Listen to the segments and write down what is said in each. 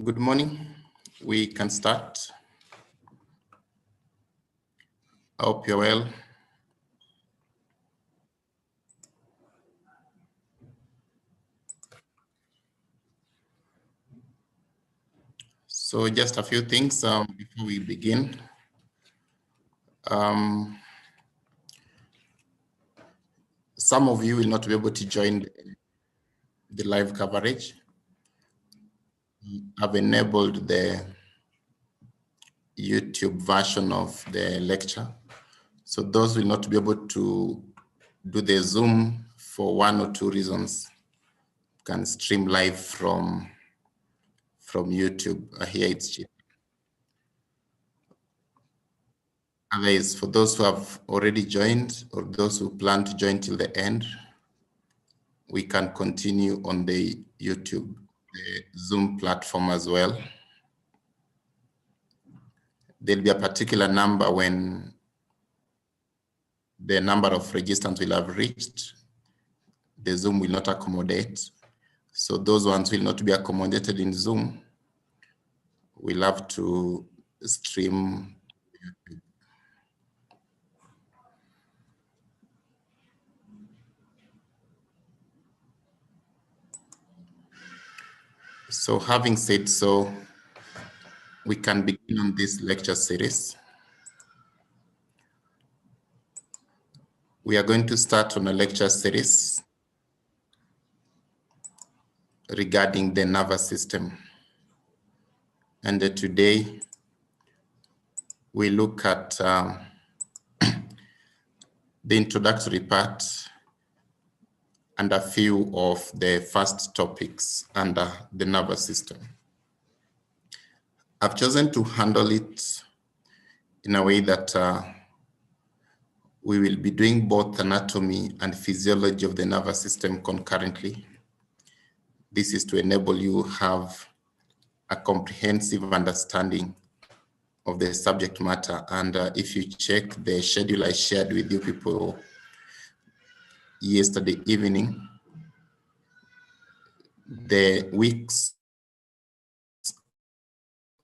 Good morning. We can start. I hope you're well. So just a few things before we begin. Some of you will not be able to join the live coverage. I've enabled the YouTube version of the lecture. So those will not be able to do the Zoom for one or two reasons. Can stream live from YouTube. Here it's cheap. Otherwise, for those who have already joined or those who plan to join till the end, we can continue on the YouTube, the Zoom platform as well. There'll be a particular number when the number of registrants will have reached. The Zoom will not accommodate. So those ones will not be accommodated in Zoom. We'll have to stream YouTube. So having said so, we can begin on this lecture series. We are going to start on a lecture series regarding the nervous system. And today we look at the introductory part and a few of the first topics under the nervous system. I've chosen to handle it in a way that we will be doing both anatomy and physiology of the nervous system concurrently. This is to enable you have a comprehensive understanding of the subject matter. And if you check the schedule I shared with you people yesterday evening, the weeks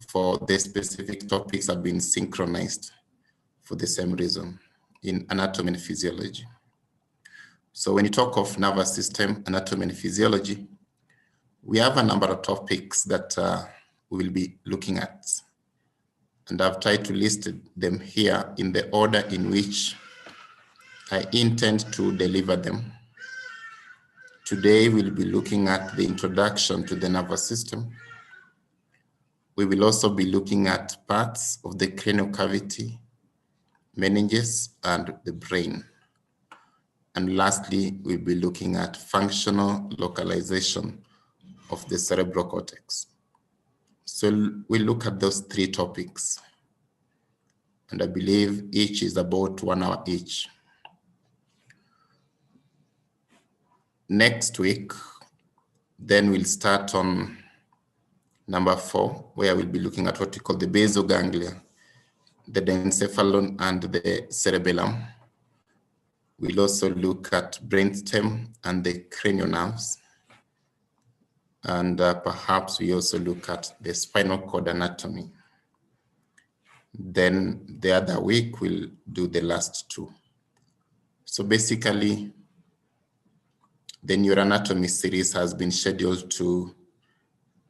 for the specific topics have been synchronized for the same reason in anatomy and physiology. So when you talk of nervous system, anatomy and physiology, we have a number of topics that we will be looking at. And I've tried to list them here in the order in which I intend to deliver them. Today, we'll be looking at the introduction to the nervous system. We will also be looking at parts of the cranial cavity, meninges, and the brain. And lastly, we'll be looking at functional localization of the cerebral cortex. So we'll look at those three topics. And I believe each is about 1 hour each. Next week, then we'll start on number 4, where we'll be looking at what we call the basal ganglia, the diencephalon and the cerebellum. We'll also look at brainstem and the cranial nerves. And perhaps we also look at the spinal cord anatomy. Then the other week, we'll do the last 2. So basically, the neuroanatomy series has been scheduled to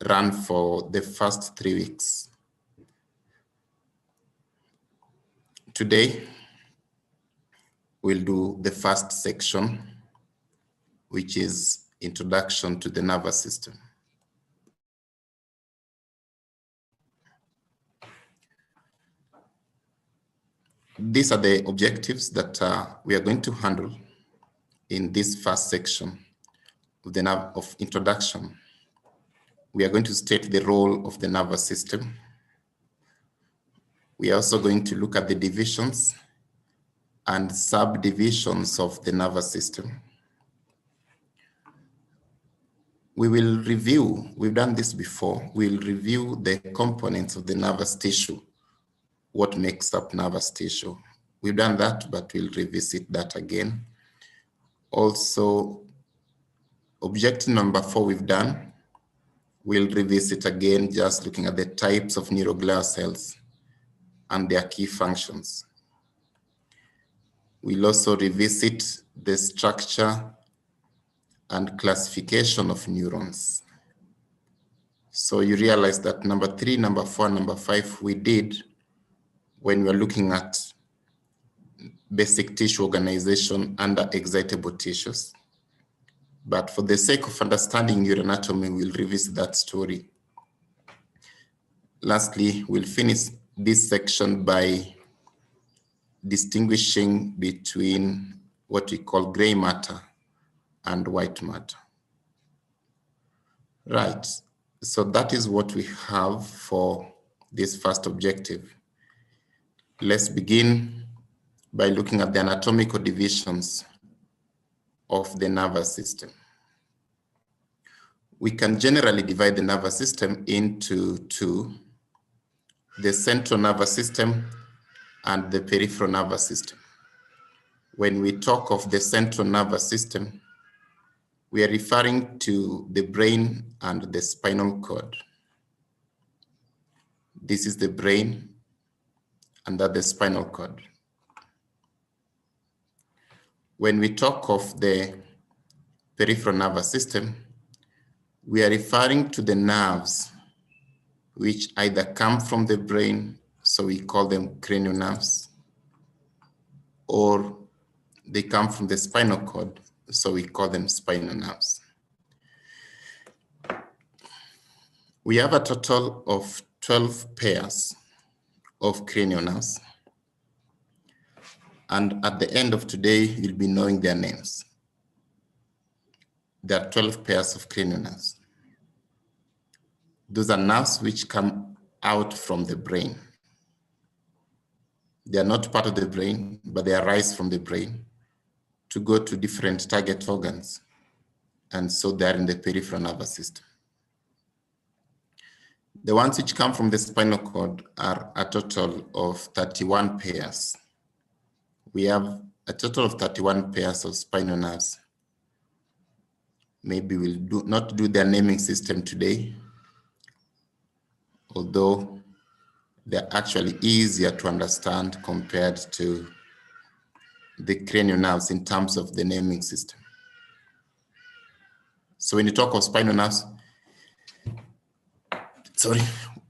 run for the first 3 weeks. Today, we'll do the first section, which is introduction to the nervous system. These are the objectives that we are going to handle in this first section of the of introduction. We are going to state the role of the nervous system. We are also going to look at the divisions and subdivisions of the nervous system. We will review, we've done this before, we'll review the components of the nervous tissue, what makes up nervous tissue. We've done that, but we'll revisit that again. Also, objective number 4 we've done. We'll revisit again, just looking at the types of neuroglial cells and their key functions. We'll also revisit the structure and classification of neurons. So you realize that number 3, number 4, number 5 we did when we're looking at basic tissue organization under excitable tissues. But for the sake of understanding neuroanatomy, we'll revisit that story. Lastly, we'll finish this section by distinguishing between what we call gray matter and white matter. Right, so that is what we have for this first objective. Let's begin by looking at the anatomical divisions of the nervous system. We can generally divide the nervous system into two: the central nervous system and the peripheral nervous system. When we talk of the central nervous system, we are referring to the brain and the spinal cord. This is the brain and that's the spinal cord. When we talk of the peripheral nervous system, we are referring to the nerves which either come from the brain, so we call them cranial nerves, or they come from the spinal cord, so we call them spinal nerves. We have a total of 12 pairs of cranial nerves. And at the end of today, you'll be knowing their names. There are 12 pairs of cranial nerves. Those are nerves which come out from the brain. They are not part of the brain, but they arise from the brain to go to different target organs. And so they're in the peripheral nervous system. The ones which come from the spinal cord are a total of 31 pairs. We have a total of 31 pairs of spinal nerves. Maybe we'll not do their naming system today, although they're actually easier to understand compared to the cranial nerves in terms of the naming system. So when you talk of spinal nerves,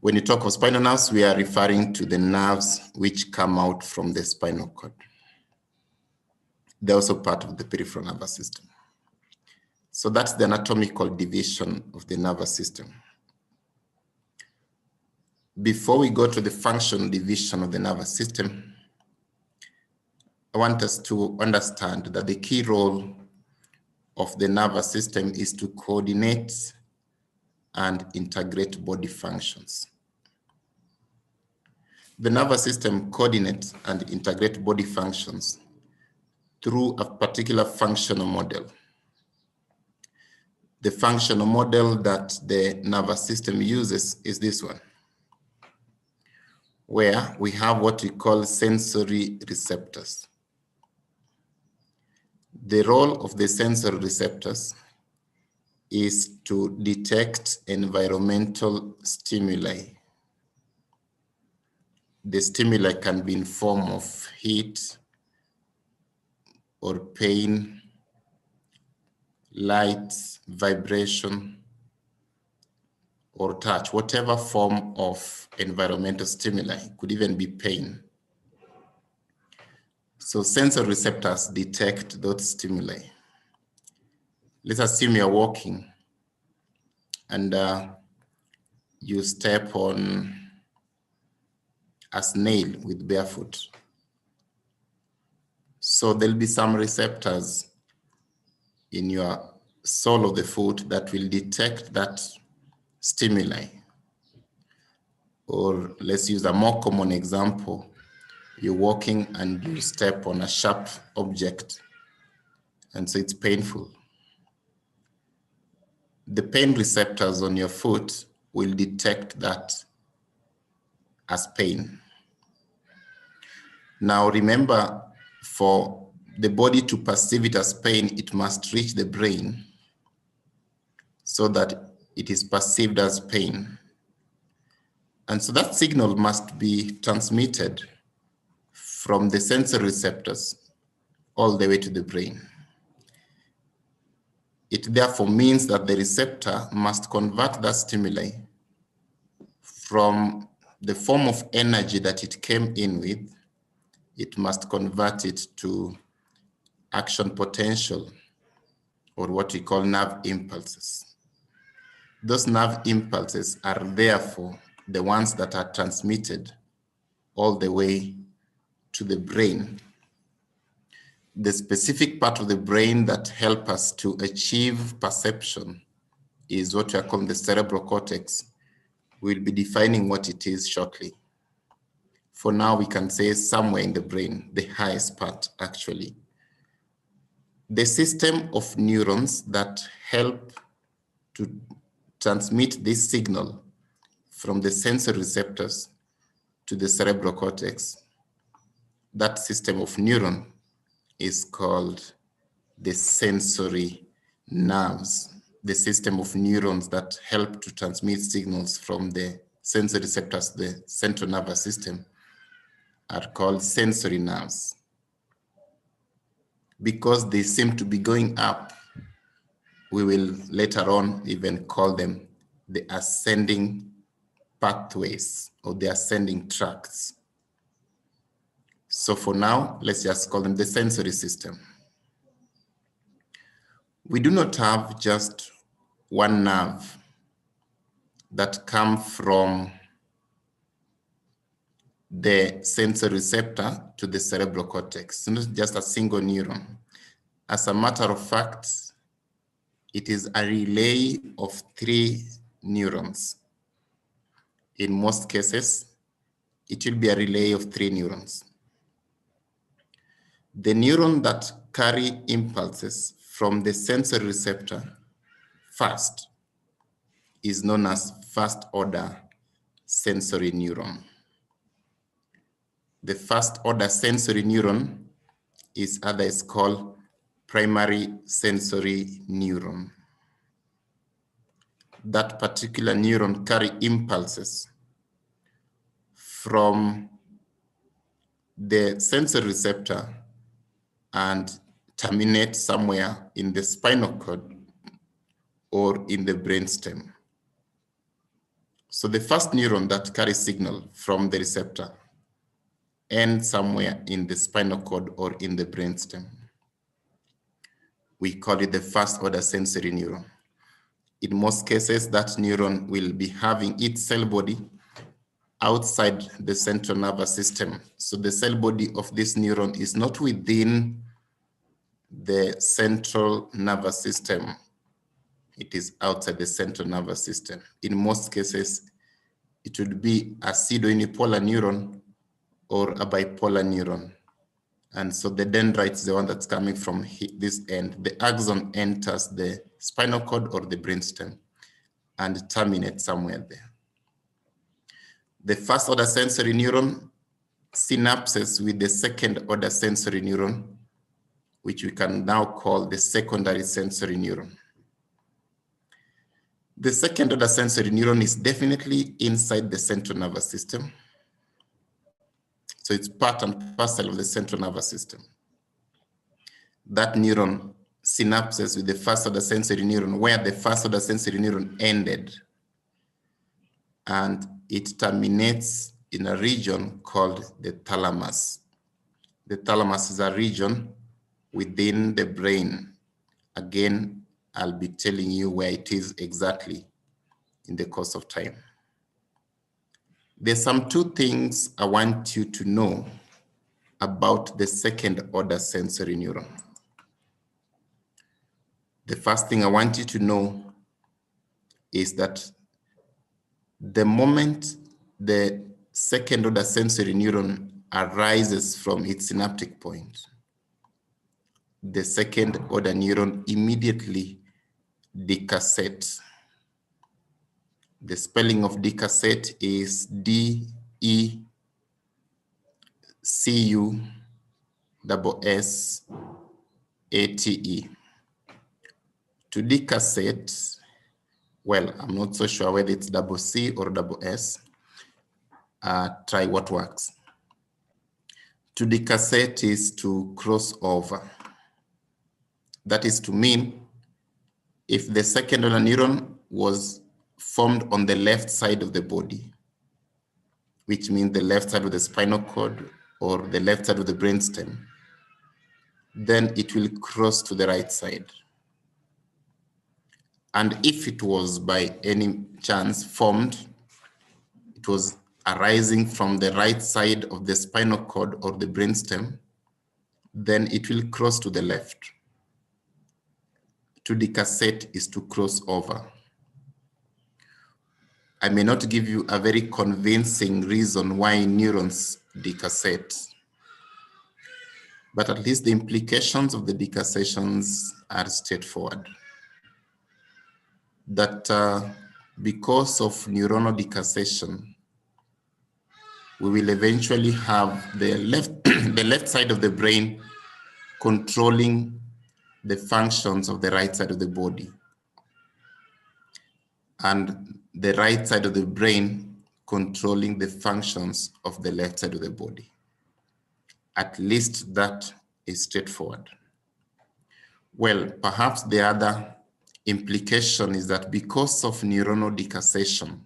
when you talk of spinal nerves, we are referring to the nerves which come out from the spinal cord. They're also part of the peripheral nervous system. So that's the anatomical division of the nervous system. Before we go to the functional division of the nervous system, I want us to understand that the key role of the nervous system is to coordinate and integrate body functions. The nervous system coordinates and integrates body functions through a particular functional model. The functional model that the nervous system uses is this one, where we have what we call sensory receptors. The role of the sensory receptors is to detect environmental stimuli. The stimuli can be in form of heat or pain, light, vibration, or touch, whatever form of environmental stimuli. It could even be pain. So sensory receptors detect those stimuli. Let's assume you're walking and you step on a snail with barefoot. So there'll be some receptors in your sole of the foot that will detect that stimuli. Or let's use a more common example. You're walking and you step on a sharp object, and so it's painful. The pain receptors on your foot will detect that as pain. Now remember, for the body to perceive it as pain, it must reach the brain so that it is perceived as pain. And so that signal must be transmitted from the sensory receptors all the way to the brain. It therefore means that the receptor must convert that stimuli from the form of energy that it came in with. It must convert it to action potential, or what we call nerve impulses. Those nerve impulses are therefore the ones that are transmitted all the way to the brain. The specific part of the brain that help us to achieve perception is what we are calling the cerebral cortex. We'll be defining what it is shortly. For now, we can say somewhere in the brain, the highest part actually. The system of neurons that help to transmit this signal from the sensory receptors to the cerebral cortex, that system of neuron is called the sensory nerves. The system of neurons that help to transmit signals from the sensory receptors to the central nervous system are called sensory nerves. Because they seem to be going up, we will later on even call them the ascending pathways or the ascending tracts. So for now, let's just call them the sensory system. We do not have just one nerve that comes from the sensory receptor to the cerebral cortex. It's not just a single neuron. As a matter of fact, it is a relay of 3 neurons. In most cases, it will be a relay of 3 neurons. The neuron that carry impulses from the sensory receptor first is known as first order sensory neuron. The first order sensory neuron is otherwise called primary sensory neuron. That particular neuron carry impulses from the sensory receptor and terminate somewhere in the spinal cord or in the brainstem. So the first neuron that carries signal from the receptor ends somewhere in the spinal cord or in the brainstem. We call it the first order sensory neuron. In most cases, that neuron will be having its cell body outside the central nervous system. So the cell body of this neuron is not within the central nervous system. It is outside the central nervous system. In most cases, it would be a pseudo-unipolar neuron or a bipolar neuron. And so the dendrite is the one that's coming from this end. The axon enters the spinal cord or the brainstem and terminates somewhere there. The first order sensory neuron synapses with the second order sensory neuron, which we can now call the secondary sensory neuron. The second order sensory neuron is definitely inside the central nervous system. So it's part and parcel of the central nervous system. That neuron synapses with the first order sensory neuron where the first order sensory neuron ended. And it terminates in a region called the thalamus. The thalamus is a region within the brain. Again, I'll be telling you where it is exactly in the course of time. There's some 2 things I want you to know about the second order sensory neuron. The first thing I want you to know is that the moment the second order sensory neuron arises from its synaptic point, the second order neuron immediately decussates. The spelling of decussate is D-E-C-U-S-S-A-T-E. To decussate Well, I'm not so sure whether it's double C or double S. Try what works. To decassette is to cross over. That is to mean if the second order neuron was formed on the left side of the body, which means the left side of the spinal cord or the left side of the brainstem, then it will cross to the right side. And if it was by any chance formed, it was arising from the right side of the spinal cord or the brainstem, then it will cross to the left. To decassette is to cross over. I may not give you a very convincing reason why neurons decassette, but at least the implications of the decassations are straightforward. That because of neuronal decassation, we will eventually have the left side of the brain controlling the functions of the right side of the body, and the right side of the brain controlling the functions of the left side of the body. At least that is straightforward. Well, perhaps the other implication is that because of neuronal decassation,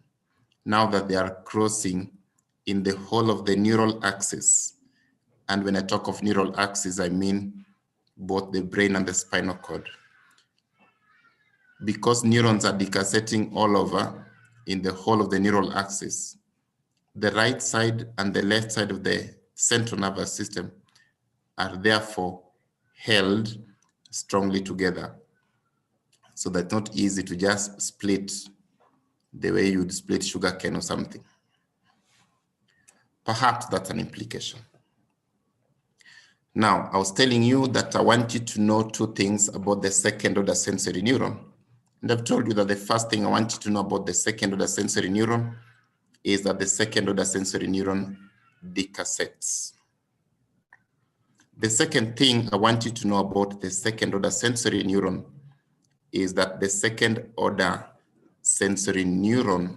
now that they are crossing in the whole of the neural axis, and when I talk of neural axis, I mean both the brain and the spinal cord. Because neurons are decasseting all over in the whole of the neural axis, the right side and the left side of the central nervous system are therefore held strongly together. So that's not easy to just split the way you'd split sugarcane or something. Perhaps that's an implication. Now, I was telling you that I want you to know two things about the second order sensory neuron. And I've told you that the first thing I want you to know about the second order sensory neuron is that the second order sensory neuron decassettes. The second thing I want you to know about the second order sensory neuron is that the second order sensory neuron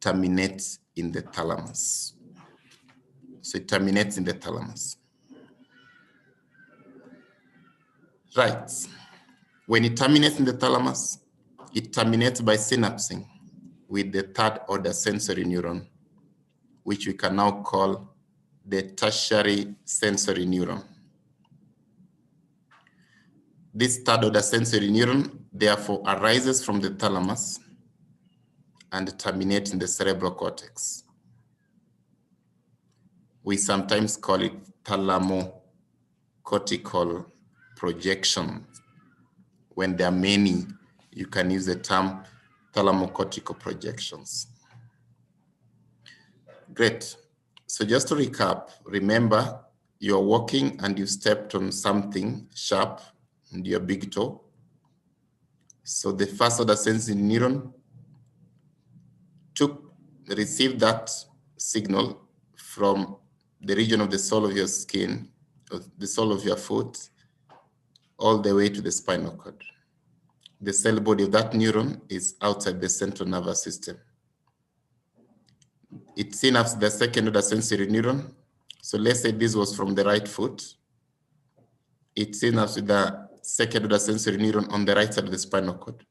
terminates in the thalamus. So it terminates in the thalamus. Right. When it terminates in the thalamus, it terminates by synapsing with the third order sensory neuron, which we can now call the tertiary sensory neuron. This third order sensory neuron therefore arises from the thalamus and terminates in the cerebral cortex. We sometimes call it thalamocortical projection. When there are many, you can use the term thalamocortical projections. Great. So just to recap, remember you're walking and you stepped on something sharp and your big toe. So the first order sensory neuron received that signal from the region of the sole of your skin, or the sole of your foot, all the way to the spinal cord. The cell body of that neuron is outside the central nervous system. It synapses the second order sensory neuron. So let's say this was from the right foot. It synapses with the second order sensory neuron on the right side of the spinal cord.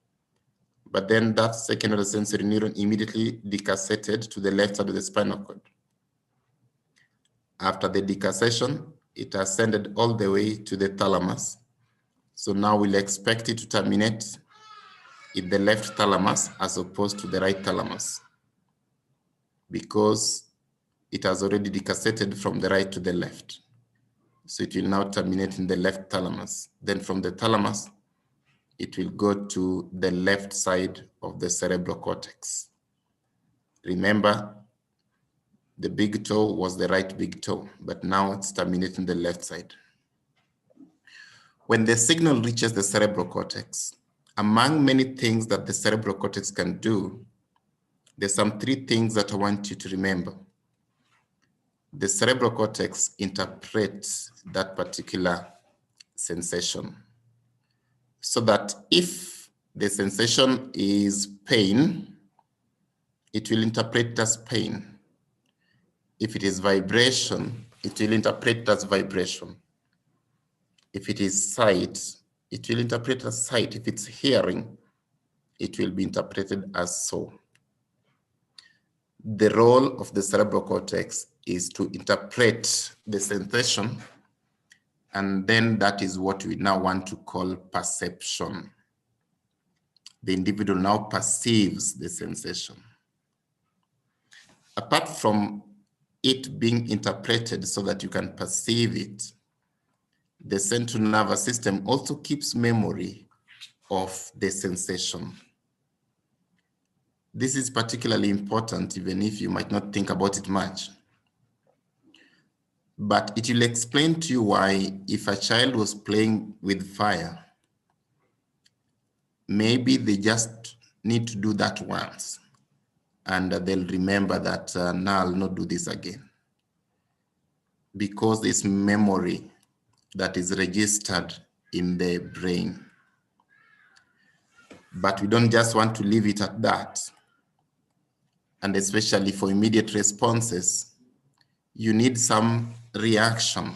But then that second order sensory neuron immediately decasseted to the left side of the spinal cord. After the decassation, it ascended all the way to the thalamus. So now we'll expect it to terminate in the left thalamus as opposed to the right thalamus, because it has already decasseted from the right to the left. So it will now terminate in the left thalamus. Then from the thalamus, it will go to the left side of the cerebral cortex. Remember, the big toe was the right big toe, but now it's terminating the left side. When the signal reaches the cerebral cortex, among many things that the cerebral cortex can do, there's some three things that I want you to remember. The cerebral cortex interprets that particular sensation, so that if the sensation is pain, it will interpret it as pain. If it is vibration, it will interpret it as vibration. If it is sight, it will interpret as sight. If it's hearing, it will be interpreted as so. The role of the cerebral cortex is to interpret the sensation, and then that is what we now want to call perception. The individual now perceives the sensation. Apart from it being interpreted so that you can perceive it, the central nervous system also keeps memory of the sensation. This is particularly important, even if you might not think about it much. But it will explain to you why, if a child was playing with fire, maybe they just need to do that once, and they'll remember that now I'll not do this again. Because it's memory that is registered in the brain. But we don't just want to leave it at that. And especially for immediate responses, you need some reaction.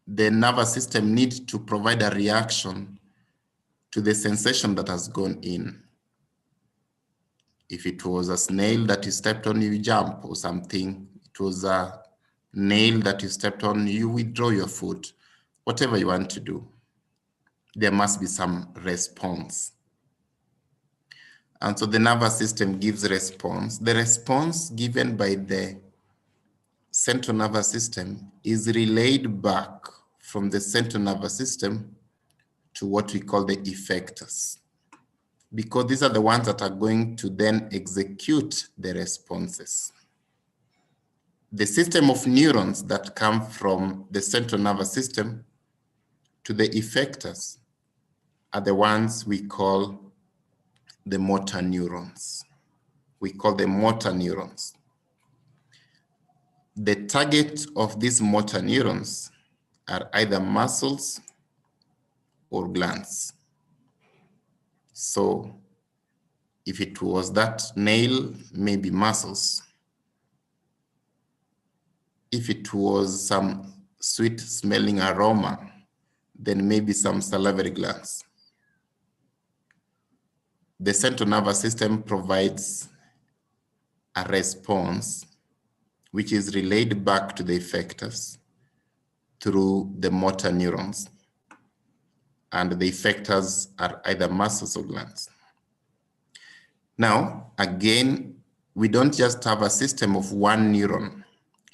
The nervous system needs to provide a reaction to the sensation that has gone in. If it was a snail that you stepped on, you jump or something. It was a nail that you stepped on, you withdraw your foot. Whatever you want to do, there must be some response. And so the nervous system gives response. The response given by the central nervous system is relayed back from the central nervous system to what we call the effectors, because these are the ones that are going to then execute the responses. The system of neurons that come from the central nervous system to the effectors are the ones we call the motor neurons. We call them motor neurons. The target of these motor neurons are either muscles or glands. So if it was that nail, maybe muscles. If it was some sweet smelling aroma, then maybe some salivary glands. The central nervous system provides a response which is relayed back to the effectors through the motor neurons. And the effectors are either muscles or glands. Now, again, we don't just have a system of one neuron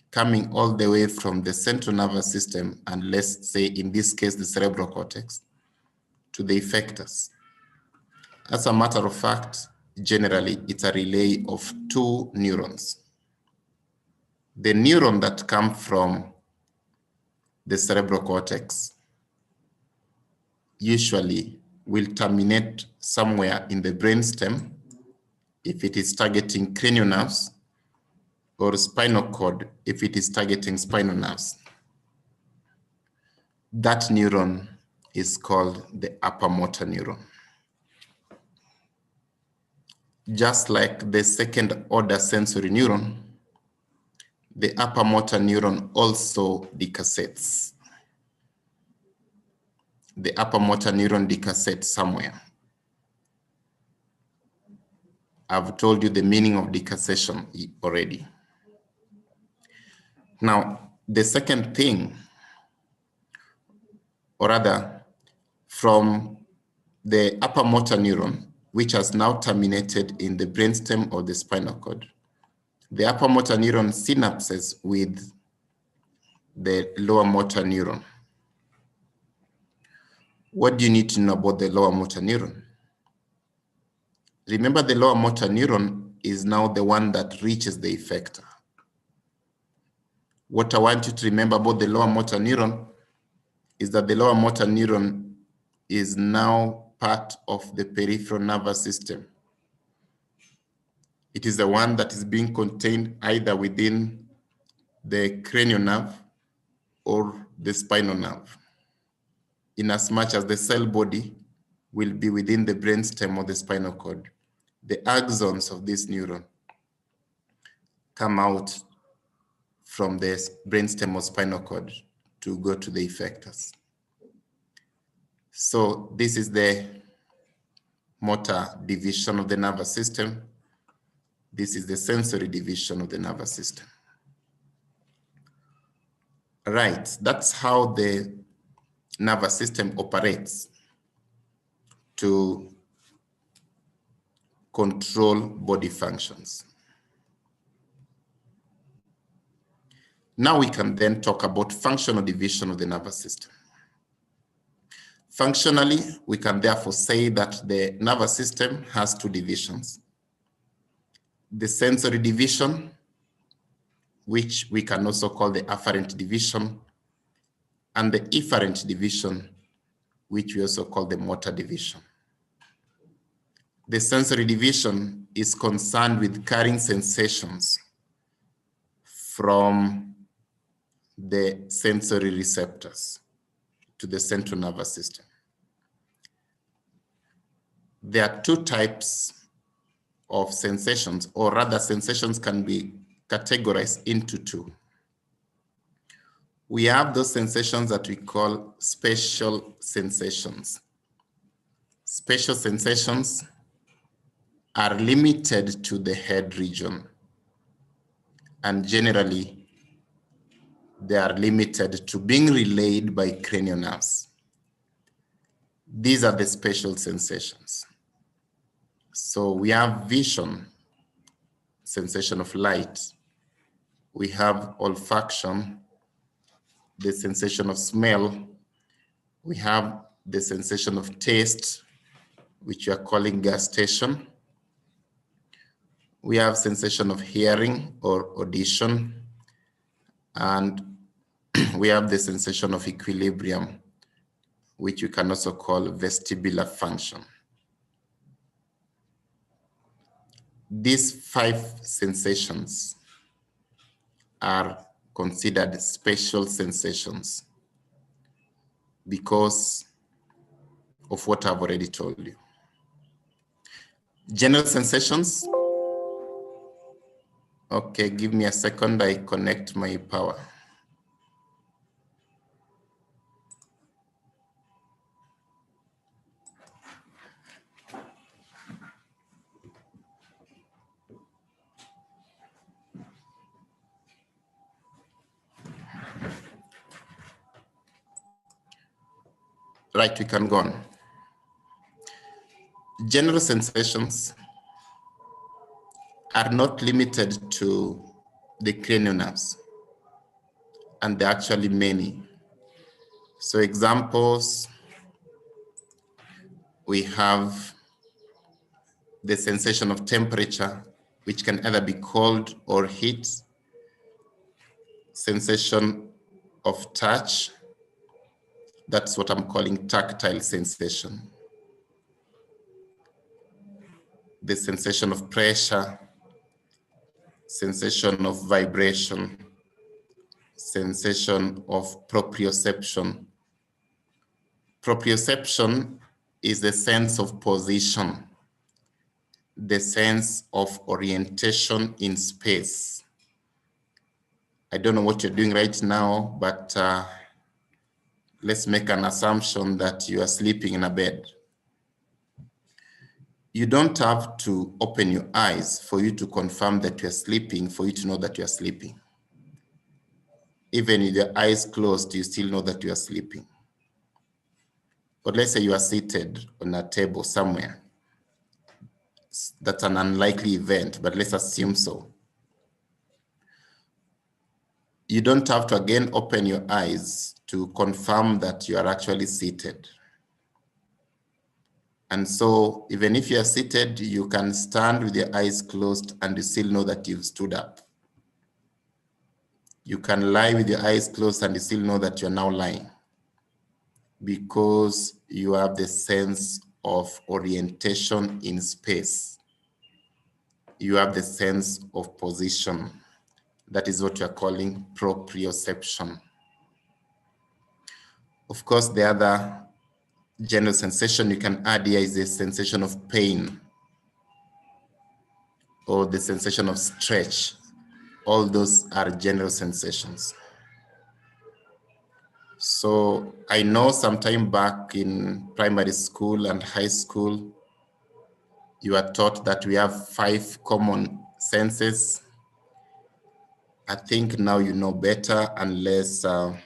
coming all the way from the central nervous system, and let's say in this case, the cerebral cortex, to the effectors. As a matter of fact, generally, it's a relay of two neurons. The neuron that comes from the cerebral cortex usually will terminate somewhere in the brainstem if it is targeting cranial nerves, or spinal cord if it is targeting spinal nerves. That neuron is called the upper motor neuron. Just like the second order sensory neuron, the upper motor neuron also decussates. The upper motor neuron decussates somewhere. I've told you the meaning of decussation already. Now, the second thing, or rather, from the upper motor neuron, which has now terminated in the brainstem or the spinal cord, the upper motor neuron synapses with the lower motor neuron. What do you need to know about the lower motor neuron? Remember, the lower motor neuron is now the one that reaches the effector. What I want you to remember about the lower motor neuron is that the lower motor neuron is now part of the peripheral nervous system. It is the one that is being contained either within the cranial nerve or the spinal nerve, in as much as the cell body will be within the brainstem or the spinal cord. The axons of this neuron come out from the brainstem or spinal cord to go to the effectors. So this is the motor division of the nervous system. This is the sensory division of the nervous system. Right, that's how the nervous system operates to control body functions. Now we can then talk about functional division of the nervous system. Functionally, we can therefore say that the nervous system has two divisions. The sensory division, which we can also call the afferent division, and the efferent division, which we also call the motor division. The sensory division is concerned with carrying sensations from the sensory receptors to the central nervous system. There are two types of sensations, or rather sensations can be categorized into two. We have those sensations that we call spatial sensations. Spatial sensations are limited to the head region, and generally they are limited to being relayed by cranial nerves. These are the spatial sensations. So we have vision, sensation of light. We have olfaction, the sensation of smell. We have the sensation of taste, which we are calling gustation. We have sensation of hearing or audition. And we have the sensation of equilibrium, which we can also call vestibular function. These five sensations are considered spatial sensations because of what I've already told you. General sensations. Okay, give me a second, I connect my power. Right, we can go on. General sensations are not limited to the cranial nerves, and there are actually many. So examples, we have the sensation of temperature, which can either be cold or heat, sensation of touch, that's what I'm calling tactile sensation. The sensation of pressure, sensation of vibration, sensation of proprioception. Proprioception is the sense of position, the sense of orientation in space. I don't know what you're doing right now, but let's make an assumption that you are sleeping in a bed. You don't have to open your eyes for you to confirm that you're sleeping, for you to know that you're sleeping. Even with your eyes closed, you still know that you are sleeping. But let's say you are seated on a table somewhere. That's an unlikely event, but let's assume so. You don't have to again open your eyes to confirm that you are actually seated. And so even if you are seated, you can stand with your eyes closed and you still know that you've stood up. You can lie with your eyes closed and you still know that you're now lying, because you have the sense of orientation in space. You have the sense of position. That is what you're calling proprioception. Of course, the other general sensation you can add here is the sensation of pain or the sensation of stretch. All those are general sensations. So I know sometime back in primary school and high school, you are taught that we have 5 common senses. I think now you know better, unless the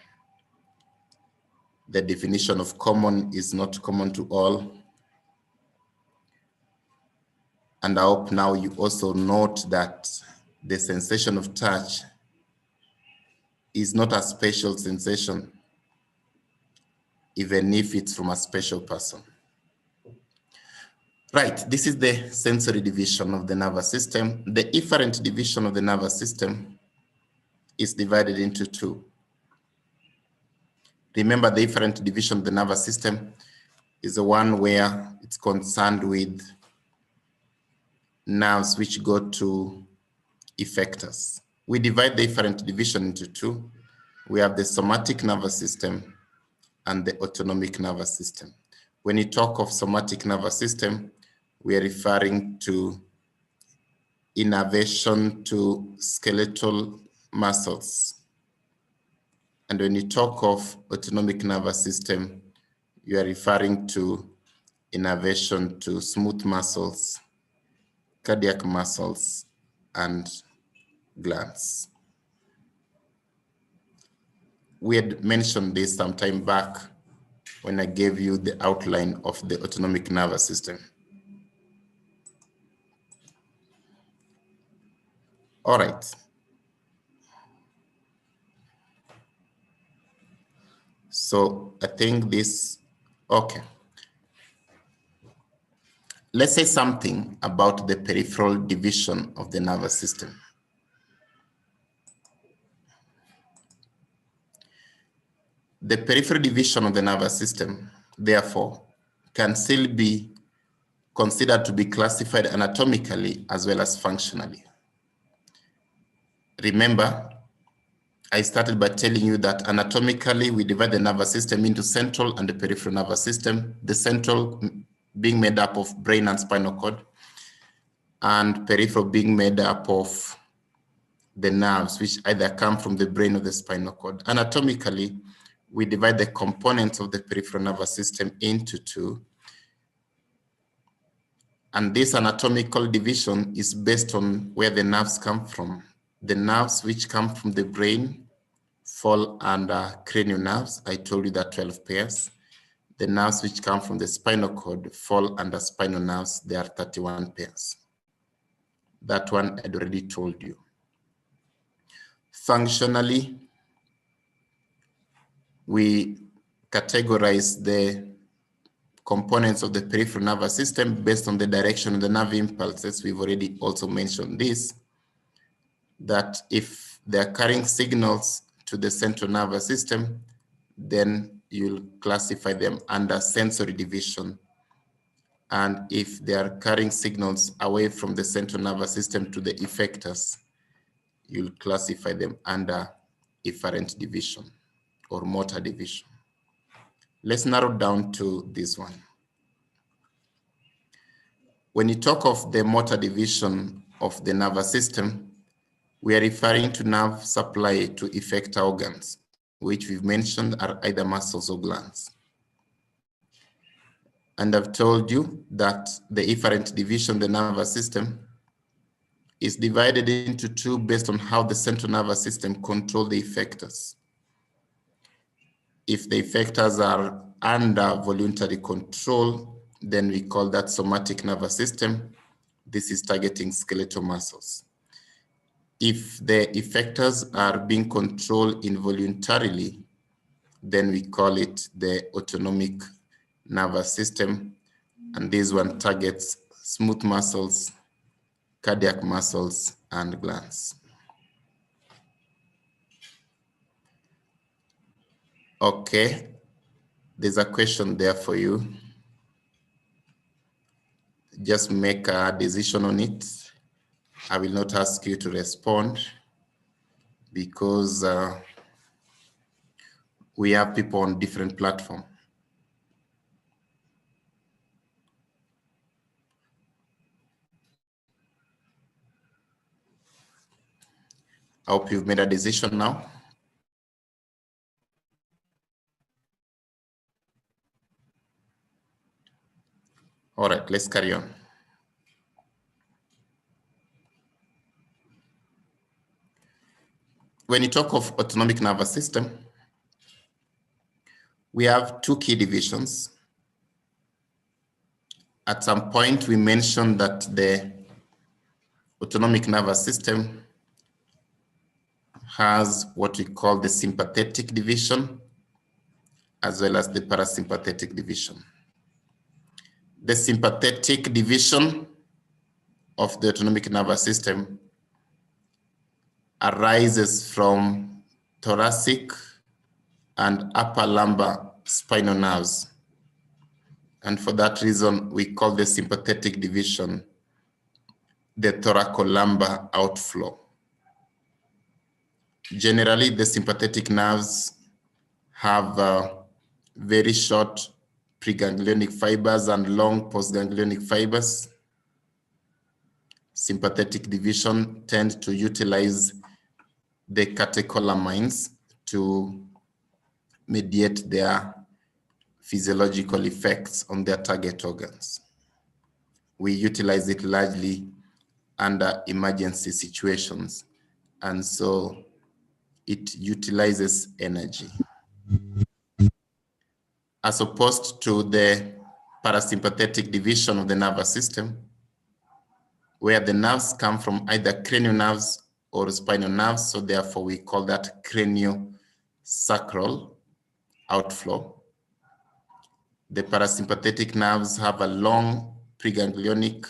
definition of common is not common to all. And I hope now you also note that the sensation of touch is not a special sensation, even if it's from a special person. Right, this is the sensory division of the nervous system. The efferent division of the nervous system is divided into 2. Remember, the efferent division of the nervous system is the one where it's concerned with nerves which go to effectors. We divide the efferent division into 2. We have the somatic nervous system and the autonomic nervous system. When you talk of somatic nervous system, we are referring to innervation to skeletal muscles. And when you talk of autonomic nervous system, you are referring to innervation to smooth muscles, cardiac muscles, and glands. We had mentioned this some time back when I gave you the outline of the autonomic nervous system. All right. So I think this, okay. Let's say something about the peripheral division of the nervous system. The peripheral division of the nervous system, therefore, can still be considered to be classified anatomically as well as functionally. Remember, I started by telling you that anatomically we divide the nervous system into central and the peripheral nervous system, the central being made up of brain and spinal cord, and peripheral being made up of the nerves, which either come from the brain or the spinal cord. Anatomically, we divide the components of the peripheral nervous system into 2. And this anatomical division is based on where the nerves come from. The nerves which come from the brain fall under cranial nerves. I told you that 12 pairs. The nerves which come from the spinal cord fall under spinal nerves. There are 31 pairs. That one I'd already told you. Functionally, we categorize the components of the peripheral nervous system based on the direction of the nerve impulses. We've already also mentioned this, that if they're carrying signals to the central nervous system, then you'll classify them under sensory division. And if they are carrying signals away from the central nervous system to the effectors, you'll classify them under efferent division or motor division. Let's narrow down to this one. When you talk of the motor division of the nervous system, we are referring to nerve supply to effector organs, which we've mentioned are either muscles or glands. And I've told you that the efferent division of the nervous system is divided into 2 based on how the central nervous system controls the effectors. If the effectors are under voluntary control, then we call that somatic nervous system. This is targeting skeletal muscles. If the effectors are being controlled involuntarily, then we call it the autonomic nervous system. And this one targets smooth muscles, cardiac muscles, and glands. Okay, there's a question there for you. Just make a decision on it. I will not ask you to respond because we have people on different platforms. I hope you've made a decision now. All right, let's carry on. When you talk of autonomic nervous system, we have two key divisions. At some point, we mentioned that the autonomic nervous system has what we call the sympathetic division, as well as the parasympathetic division. The sympathetic division of the autonomic nervous system arises from thoracic and upper lumbar spinal nerves. And for that reason, we call the sympathetic division the thoracolumbar outflow. Generally, the sympathetic nerves have very short preganglionic fibers and long postganglionic fibers. Sympathetic division tends to utilize the catecholamines to mediate their physiological effects on their target organs. We utilize it largely under emergency situations, and so it utilizes energy. As opposed to the parasympathetic division of the nervous system, where the nerves come from either cranial nerves or spinal nerves, so therefore we call that craniosacral outflow. The parasympathetic nerves have a long preganglionic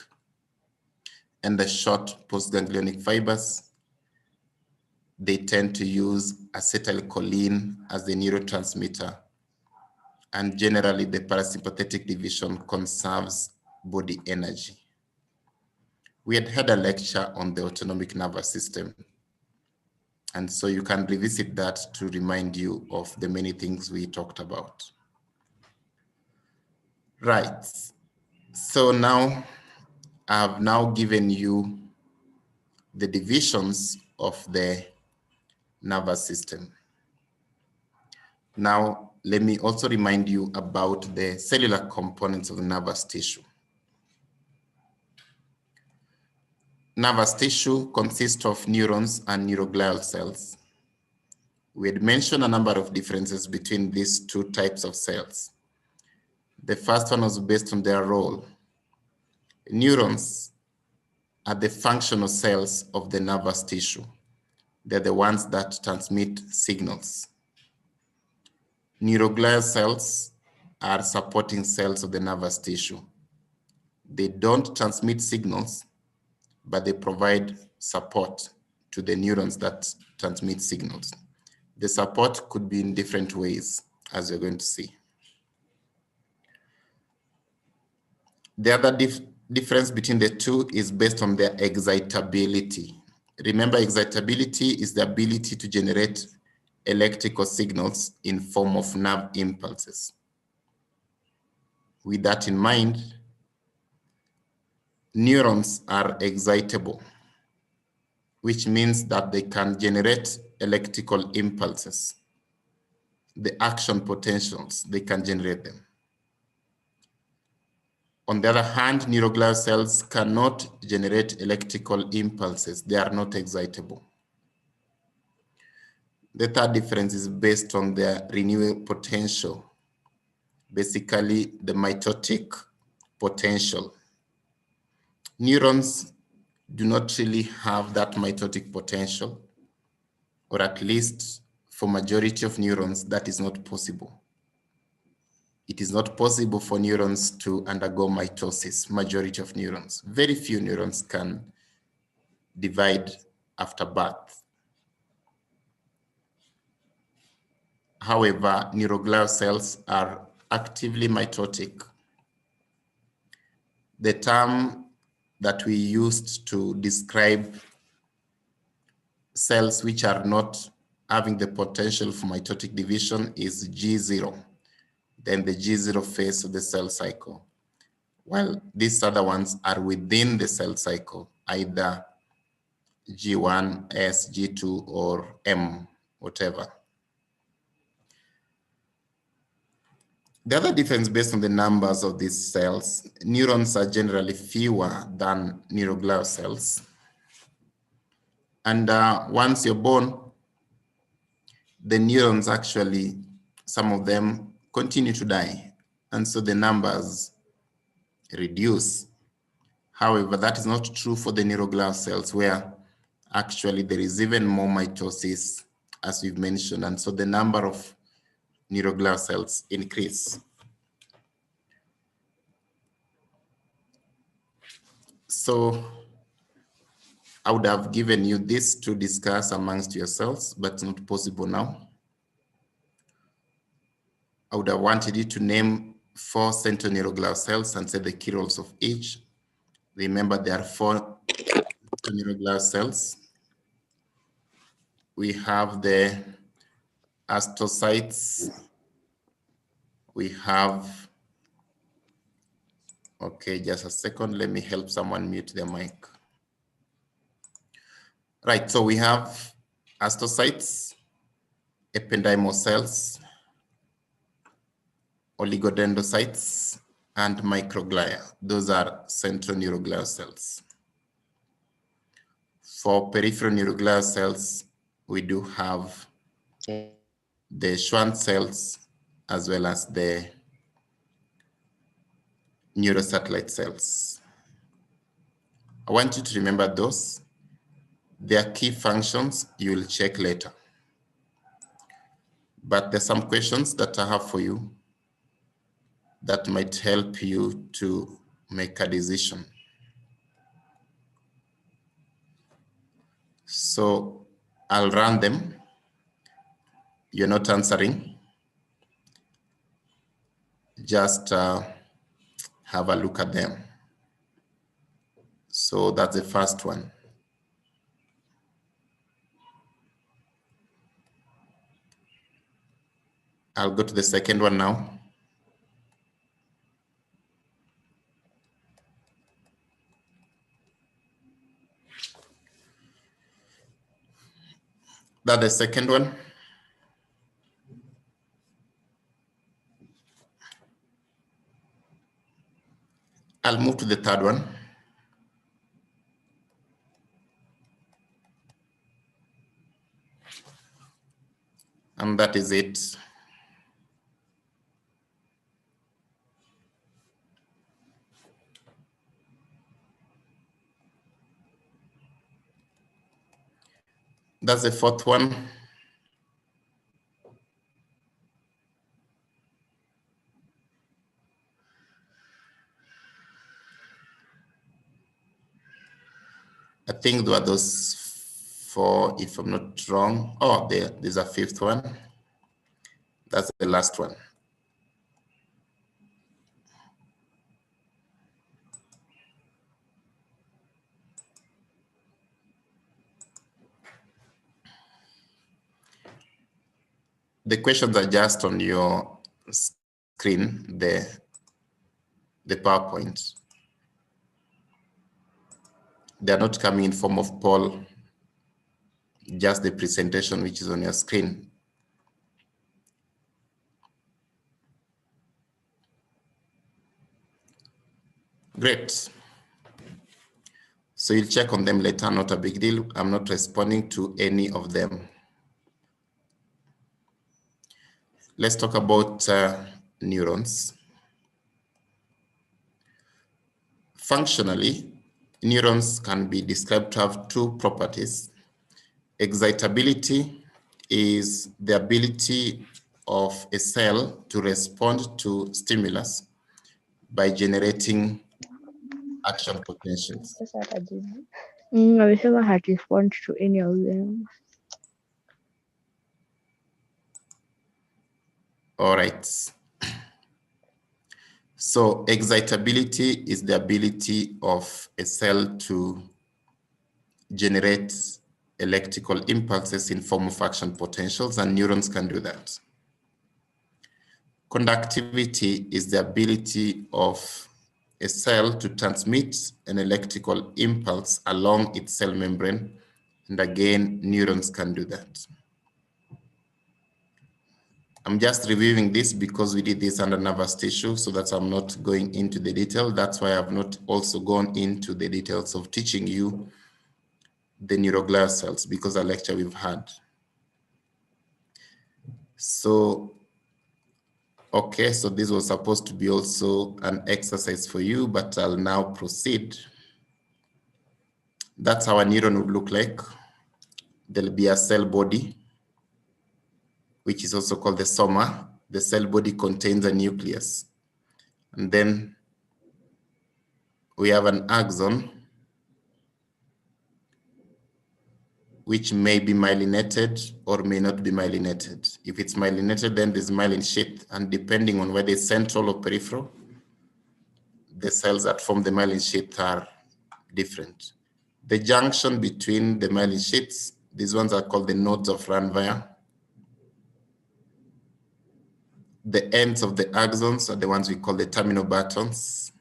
and a short postganglionic fibers. They tend to use acetylcholine as the neurotransmitter, and generally the parasympathetic division conserves body energy. We had a lecture on the autonomic nervous system, and so you can revisit that to remind you of the many things we talked about. Right, so now I've now given you the divisions of the nervous system. Now, let me also remind you about the cellular components of the nervous tissue. Nervous tissue consists of neurons and neuroglial cells. We had mentioned a number of differences between these two types of cells. The first one was based on their role. Neurons are the functional cells of the nervous tissue. They're the ones that transmit signals. Neuroglial cells are supporting cells of the nervous tissue. They don't transmit signals, but they provide support to the neurons that transmit signals. The support could be in different ways, as you're going to see. The other difference between the two is based on their excitability. Remember, excitability is the ability to generate electrical signals in form of nerve impulses. With that in mind, neurons are excitable, which means that they can generate electrical impulses. The action potentials, they can generate them. On the other hand, neuroglial cells cannot generate electrical impulses. They are not excitable. The third difference is based on their renewal potential, basically the mitotic potential. Neurons do not really have that mitotic potential, or at least for majority of neurons, that is not possible. It is not possible for neurons to undergo mitosis, majority of neurons. Very few neurons can divide after birth. However, neuroglial cells are actively mitotic. The term that we used to describe cells which are not having the potential for mitotic division is G0, then the G0 phase of the cell cycle. While these other ones are within the cell cycle, either G1, S, G2, or M, whatever. The other difference based on the numbers of these cells, neurons are generally fewer than neuroglial cells. And once you're born, the neurons actually, some of them continue to die. And so the numbers reduce. However, that is not true for the neuroglial cells, where actually there is even more mitosis, as we've mentioned. And so the number of neuroglial cells increase. So I would have given you this to discuss amongst yourselves, but it's not possible now. I would have wanted you to name 4 central neuroglial cells and say the key roles of each. Remember, there are 4 neuroglial cells. We have the astrocytes. We have, okay, just a second. Let me help someone mute their mic. Right, so we have astrocytes, ependymal cells, oligodendrocytes, and microglia. Those are central neuroglial cells. For peripheral neuroglial cells, we do have the Schwann cells as well as the neurosatellite cells. I want you to remember those. Their key functions you will check later. But there's some questions that I have for you that might help you to make a decision. So I'll run them. You're not answering. Just have a look at them. So that's the first one. I'll go to the second one now. That's the second one. I'll move to the third one. And that is it. That's the fourth one. I think there were those 4, if I'm not wrong. Oh, there's a fifth one. That's the last one. The questions are just on your screen, the PowerPoint. They're not coming in form of poll, just the presentation which is on your screen. Great. So you'll check on them later, not a big deal. I'm not responding to any of them. Let's talk about neurons. Functionally, neurons can be described to have 2 properties. Excitability is the ability of a cell to respond to stimulus by generating action potentials. I never had responded to any of them. All right. So excitability is the ability of a cell to generate electrical impulses in form of action potentials, and neurons can do that. Conductivity is the ability of a cell to transmit an electrical impulse along its cell membrane And again, neurons can do that. I'm just reviewing this because we did this under nervous tissue, so that I'm not going into the detail. That's why I've not also gone into the details of teaching you the neuroglial cells, because a lecture we've had. So, okay, so this was supposed to be also an exercise for you, but I'll now proceed. That's how a neuron would look like. There'll be a cell body, which is also called the soma. The cell body contains a nucleus. And then we have an axon, which may be myelinated or may not be myelinated. If it's myelinated, then there's myelin sheath, and depending on whether it's central or peripheral, the cells that form the myelin sheath are different. The junction between the myelin sheaths, these ones are called the nodes of Ranvier. The ends of the axons are the ones we call the terminal buttons.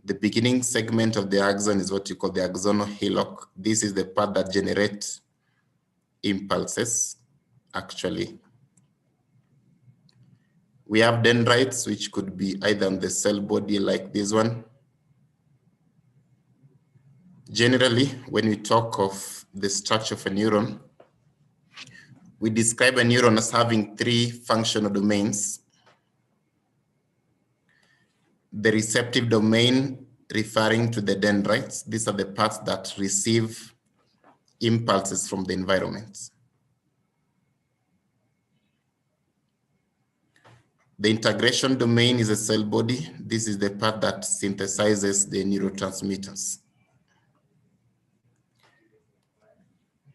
The beginning segment of the axon is what you call the axonal hillock. This is the part that generates impulses, actually. We have dendrites, which could be either on the cell body like this one. Generally, when we talk of the structure of a neuron, we describe a neuron as having three functional domains. The receptive domain, referring to the dendrites. These are the parts that receive impulses from the environment. The integration domain is a cell body. This is the part that synthesizes the neurotransmitters.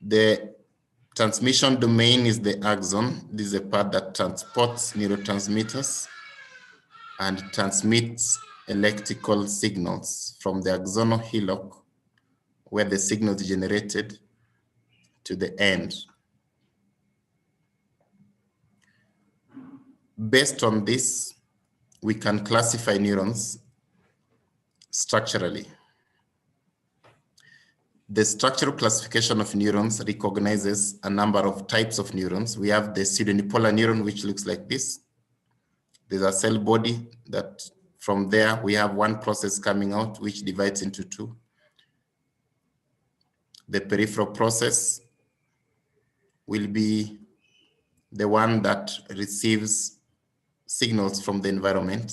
The transmission domain is the axon. This is the part that transports neurotransmitters and transmits electrical signals from the axonal hillock, where the signal is generated, to the end. Based on this, we can classify neurons structurally. The structural classification of neurons recognizes a number of types of neurons. We have the pseudonipolar neuron, which looks like this. There's a cell body that from there we have one process coming out, which divides into two. The peripheral process will be the one that receives signals from the environment.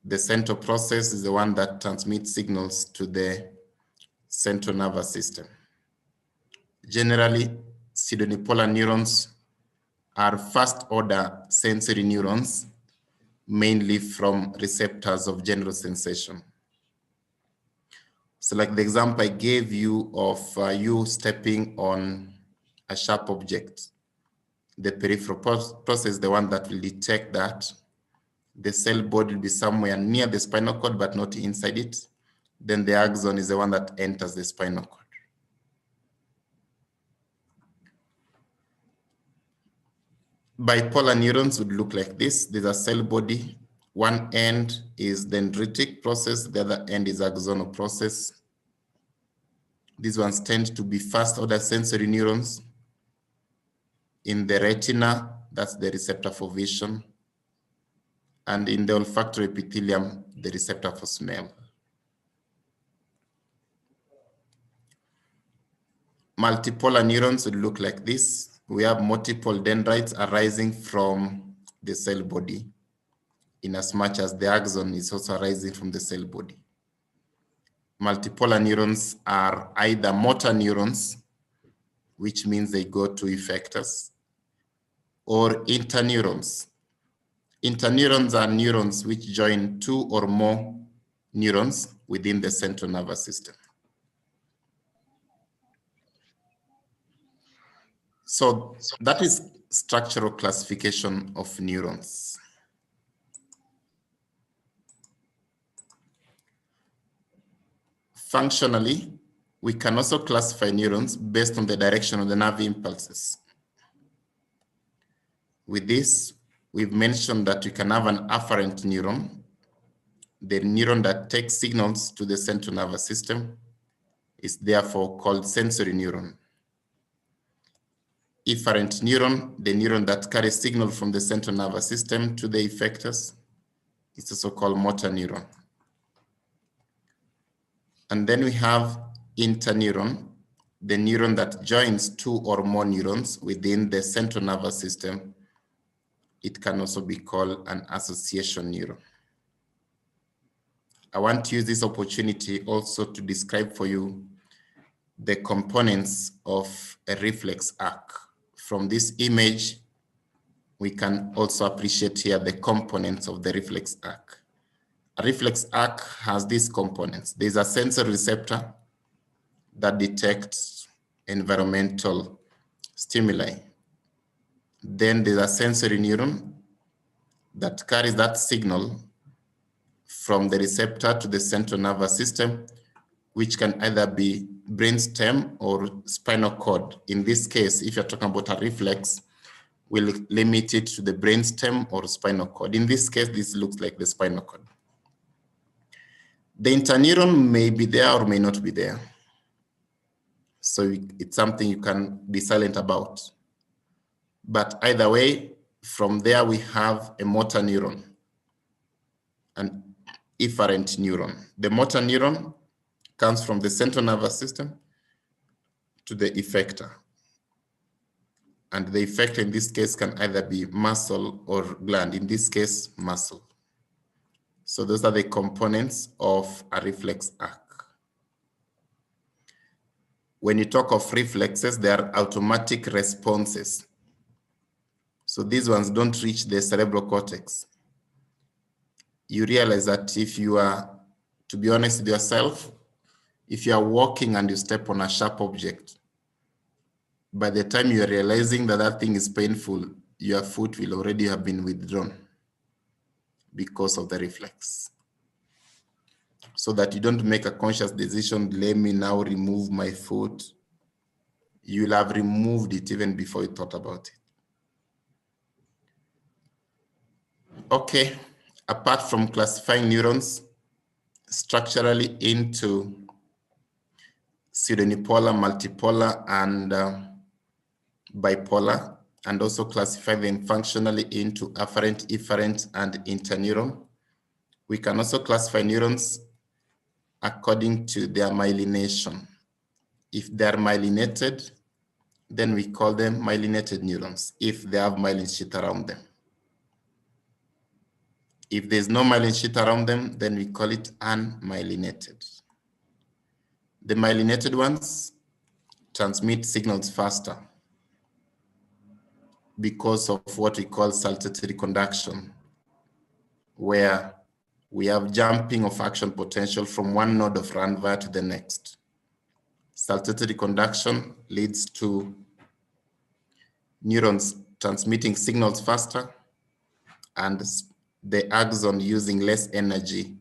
The central process is the one that transmits signals to the central nervous system. Generally, pseudonipolar neurons are first-order sensory neurons, mainly from receptors of general sensation. So like the example I gave you of you stepping on a sharp object, the peripheral process is the one that will detect that. The cell body will be somewhere near the spinal cord, but not inside it. Then the axon is the one that enters the spinal cord. Bipolar neurons would look like this. There's a cell body. One end is dendritic process, the other end is axonal process. These ones tend to be first-order sensory neurons. In the retina, that's the receptor for vision. And in the olfactory epithelium, the receptor for smell. Multipolar neurons would look like this. We have multiple dendrites arising from the cell body, in as much as the axon is also arising from the cell body. Multipolar neurons are either motor neurons, which means they go to effectors, or interneurons. Interneurons are neurons which join two or more neurons within the central nervous system. So that is structural classification of neurons. Functionally, we can also classify neurons based on the direction of the nerve impulses. With this, we've mentioned that you can have an afferent neuron, the neuron that takes signals to the central nervous system. is therefore called sensory neuron. Efferent neuron, the neuron that carries signal from the central nervous system to the effectors, is also called motor neuron. And then we have interneuron, the neuron that joins two or more neurons within the central nervous system. It can also be called an association neuron. I want to use this opportunity also to describe for you the components of a reflex arc. From this image, we can also appreciate here the components of the reflex arc. A reflex arc has these components. There's a sensory receptor that detects environmental stimuli. Then there's a sensory neuron that carries that signal from the receptor to the central nervous system, which can either be brainstem or spinal cord. In this case, if you're talking about a reflex, we'll limit it to the brainstem or spinal cord. In this case, this looks like the spinal cord. The interneuron may be there or may not be there. So it's something you can be silent about. But either way, from there we have a motor neuron, an efferent neuron. The motor neuron comes from the central nervous system to the effector. And the effector in this case can either be muscle or gland, in this case, muscle. So those are the components of a reflex arc. When you talk of reflexes, they are automatic responses. So these ones don't reach the cerebral cortex. You realize that if you are, to be honest with yourself, if you are walking and you step on a sharp object, by the time you are realizing that that thing is painful, your foot will already have been withdrawn because of the reflex. So that you don't make a conscious decision, let me now remove my foot. You'll have removed it even before you thought about it. Okay, apart from classifying neurons structurally into pseudounipolar, multipolar, and bipolar, and also classify them functionally into afferent, efferent, and interneuron, we can also classify neurons according to their myelination. If they're myelinated, then we call them myelinated neurons, if they have myelin sheath around them. If there's no myelin sheath around them, then we call it unmyelinated. The myelinated ones transmit signals faster because of what we call saltatory conduction, where we have jumping of action potential from one node of Ranvier to the next. Saltatory conduction leads to neurons transmitting signals faster and the axon using less energy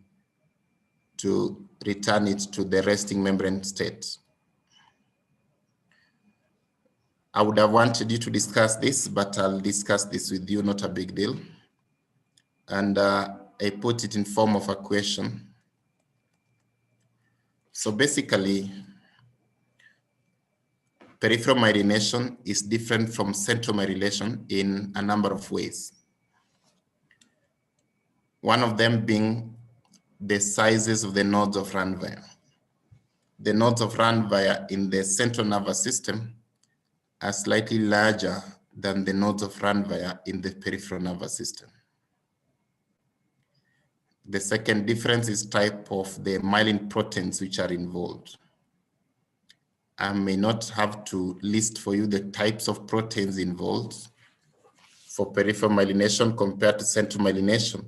to return it to the resting membrane state. I would have wanted you to discuss this, but I'll discuss this with you, not a big deal. And I put it in form of a question. So basically, peripheral myelination is different from central myelination in a number of ways. One of them being the sizes of the nodes of Ranvier. The nodes of Ranvier in the central nervous system are slightly larger than the nodes of Ranvier in the peripheral nervous system. The second difference is type of the myelin proteins which are involved. I may not have to list for you the types of proteins involved for peripheral myelination compared to central myelination,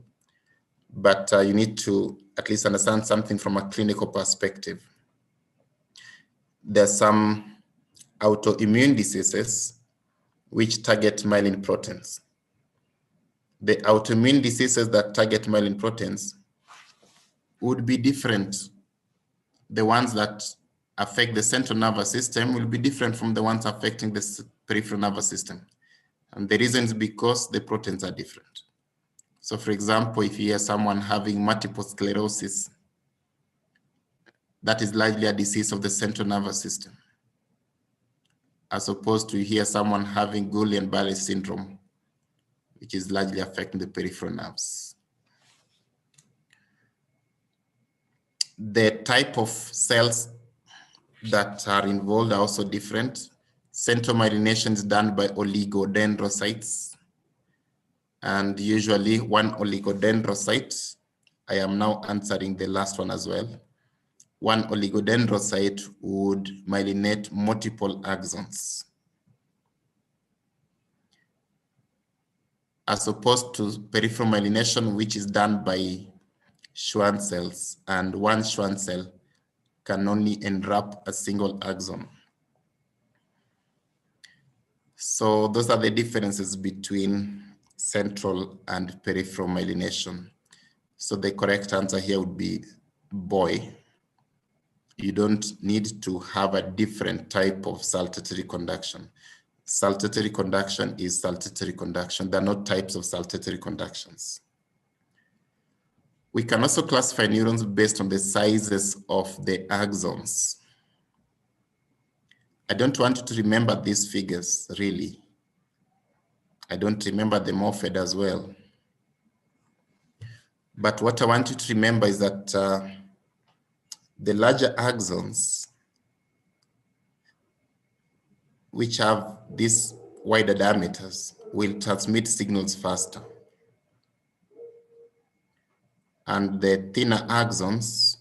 but you need to at least understand something from a clinical perspective. There are some autoimmune diseases which target myelin proteins. The autoimmune diseases that target myelin proteins would be different. The ones that affect the central nervous system will be different from the ones affecting the peripheral nervous system. And the reason is because the proteins are different. So for example, if you hear someone having multiple sclerosis, that is largely a disease of the central nervous system, as opposed to hear someone having Guillain-Barré syndrome, which is largely affecting the peripheral nerves. The type of cells that are involved are also different. Central myelination is done by oligodendrocytes, and usually one oligodendrocyte, I am now answering the last one as well. One oligodendrocyte would myelinate multiple axons, as opposed to peripheral myelination, which is done by Schwann cells, and one Schwann cell can only enwrap a single axon. So those are the differences between central and peripheral myelination. So the correct answer here would be boy. You don't need to have a different type of saltatory conduction. Saltatory conduction is saltatory conduction. There are no types of saltatory conductions. We can also classify neurons based on the sizes of the axons. I don't want you to remember these figures, really. I don't remember the morphid as well. But what I want you to remember is that the larger axons, which have these wider diameters, will transmit signals faster. And the thinner axons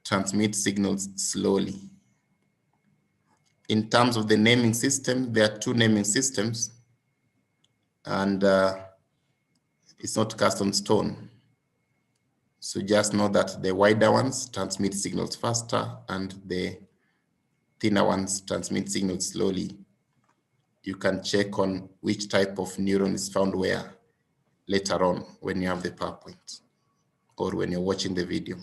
transmit signals slowly. In terms of the naming system, there are two naming systems, and it's not cast on stone. So just know that the wider ones transmit signals faster and the thinner ones transmit signals slowly. You can check on which type of neuron is found where later on when you have the PowerPoint or when you're watching the video.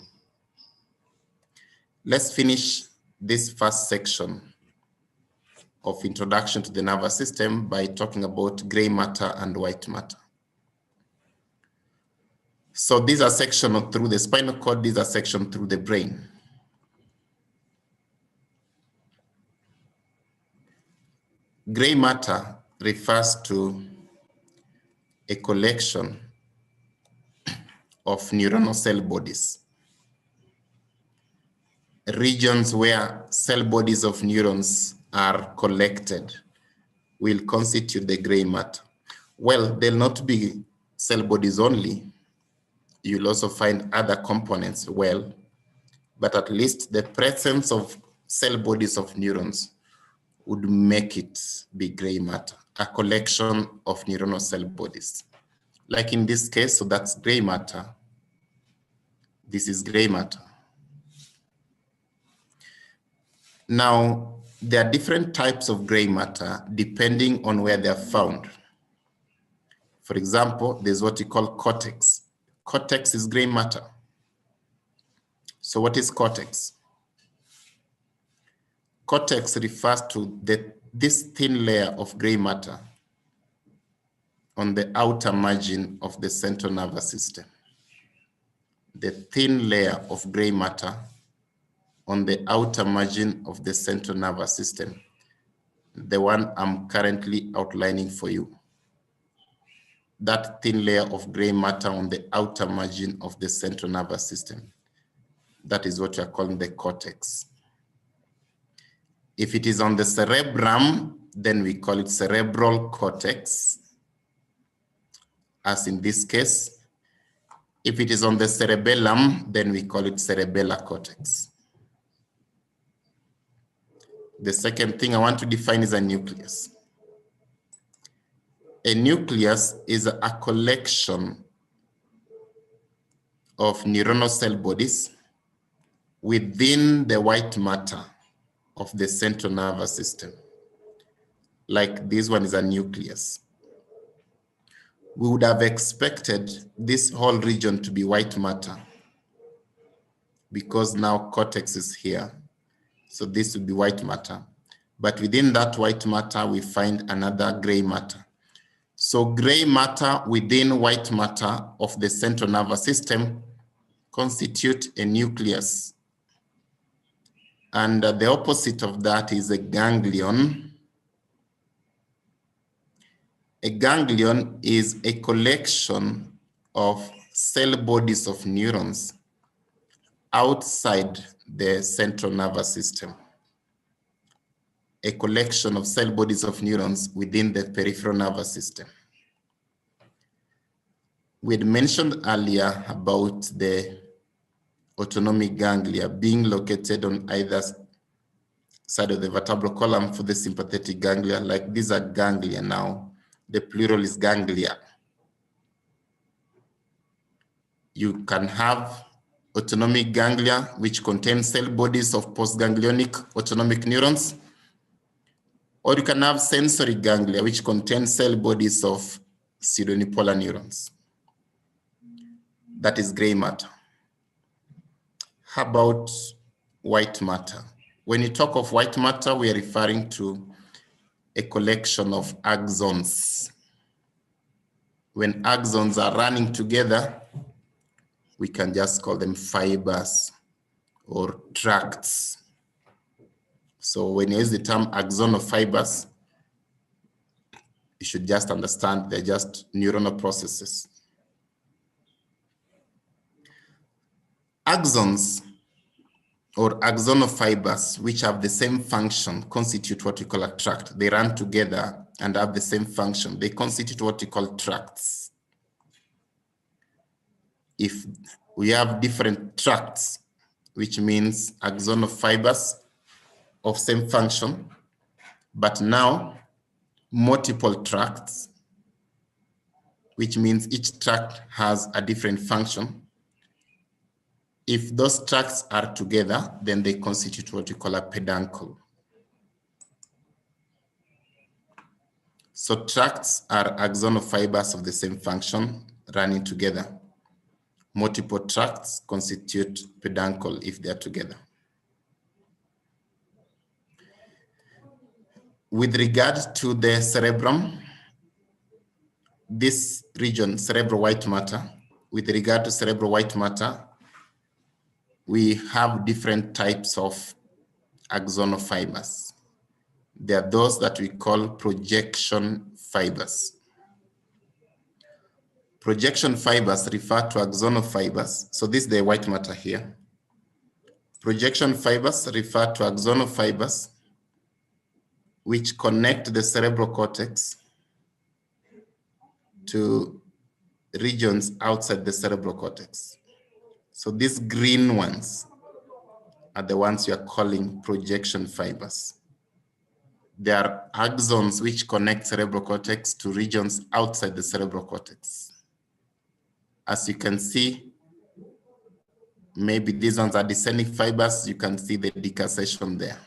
Let's finish this first section of introduction to the nervous system by talking about gray matter and white matter. So these are sections through the spinal cord, these are sections through the brain. Gray matter refers to a collection of neuronal cell bodies, regions where cell bodies of neurons are collected will constitute the gray matter. Well, they'll not be cell bodies only. You'll also find other components, well, but at least the presence of cell bodies of neurons would make it be gray matter, a collection of neuronal cell bodies. Like in this case, so that's gray matter. This is gray matter. Now, there are different types of gray matter depending on where they're found. For example, there's what you call cortex. Cortex is gray matter. So what is cortex? Cortex refers to this thin layer of gray matter on the outer margin of the central nervous system. The thin layer of gray matter on the outer margin of the central nervous system, the one I'm currently outlining for you. That thin layer of gray matter on the outer margin of the central nervous system, that is what we are calling the cortex. If it is on the cerebrum, then we call it cerebral cortex, as in this case. If it is on the cerebellum, then we call it cerebellar cortex. The second thing I want to define is a nucleus. A nucleus is a collection of neuronal cell bodies within the white matter of the central nervous system. Like this one is a nucleus. We would have expected this whole region to be white matter because now cortex is here. So this would be white matter. But within that white matter, we find another gray matter. So gray matter within white matter of the central nervous system constitute a nucleus And the opposite of that is a ganglion. A ganglion is a collection of cell bodies of neurons outside the central nervous system. A collection of cell bodies of neurons within the peripheral nervous system. We had mentioned earlier about the autonomic ganglia being located on either side of the vertebral column for the sympathetic ganglia. Like these are ganglia now. The plural is ganglia. You can have autonomic ganglia, which contain cell bodies of postganglionic autonomic neurons, or you can have sensory ganglia, which contain cell bodies of pseudounipolar neurons. That is gray matter. How about white matter? When you talk of white matter, we are referring to a collection of axons. When axons are running together, we can just call them fibers or tracts. So when you use the term axon of fibers, you should just understand they're just neuronal processes. Axons or axonal fibers, which have the same function, constitute what we call a tract. They run together and have the same function. They constitute what we call tracts. If we have different tracts, which means axonal fibers of same function, but now multiple tracts, which means each tract has a different function. If those tracts are together, then they constitute what we call a peduncle. So tracts are axonal fibers of the same function running together. Multiple tracts constitute peduncle if they're together. With regard to the cerebrum, this region, cerebral white matter, with regard to cerebral white matter, we have different types of axonal fibers. There are those that we call projection fibers. Projection fibers refer to axonal fibers. So this is the white matter here. Projection fibers refer to axonal fibers which connect the cerebral cortex to regions outside the cerebral cortex. So these green ones are the ones you are calling projection fibers. They are axons which connect cerebral cortex to regions outside the cerebral cortex. As you can see, maybe these ones are descending fibers. You can see the decussation there.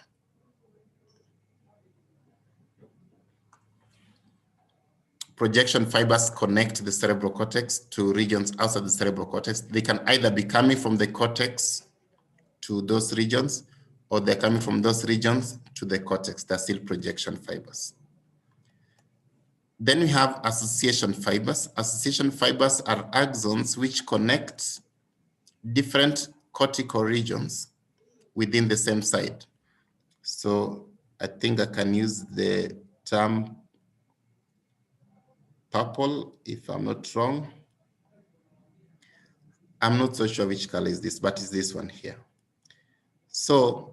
Projection fibers connect the cerebral cortex to regions outside the cerebral cortex. They can either be coming from the cortex to those regions, or they're coming from those regions to the cortex. They're still projection fibers. Then we have association fibers. Association fibers are axons which connect different cortical regions within the same site. So I think I can use the term purple, if I'm not wrong. I'm not so sure which color is this, but it's this one here. So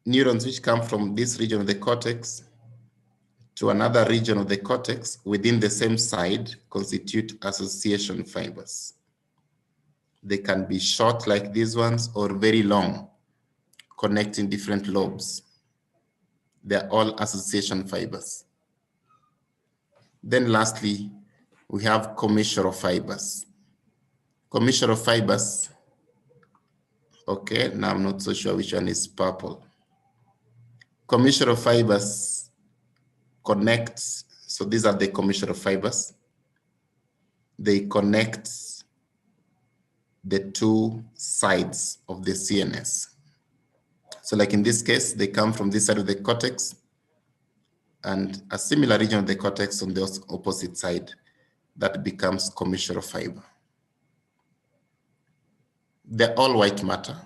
neurons which come from this region of the cortex to another region of the cortex within the same side constitute association fibers. They can be short like these ones or very long, connecting different lobes. They're all association fibers. Then lastly, we have commissural fibers. Commissural fibers, okay, now I'm not so sure which one is purple. Commissural fibers connect, so these are the commissural fibers. They connect the two sides of the CNS. So like in this case, they come from this side of the cortex and a similar region of the cortex on the opposite side that becomes commissural fiber. They're all white matter.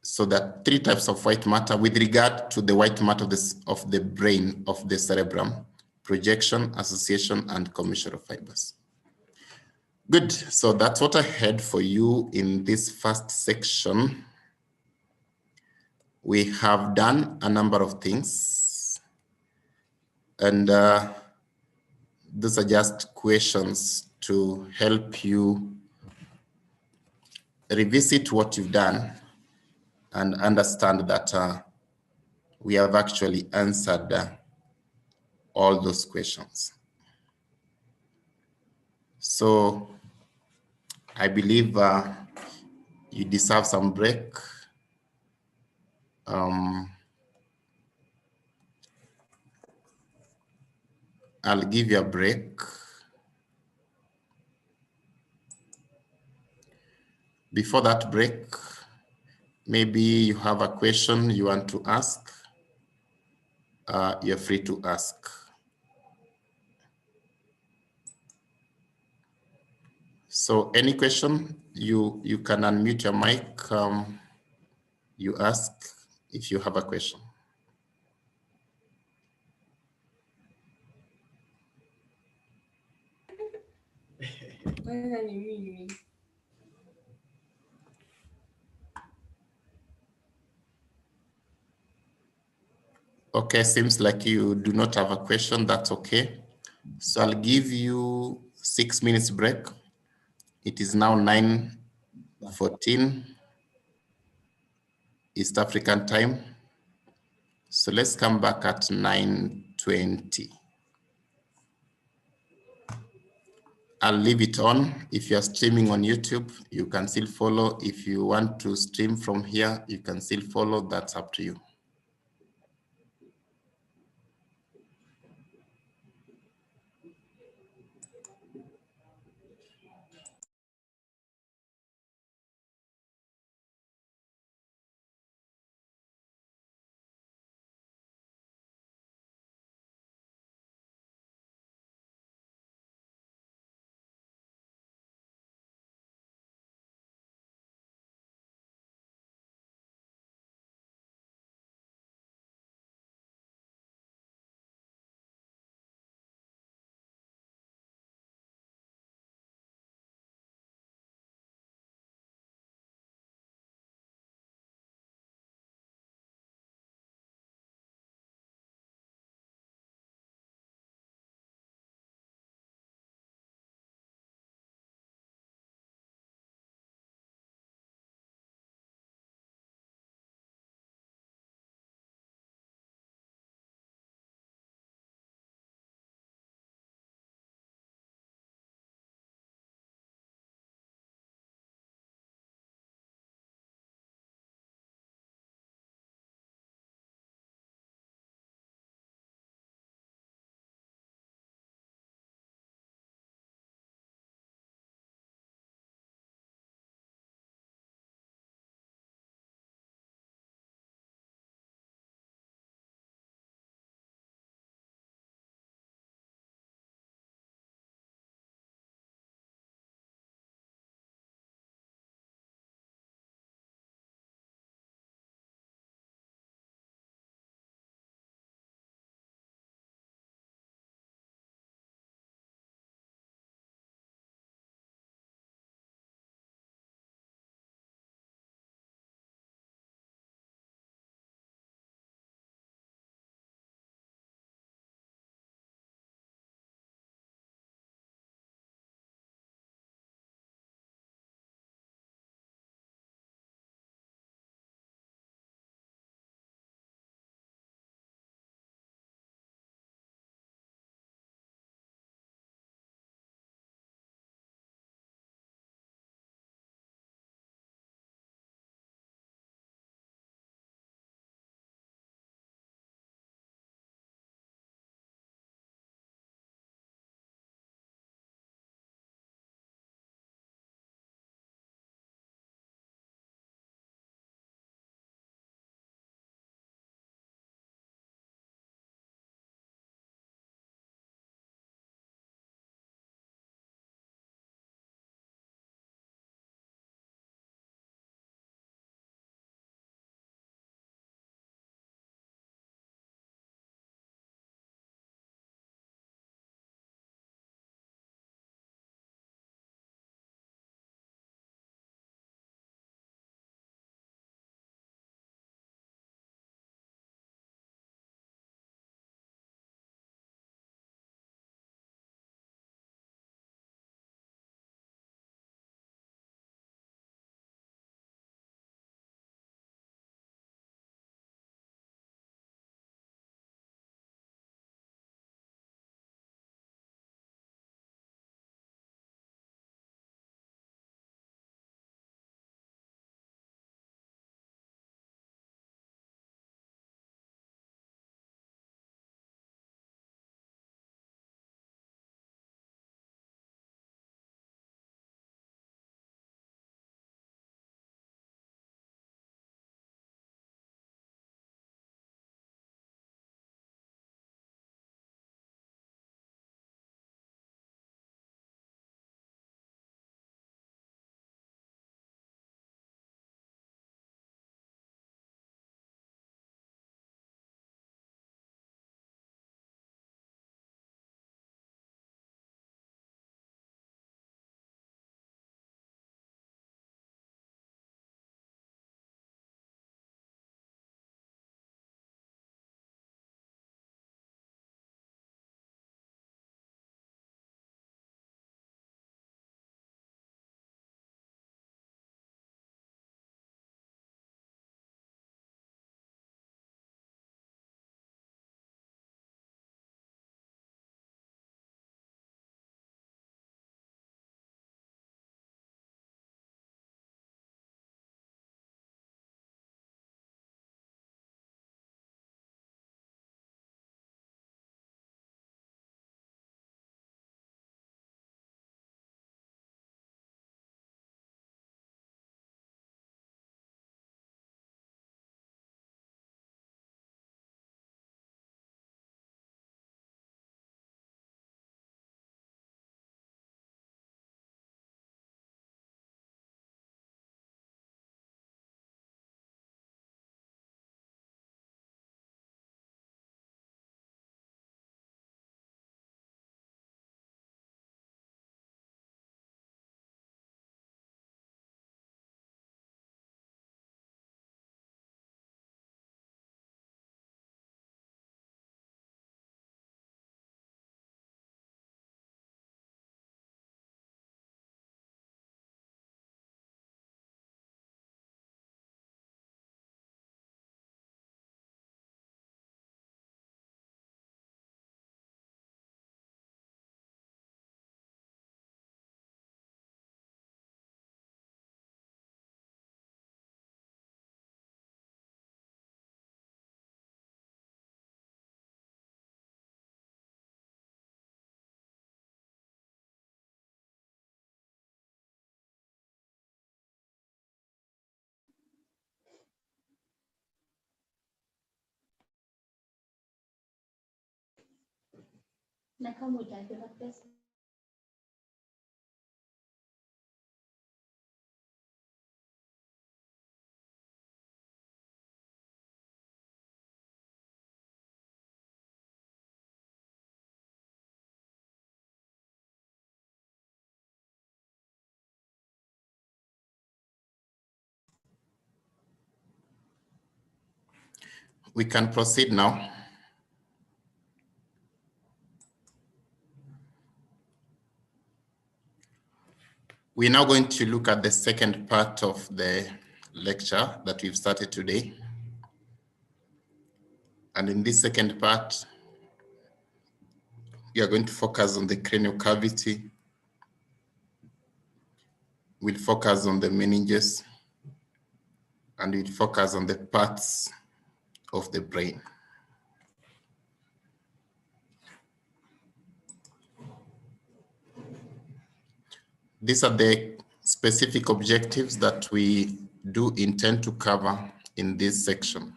So there are three types of white matter with regard to the white matter of the brain, of the cerebrum: projection, association, and commissure fibers. Good, so that's what I had for you in this first section. We have done a number of things, and these are just questions to help you revisit what you've done and understand that we have actually answered all those questions. So I believe you deserve some break. I'll give you a break. Before that break, maybe you have a question you want to ask. You're free to ask. So any question, you can unmute your mic. You ask if you have a question. Okay, seems like you do not have a question. That's okay. So I'll give you 6 minutes break. It is now 9:14 East African time. So let's come back at 9:20. I'll leave it on. If you're streaming on YouTube, you can still follow. If you want to stream from here, you can still follow. That's up to you. We can proceed now. We're now going to look at the second part of the lecture that we've started today. And in this second part, we are going to focus on the cranial cavity. We'll focus on the meninges, and we'll focus on the parts of the brain. These are the specific objectives that we do intend to cover in this section.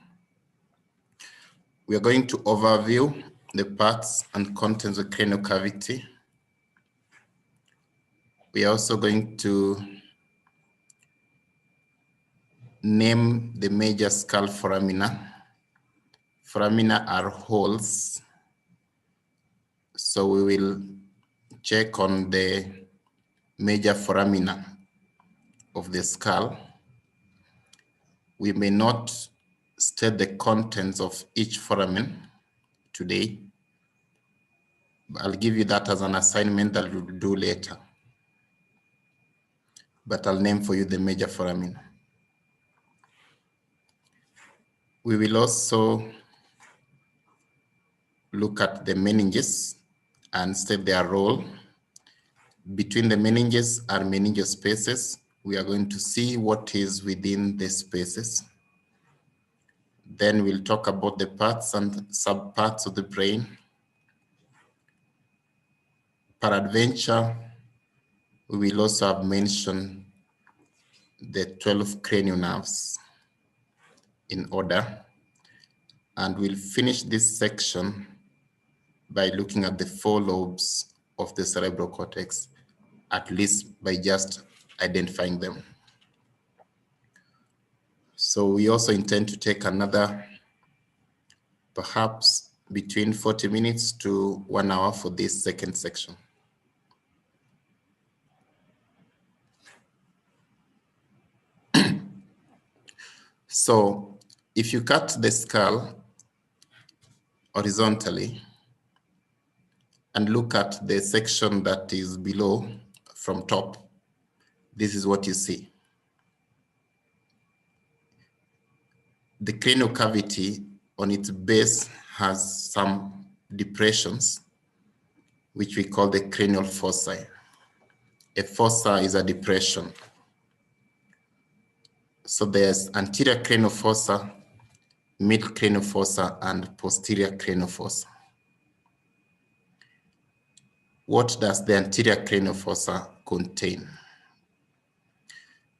We are going to overview the parts and contents of the cranial cavity. We are also going to name the major skull foramina. Foramina are holes. So we will check on the major foramina of the skull. We may not state the contents of each foramen today, but I'll give you that as an assignment that we'll do later. But I'll name for you the major foramina. We will also look at the meninges and state their role. Between the meninges and meningeal spaces, we are going to see what is within the spaces. Then we'll talk about the parts and subparts of the brain. Peradventure, we will also have mentioned the 12 cranial nerves in order. And we'll finish this section by looking at the 4 lobes of the cerebral cortex, at least by just identifying them. So we also intend to take another, perhaps between 40 minutes to 1 hour for this second section. So if you cut the skull horizontally and look at the section that is below from top, this is what you see. The cranial cavity on its base has some depressions, which we call the cranial fossae. A fossa is a depression. So there's anterior cranial fossa, mid cranial fossa, and posterior cranial fossa. What does the anterior cranial fossa contain?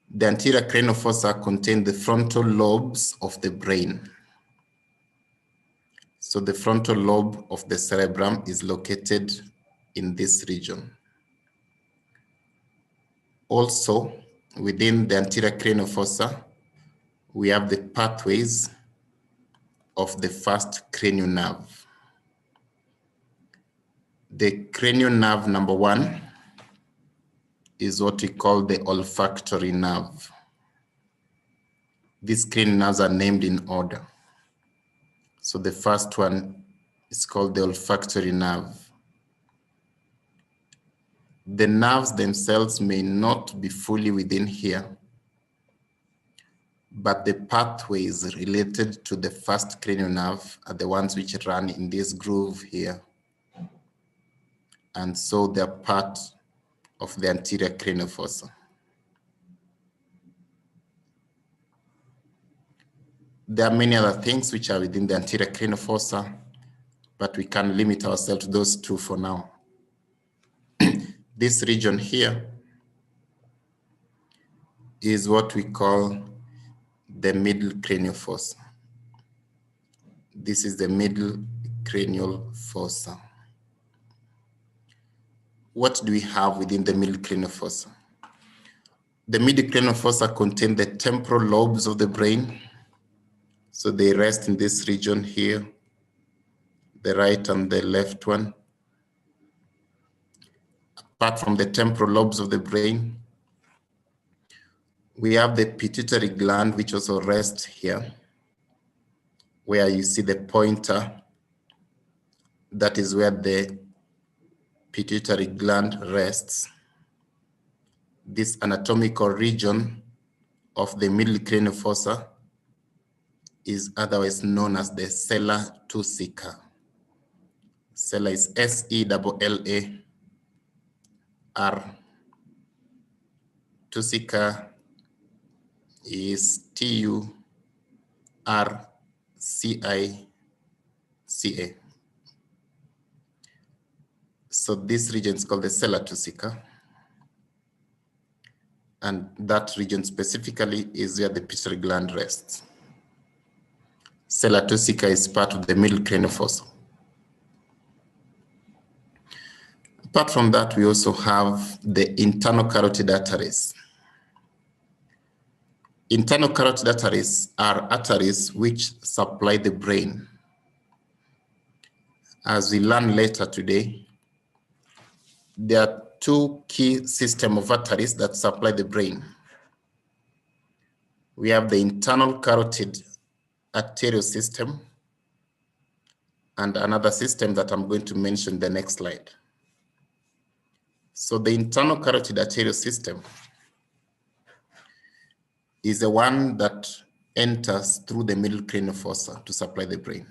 The anterior cranial fossa contains the frontal lobes of the brain. So the frontal lobe of the cerebrum is located in this region. Also, within the anterior cranial fossa, we have the pathways of the first cranial nerve. The cranial nerve number 1 is what we call the olfactory nerve. These cranial nerves are named in order. So the first one is called the olfactory nerve. The nerves themselves may not be fully within here, but the pathways related to the first cranial nerve are the ones which run in this groove here. And so they're part of the anterior cranial fossa. There are many other things which are within the anterior cranial fossa, but we can limit ourselves to those 2 for now. This region here is what we call the middle cranial fossa. This is the middle cranial fossa. what do we have within the middle cranial fossa? The middle cranial fossa contain the temporal lobes of the brain. So they rest in this region here, the right and the left one. Apart from the temporal lobes of the brain, we have the pituitary gland, which also rests here, where you see the pointer. That is where the pituitary gland rests. This anatomical region of the middle cranial fossa is otherwise known as the sella tussica. Sella is S-E-L-L-A-R. Tussica is T-U-R-C-I-C-A. So this region is called the sella tussica. And that region specifically is where the pituitary gland rests. Sella tussica is part of the middle cranial fossa. Apart from that, we also have the internal carotid arteries. Internal carotid arteries are arteries which supply the brain. As we learn later today, there are two key systems of arteries that supply the brain. We have the internal carotid arterial system and another system that I'm going to mention in the next slide. So the internal carotid arterial system is the one that enters through the middle cranial fossa to supply the brain.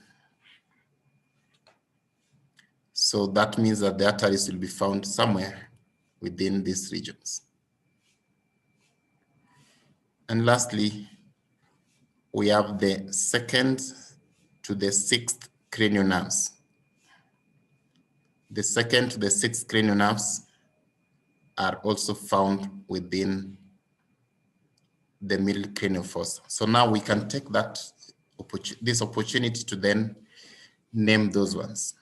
So that means that the arteries will be found somewhere within these regions. And lastly, we have the second to the sixth cranial nerves. The second to the sixth cranial nerves are also found within the middle cranial fossa. So now we can take this opportunity to then name those ones.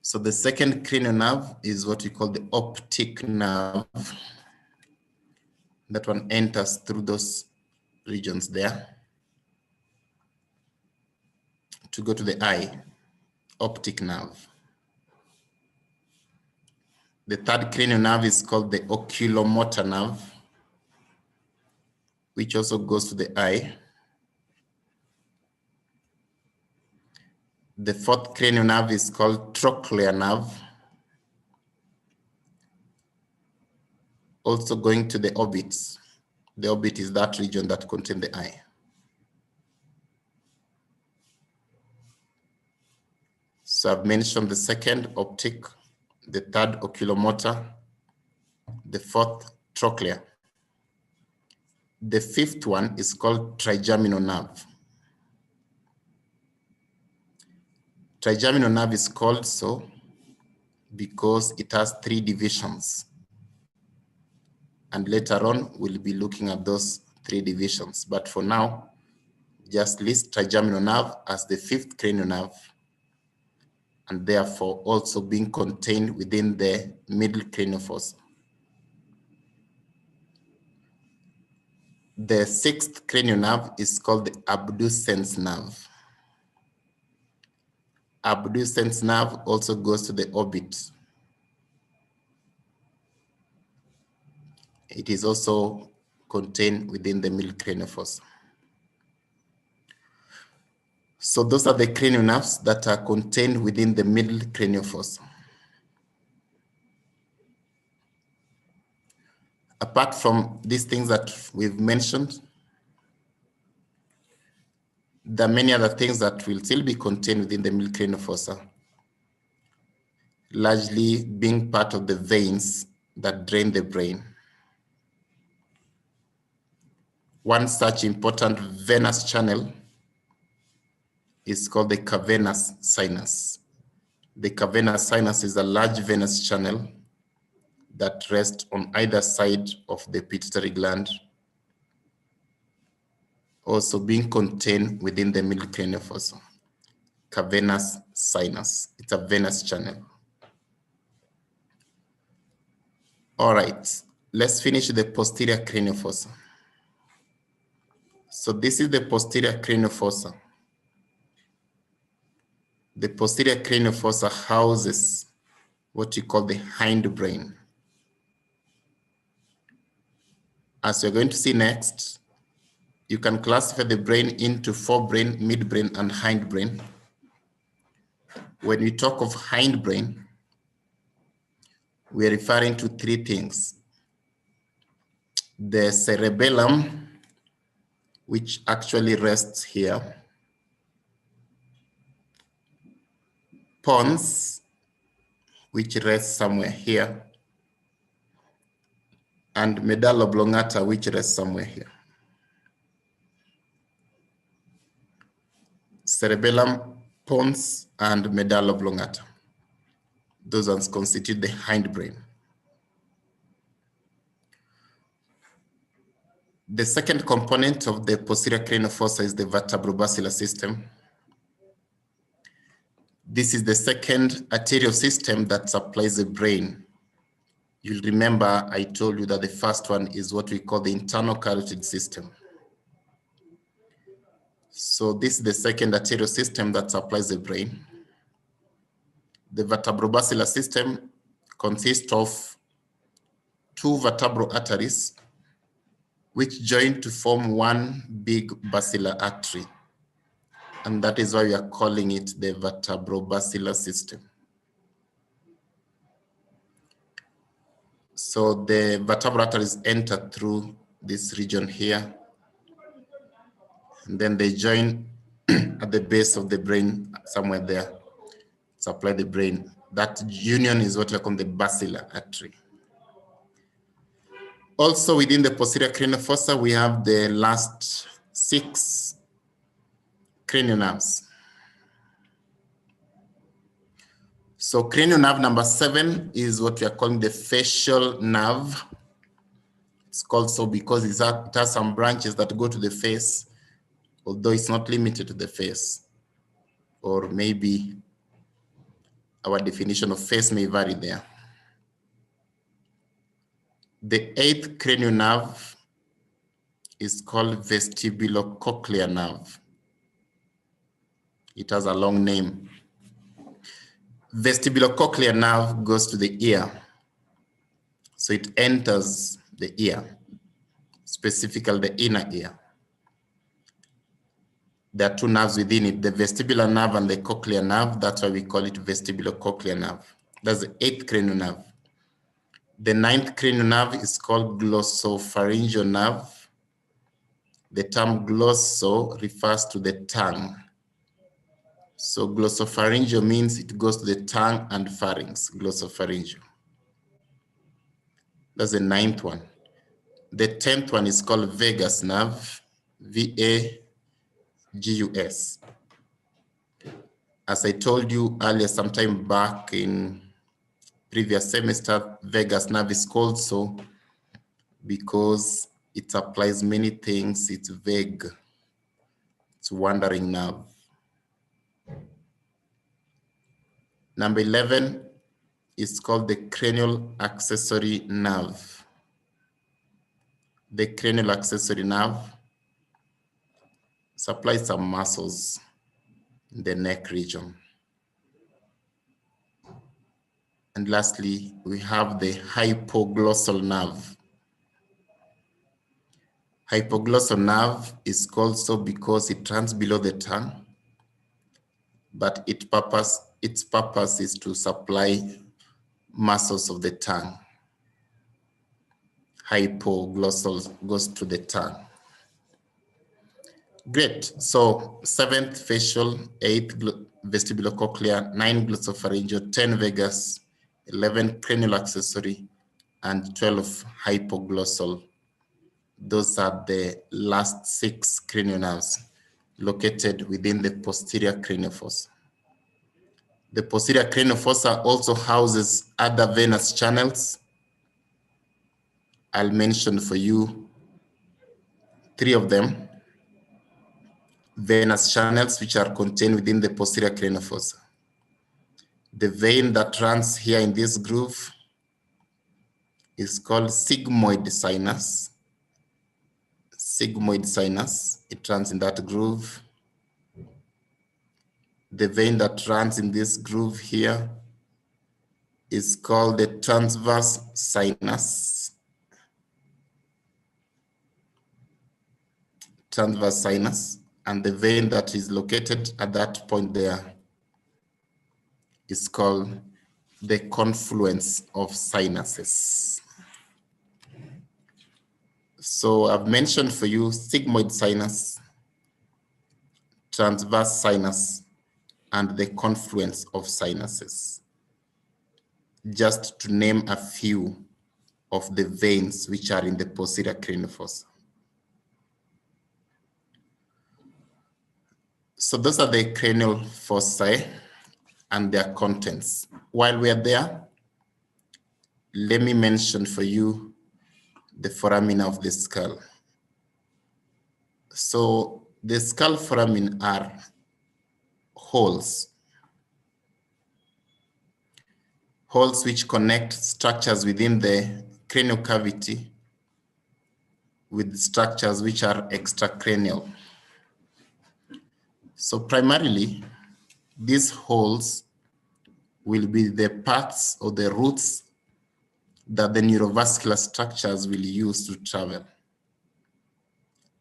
So the second cranial nerve is what we call the optic nerve. That one enters through those regions there to go to the eye, optic nerve. The third cranial nerve is called the oculomotor nerve, which also goes to the eye. The fourth cranial nerve is called trochlear nerve, also going to the orbits. The orbit is that region that contains the eye. So I've mentioned the second, optic, the third, oculomotor, the fourth, trochlear. The fifth one is called trigeminal nerve. Trigeminal nerve is called so because it has 3 divisions. And later on, we'll be looking at those 3 divisions. But for now, just list trigeminal nerve as the 5th cranial nerve, and therefore also being contained within the middle cranial fossa. The 6th cranial nerve is called the abducens nerve. Abducens nerve also goes to the orbit. It is also contained within the middle cranial fossa. So those are the cranial nerves that are contained within the middle cranial fossa. Apart from these things that we've mentioned, there are many other things that will still be contained within the middle cranial fossa, largely being part of the veins that drain the brain. One such important venous channel is called the cavernous sinus. The cavernous sinus is a large venous channel that rests on either side of the pituitary gland, also being contained within the middle cranial fossa. Cavernous sinus, it's a venous channel. All right, let's finish the posterior cranial fossa. So this is the posterior cranial fossa. The posterior cranial fossa houses what you call the hindbrain. As you're going to see next, you can classify the brain into forebrain, midbrain, and hindbrain. When we talk of hindbrain, we're referring to three things. The cerebellum, which actually rests here. Pons, which rests somewhere here. And medulla oblongata, which rests somewhere here. Cerebellum, pons, and medulla oblongata. Those ones constitute the hindbrain. The second component of the posterior cranial fossa is the vertebrobasilar system. This is the second arterial system that supplies the brain. You'll remember I told you that the first one is what we call the internal carotid system. So this is the second arterial system that supplies the brain. The vertebrobasilar system consists of two vertebral arteries which join to form one big basilar artery. And that is why we are calling it the vertebrobasilar system. So the vertebral arteries enter through this region here, and then they join at the base of the brain, somewhere there, supply the brain. That union is what we call the basilar artery. Also within the posterior cranial fossa, we have the last 6 cranial nerves. So cranial nerve number 7 is what we are calling the facial nerve. It's called so because it has some branches that go to the face, although it's not limited to the face. Or maybe our definition of face may vary there. The 8th cranial nerve is called vestibulocochlear nerve. It has a long name. Vestibulocochlear nerve goes to the ear. So it enters the ear, specifically the inner ear. There are 2 nerves within it, the vestibular nerve and the cochlear nerve. That's why we call it vestibulocochlear nerve. That's the 8th cranial nerve. The 9th cranial nerve is called glossopharyngeal nerve. The term glosso refers to the tongue. So glossopharyngeal means it goes to the tongue and pharynx, glossopharyngeal. That's the 9th one. The 10th one is called vagus nerve, V-A-G-U-S. As I told you earlier, sometime back in previous semester, vagus nerve is called so because it applies many things. It's vague. It's wandering nerve. Number 11 is called the cranial accessory nerve. The cranial accessory nerve supplies some muscles in the neck region. And lastly, we have the hypoglossal nerve. Hypoglossal nerve is called so because it runs below the tongue, but its purpose is to supply muscles of the tongue. Hypoglossal goes to the tongue. Great. So 7th facial, 8th vestibulocochlear, 9 glossopharyngeal, 10 vagus, 11 cranial accessory, and 12 hypoglossal. Those are the last 6 cranial nerves located within the posterior cranial fossa. The posterior cranial fossa also houses other venous channels. I'll mention for you 3 of them. Venous channels which are contained within the posterior cranial fossa. The vein that runs here in this groove is called sigmoid sinus. Sigmoid sinus, it runs in that groove. The vein that runs in this groove here is called the transverse sinus. Transverse sinus, and the vein that is located at that point there is called the confluence of sinuses. So I've mentioned for you sigmoid sinus, transverse sinus, and the confluence of sinuses, just to name a few of the veins which are in the posterior cranial fossa. So those are the cranial fossae and their contents. While we are there, let me mention for you the foramina of the skull. So the skull foramen are holes which connect structures within the cranial cavity with structures which are extracranial. So primarily, these holes will be the paths or the routes that the neurovascular structures will use to travel,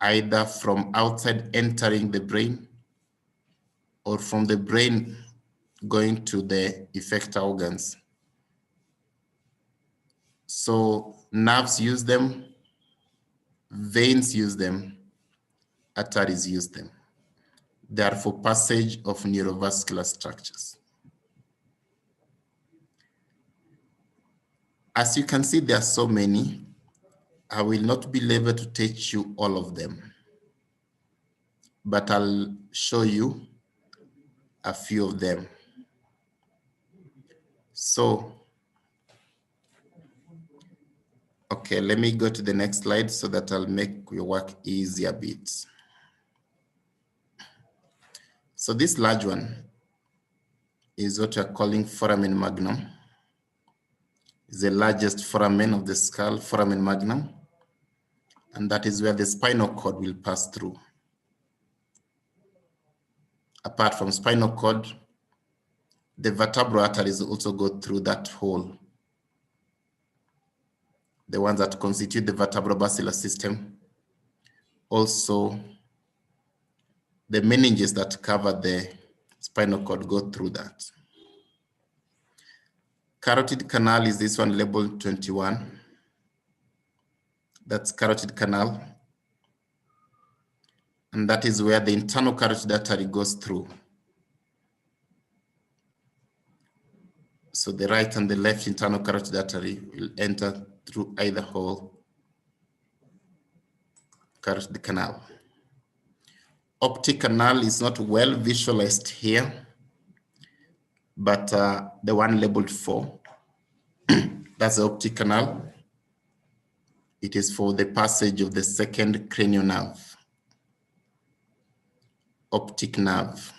either from outside entering the brain or from the brain going to the effector organs. So nerves use them, veins use them, arteries use them. They are for passage of neurovascular structures. As you can see, there are so many. I will not be able to teach you all of them, but I'll show you a few of them. So, okay, let me go to the next slide so that I'll make your work easy a bit. So this large one is what we're calling foramen magnum. It's the largest foramen of the skull, foramen magnum, and that is where the spinal cord will pass through. Apart from spinal cord, the vertebral arteries also go through that hole. The ones that constitute the vertebrobasilar system. Also, the meninges that cover the spinal cord go through that. Carotid canal is this one labeled 21. That's carotid canal. And that is where the internal carotid artery goes through. So the right and the left internal carotid artery will enter through either hole, carotid canal. Optic canal is not well visualized here, but the one labeled 4, that's the optic canal. It is for the passage of the second cranial nerve, optic nerve.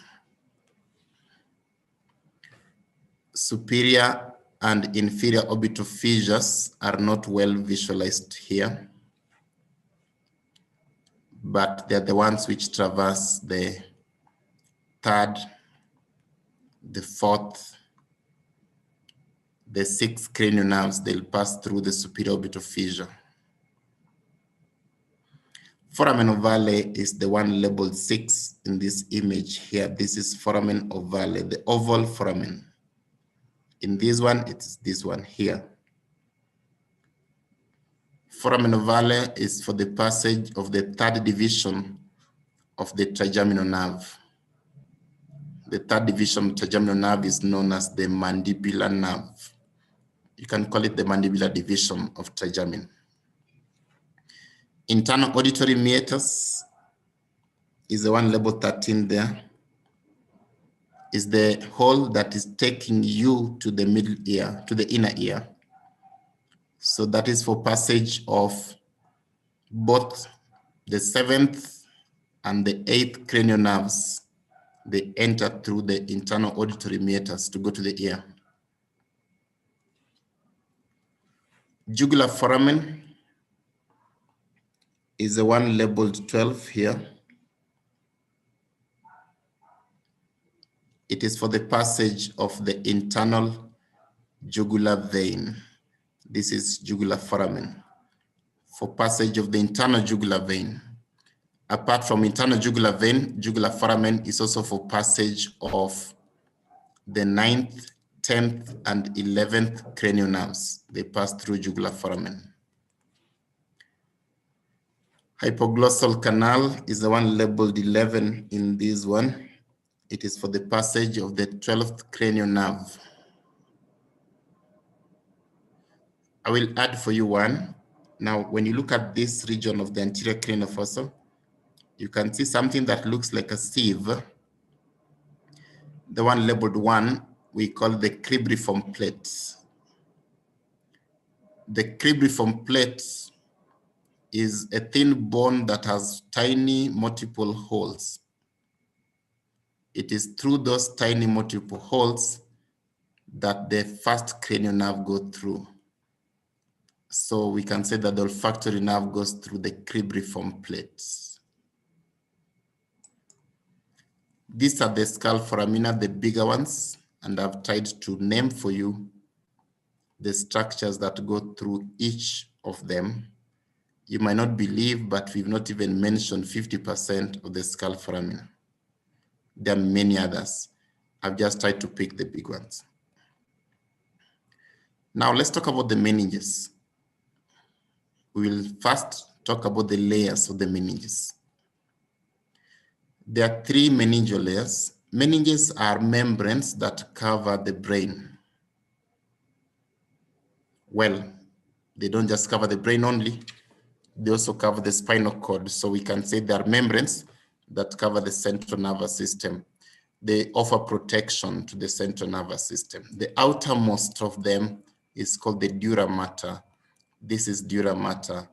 Superior and inferior orbital fissures are not well visualized here, but they're the ones which traverse the third, the fourth, the 6th cranial nerves. They'll pass through the superior orbital fissure. Foramen ovale is the one labeled 6 in this image here. This is foramen ovale, the oval foramen. In this one, it's this one here. Foramen ovale is for the passage of the 3rd division of the trigeminal nerve. The 3rd division of the trigeminal nerve is known as the mandibular nerve. You can call it the mandibular division of trigemin. Internal auditory meatus is the one labeled 13 there. Is the hole that is taking you to the middle ear, to the inner ear. So that is for passage of both the 7th and the 8th cranial nerves. They enter through the internal auditory meatus to go to the ear. Jugular foramen is the one labeled 12 here. It is for the passage of the internal jugular vein. This is jugular foramen, for passage of the internal jugular vein. Apart from internal jugular vein, jugular foramen is also for passage of the 9th, 10th, and 11th cranial nerves. They pass through jugular foramen. Hypoglossal canal is the one labeled 11 in this one. It is for the passage of the 12th cranial nerve. I will add for you one. Now, when you look at this region of the anterior craniofossa, you can see something that looks like a sieve. The one labeled 1, we call the cribriform plate. The cribriform plate is a thin bone that has tiny multiple holes. It is through those tiny multiple holes that the first cranial nerve goes through. So we can say that the olfactory nerve goes through the cribriform plates. These are the skull foramina, the bigger ones, and I've tried to name for you the structures that go through each of them. You might not believe, but we've not even mentioned 50% of the skull foramina. There are many others. I've just tried to pick the big ones. Now let's talk about the meninges. We will first talk about the layers of the meninges. There are 3 meningeal layers. Meninges are membranes that cover the brain. Well, they don't just cover the brain only, they also cover the spinal cord. So we can say there are membranes that cover the central nervous system. They offer protection to the central nervous system. The outermost of them is called the dura mater. This is dura mater.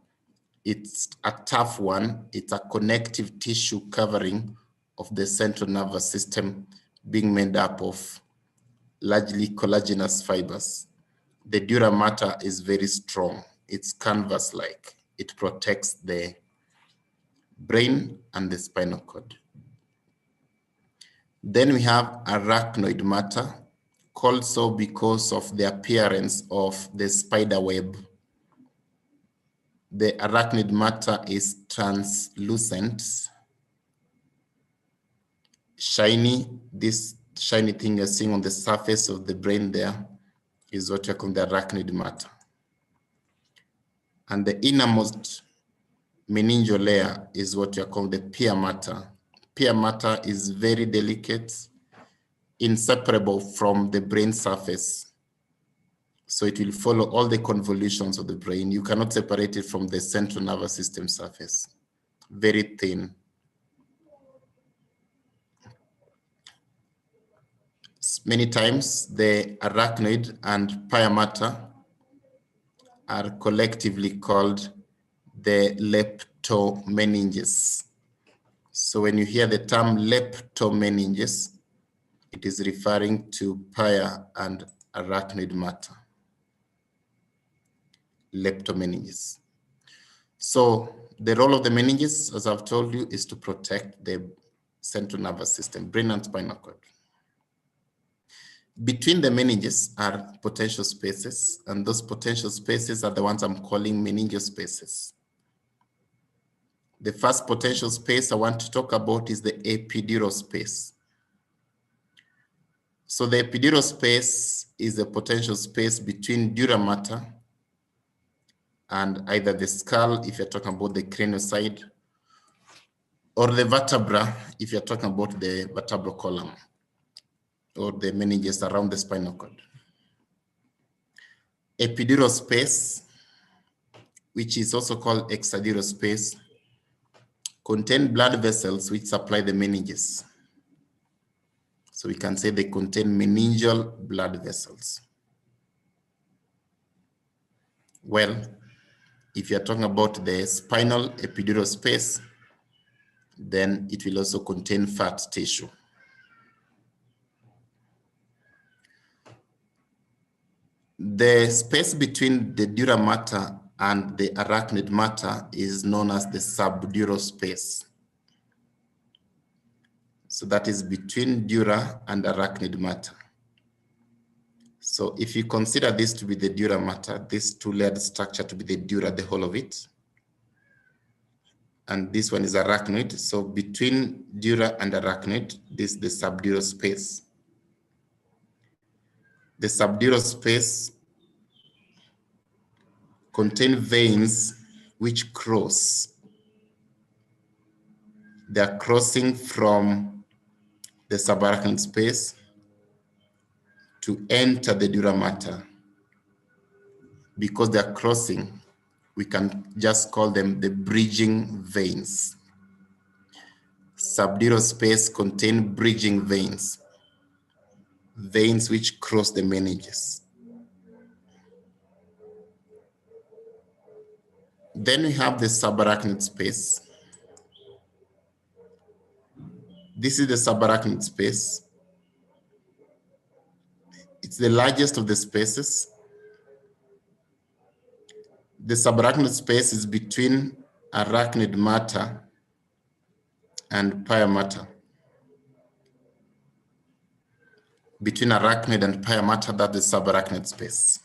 It's a tough one. It's a connective tissue covering of the central nervous system, being made up of largely collagenous fibers. The dura mater is very strong. It's canvas-like. It protects the brain and the spinal cord. Then we have arachnoid matter, called so because of the appearance of the spider web. The arachnoid matter is translucent, shiny. This shiny thing you're seeing on the surface of the brain there is what we call the arachnoid matter. And the innermost meningeal layer is what we call the pia mater. Pia mater is very delicate, inseparable from the brain surface. So it will follow all the convolutions of the brain. You cannot separate it from the central nervous system surface. Very thin. Many times the arachnoid and pia mater are collectively called the leptomeninges. So when you hear the term leptomeninges, it is referring to pia and arachnoid matter. Leptomeninges. So the role of the meninges, as I've told you, is to protect the central nervous system, brain and spinal cord. Between the meninges are potential spaces, and those potential spaces are the ones I'm calling meningeal spaces. The first potential space I want to talk about is the epidural space. So the epidural space is the potential space between dura mater and either the skull, if you're talking about the cranial side, or the vertebra, if you're talking about the vertebral column, or the meninges around the spinal cord. Epidural space, which is also called extradural space, contain blood vessels which supply the meninges. So we can say they contain meningeal blood vessels. Well, if you're talking about the spinal epidural space, then it will also contain fat tissue. The space between the dura mater and the arachnid matter is known as the subdural space. So that is between dura and arachnid matter. So if you consider this to be the dura mater, this two-layered structure to be the dura, the whole of it, and this one is arachnoid. So between dura and arachnoid, this is the subdural space. The subdural space contains veins which cross. They are crossing from the subarachnoid space to enter the dura mater. Because they are crossing, we can just call them the bridging veins. Subdural space contains bridging veins, veins which cross the meninges. Then we have the subarachnoid space. This is the subarachnoid space. It's the largest of the spaces. The subarachnoid space is between arachnid matter and pia mater. Between arachnid and pia mater, that's the subarachnoid space.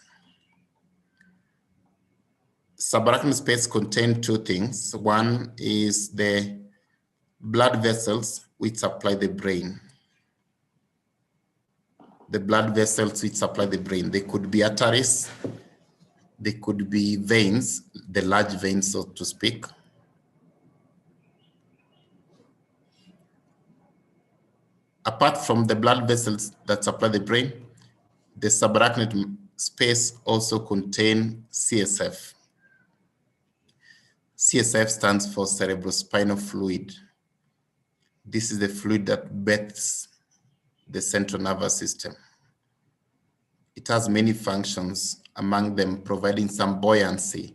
Subarachnoid space contains two things. One is the blood vessels which supply the brain. The blood vessels which supply the brain. They could be arteries, they could be veins, the large veins, so to speak. Apart from the blood vessels that supply the brain, the subarachnoid space also contains CSF. CSF stands for cerebrospinal fluid. This is the fluid that bathes the central nervous system. It has many functions, among them providing some buoyancy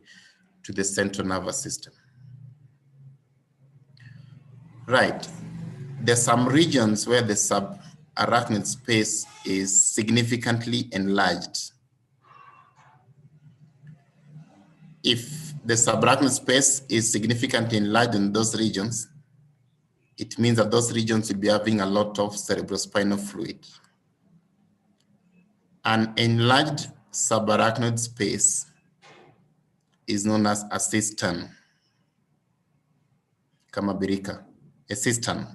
to the central nervous system. Right. There are some regions where the subarachnoid space is significantly enlarged. If the subarachnoid space is significantly enlarged in those regions, it means that those regions will be having a lot of cerebrospinal fluid. An enlarged subarachnoid space is known as a cistern. Kamabirika, a cistern.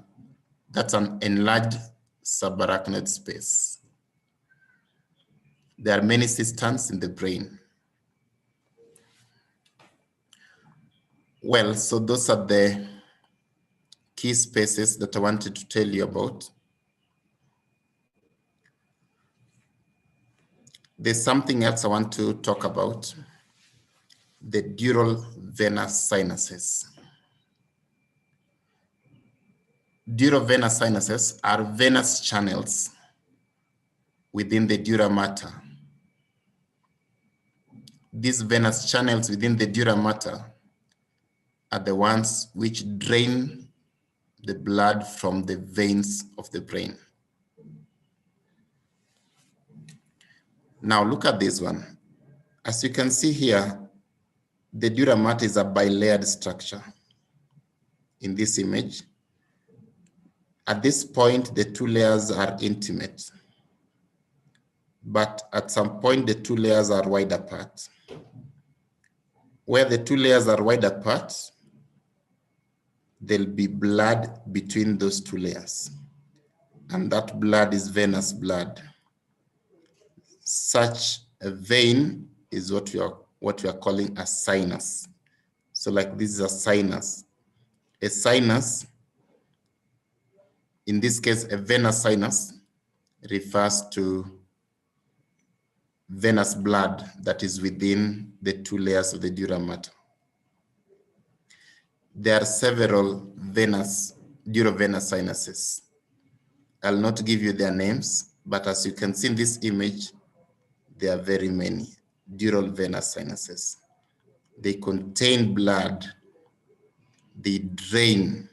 That's an enlarged subarachnoid space. There are many cisterns in the brain. Well, so those are the key spaces that I wanted to tell you about. There's something else I want to talk about, the dural venous sinuses. Dural venous sinuses are venous channels within the dura mater. These venous channels within the dura mater are the ones which drain the blood from the veins of the brain. Now look at this one. As you can see here, the dura mater is a bilayered structure in this image. At this point, the two layers are intimate, but at some point, the two layers are wide apart. Where the two layers are wide apart, there'll be blood between those two layers, and that blood is venous blood. Such a vein is what we are calling a sinus. So like this is a sinus. A sinus, in this case, a venous sinus, refers to venous blood that is within the two layers of the dura mater. There are several dural venous sinuses. I'll not give you their names, but as you can see in this image, there are very many dural venous sinuses. They contain blood. They drain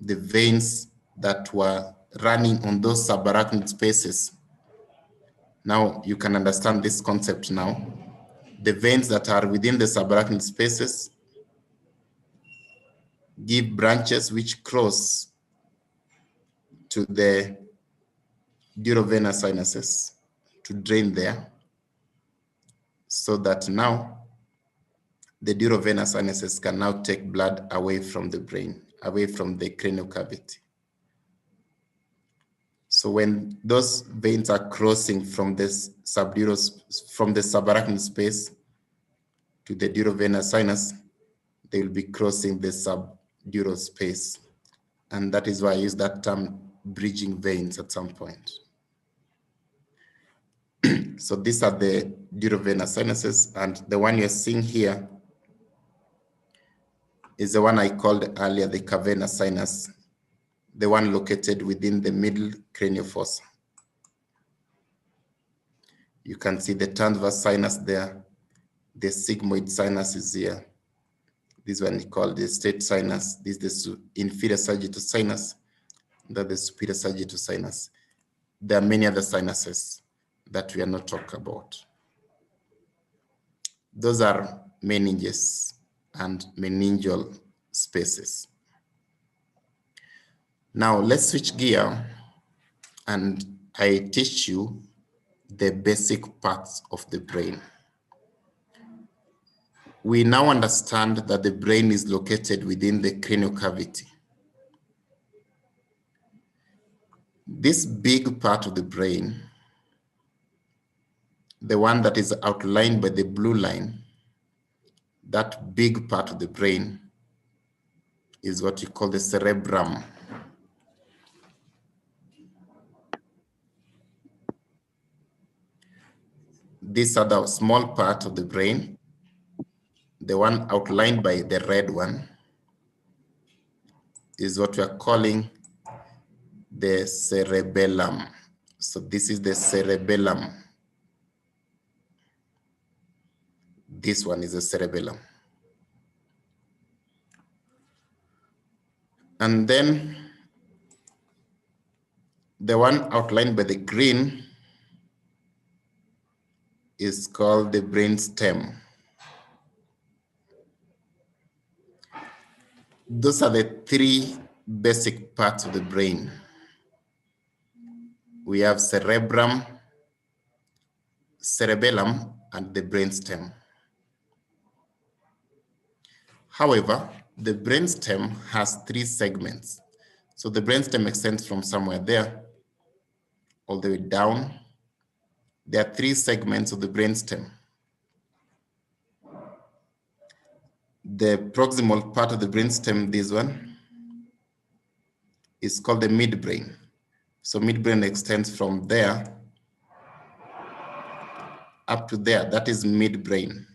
the veins that were running on those subarachnoid spaces Now you can understand this concept now. The veins that are within the subarachnoid spaces give branches which cross to the durovenous sinuses to drain there, so that now the durovenous sinuses can now take blood away from the brain, away from the cranial cavity. So when those veins are crossing from this from the subarachnoid space to the durovenous sinus, they will be crossing the subdural space. And that is why I use that term bridging veins at some point. So these are the durovenous sinuses, and the one you're seeing here is the one I called earlier the cavernous sinus, the one located within the middle cranial fossa. You can see the transverse sinus there. The sigmoid sinus is here. This one is called the state sinus. This is the inferior sagittal sinus. That's the superior sagittal sinus. There are many other sinuses that we are not talking about. Those are meninges and meningeal spaces. Now let's switch gear and I teach you the basic parts of the brain. We now understand that the brain is located within the cranial cavity. This big part of the brain, the one that is outlined by the blue line, that big part of the brain is what we call the cerebrum. This other small part of the brain, the one outlined by the red one, is what we are calling the cerebellum. So this is the cerebellum. This one is the cerebellum. And then the one outlined by the green is called the brain stem. Those are the three basic parts of the brain. We have cerebrum, cerebellum, and the brain stem. However, the brain stem has three segments. So the brain stem extends from somewhere there all the way down. There are three segments of the brain stem. The proximal part of the brain stem, this one, is called the midbrain. So midbrain extends from there up to there. That is midbrain.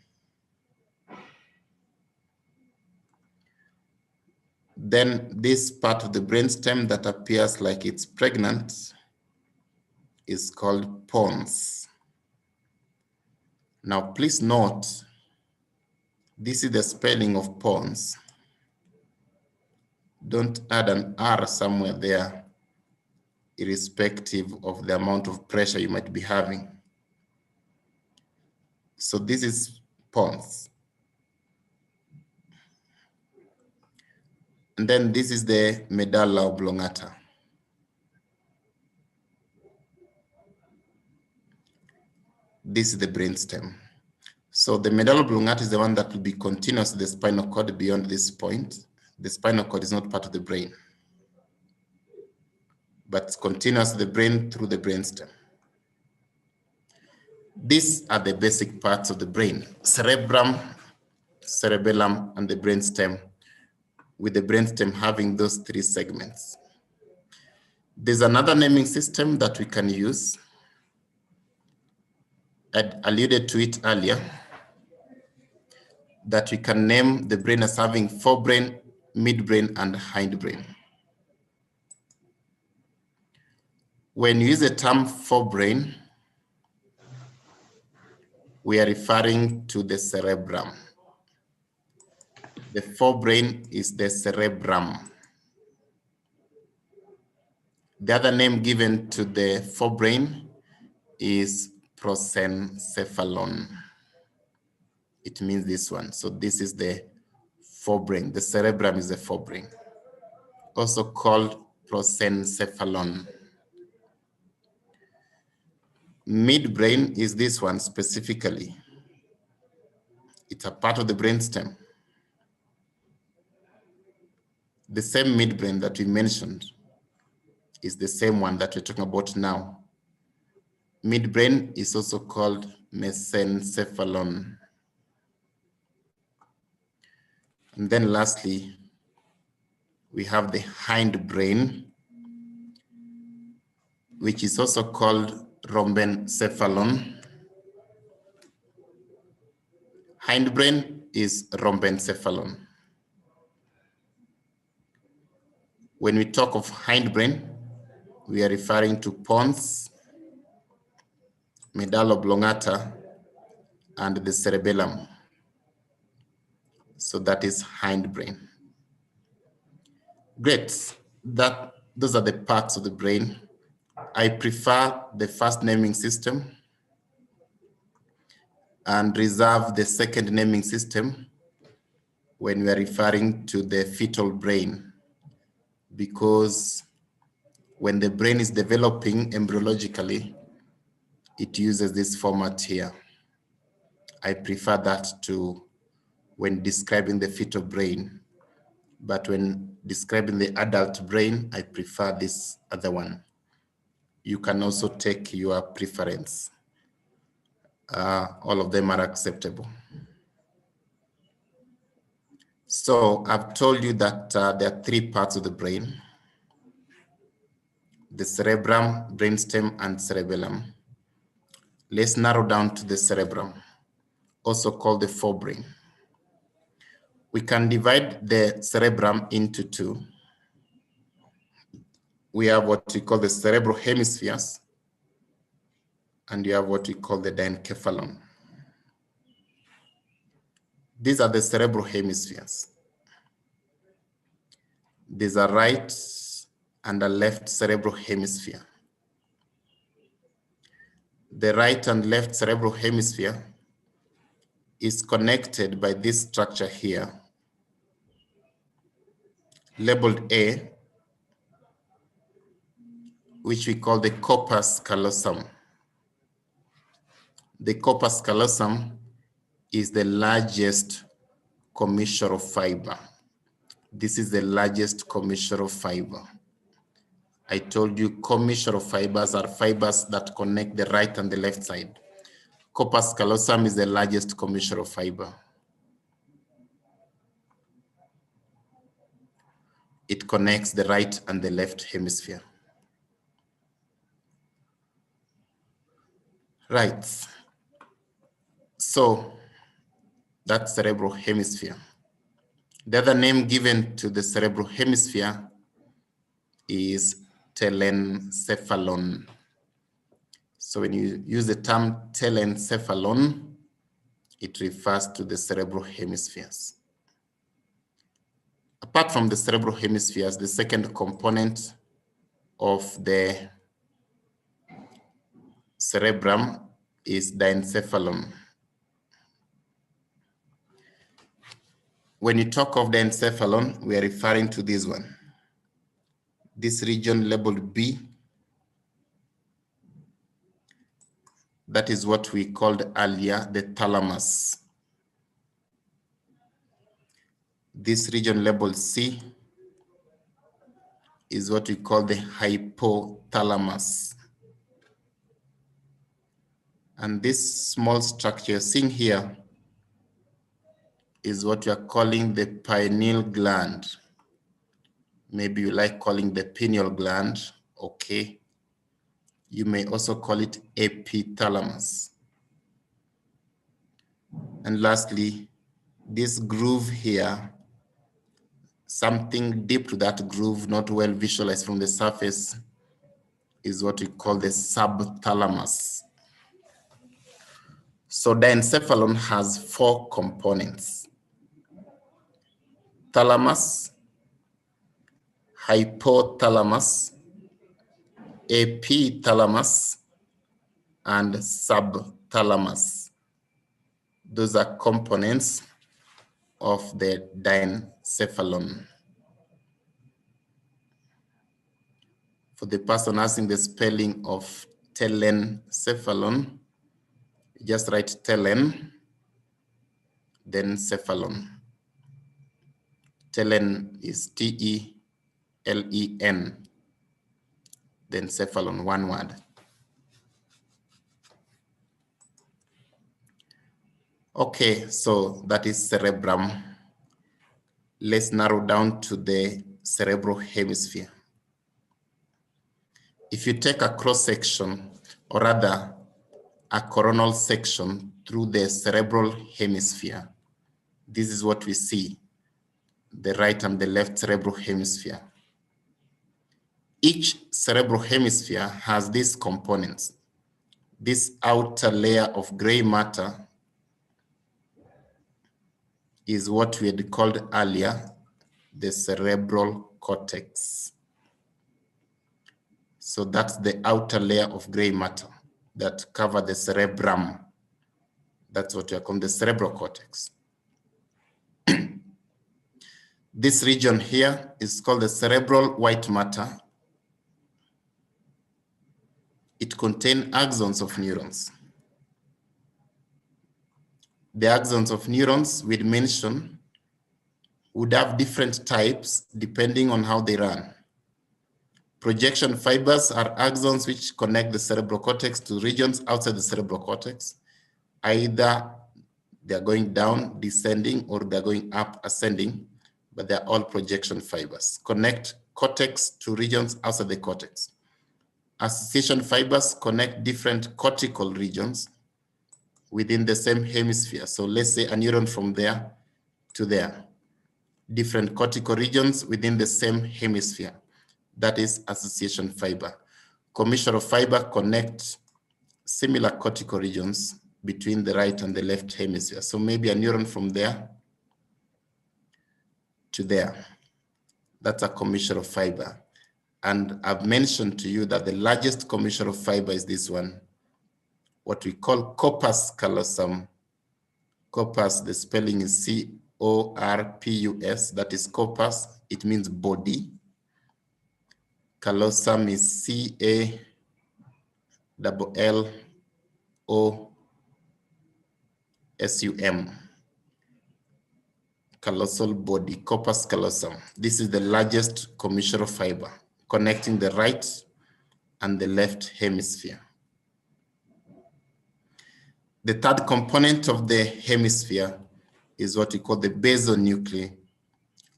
Then this part of the brain stem that appears like it's pregnant is called pons. Now, please note, this is the spelling of pons. Don't add an R somewhere there, irrespective of the amount of pressure you might be having. So this is pons. And then this is the medulla oblongata. This is the brainstem. So the medulla oblongata is the one that will be continuous to the spinal cord beyond this point. The spinal cord is not part of the brain, but it's continuous to the brain through the brainstem. These are the basic parts of the brain: cerebrum, cerebellum, and the brainstem, with the brainstem having those three segments. There's another naming system that we can use. I alluded to it earlier, that we can name the brain as having forebrain, midbrain, and hindbrain. When you use the term forebrain, we are referring to the cerebrum. The forebrain is the cerebrum. The other name given to the forebrain is prosencephalon. It means this one. So this is the forebrain. The cerebrum is the forebrain, also called prosencephalon. Midbrain is this one specifically. It's a part of the brainstem. The same midbrain that we mentioned is the same one that we're talking about now. Midbrain is also called mesencephalon. And then lastly, we have the hindbrain, which is also called rhombencephalon. Hindbrain is rhombencephalon. When we talk of hindbrain, we are referring to pons, medulla oblongata, and the cerebellum. So that is hindbrain. Great. Those are the parts of the brain. I prefer the first naming system and reserve the second naming system when we are referring to the fetal brain, because when the brain is developing embryologically, it uses this format here. I prefer that to when describing the fetal brain, but when describing the adult brain, I prefer this other one. You can also take your preference. All of them are acceptable. So I've told you that there are three parts of the brain: the cerebrum, brainstem, and cerebellum. Let's narrow down to the cerebrum, also called the forebrain. We can divide the cerebrum into two. We have what we call the cerebral hemispheres, and you have what we call the diencephalon. These are the cerebral hemispheres. There's a right and a left cerebral hemisphere. The right and left cerebral hemisphere is connected by this structure here, labeled A, which we call the corpus callosum. The corpus callosum is the largest commissure of fiber. This is the largest commissure of fiber. I told you commissure of fibers are fibers that connect the right and the left side. Corpus callosum is the largest commissure of fiber. It connects the right and the left hemisphere. Right. So that's cerebral hemisphere. The other name given to the cerebral hemisphere is telencephalon. So when you use the term telencephalon, it refers to the cerebral hemispheres. Apart from the cerebral hemispheres, the second component of the cerebrum is diencephalon. When you talk of diencephalon, we are referring to this one. This region labeled B, that is what we called earlier the thalamus. This region labeled C is what we call the hypothalamus. And this small structure you're seeing here is what we are calling the pineal gland. Maybe you like calling the pineal gland, okay. You may also call it epithalamus. And lastly, this groove here, something deep to that groove, not well visualized from the surface, is what we call the subthalamus. So diencephalon has four components: thalamus, hypothalamus, epithalamus, and subthalamus. Those are components of the diencephalon. For the person asking the spelling of telencephalon, just write telen, then cephalon. Telen is T-E-L-E-N, then cephalon, one word. Okay, so that is cerebrum. Let's narrow down to the cerebral hemisphere. If you take a cross section, or rather a coronal section through the cerebral hemisphere, this is what we see, the right and the left cerebral hemisphere. Each cerebral hemisphere has these components. This outer layer of gray matter is what we had called earlier the cerebral cortex. So that's the outer layer of gray matter that cover the cerebrum. That's what we are calling the cerebral cortex. This region here is called the cerebral white matter. It contains axons of neurons. The axons of neurons we'd mention would have different types depending on how they run. Projection fibers are axons which connect the cerebral cortex to regions outside the cerebral cortex. Either they're going down, descending, or they're going up, ascending, but they're all projection fibers. Connect cortex to regions outside the cortex. Association fibers connect different cortical regions within the same hemisphere. So let's say a neuron from there to there. Different cortical regions within the same hemisphere. That is association fiber. Commissural fiber connect similar cortical regions between the right and the left hemisphere. So maybe a neuron from there to there. That's a commissural fiber. And I've mentioned to you that the largest commissural fiber is this one, what we call corpus callosum. Corpus, the spelling is C-O-R-P-U-S, that is corpus, it means body. Callosum is C-A-L-L-O-S-U-M. Callosal body, corpus callosum. This is the largest commissural fiber connecting the right and the left hemisphere. The third component of the hemisphere is what we call the basal nuclei,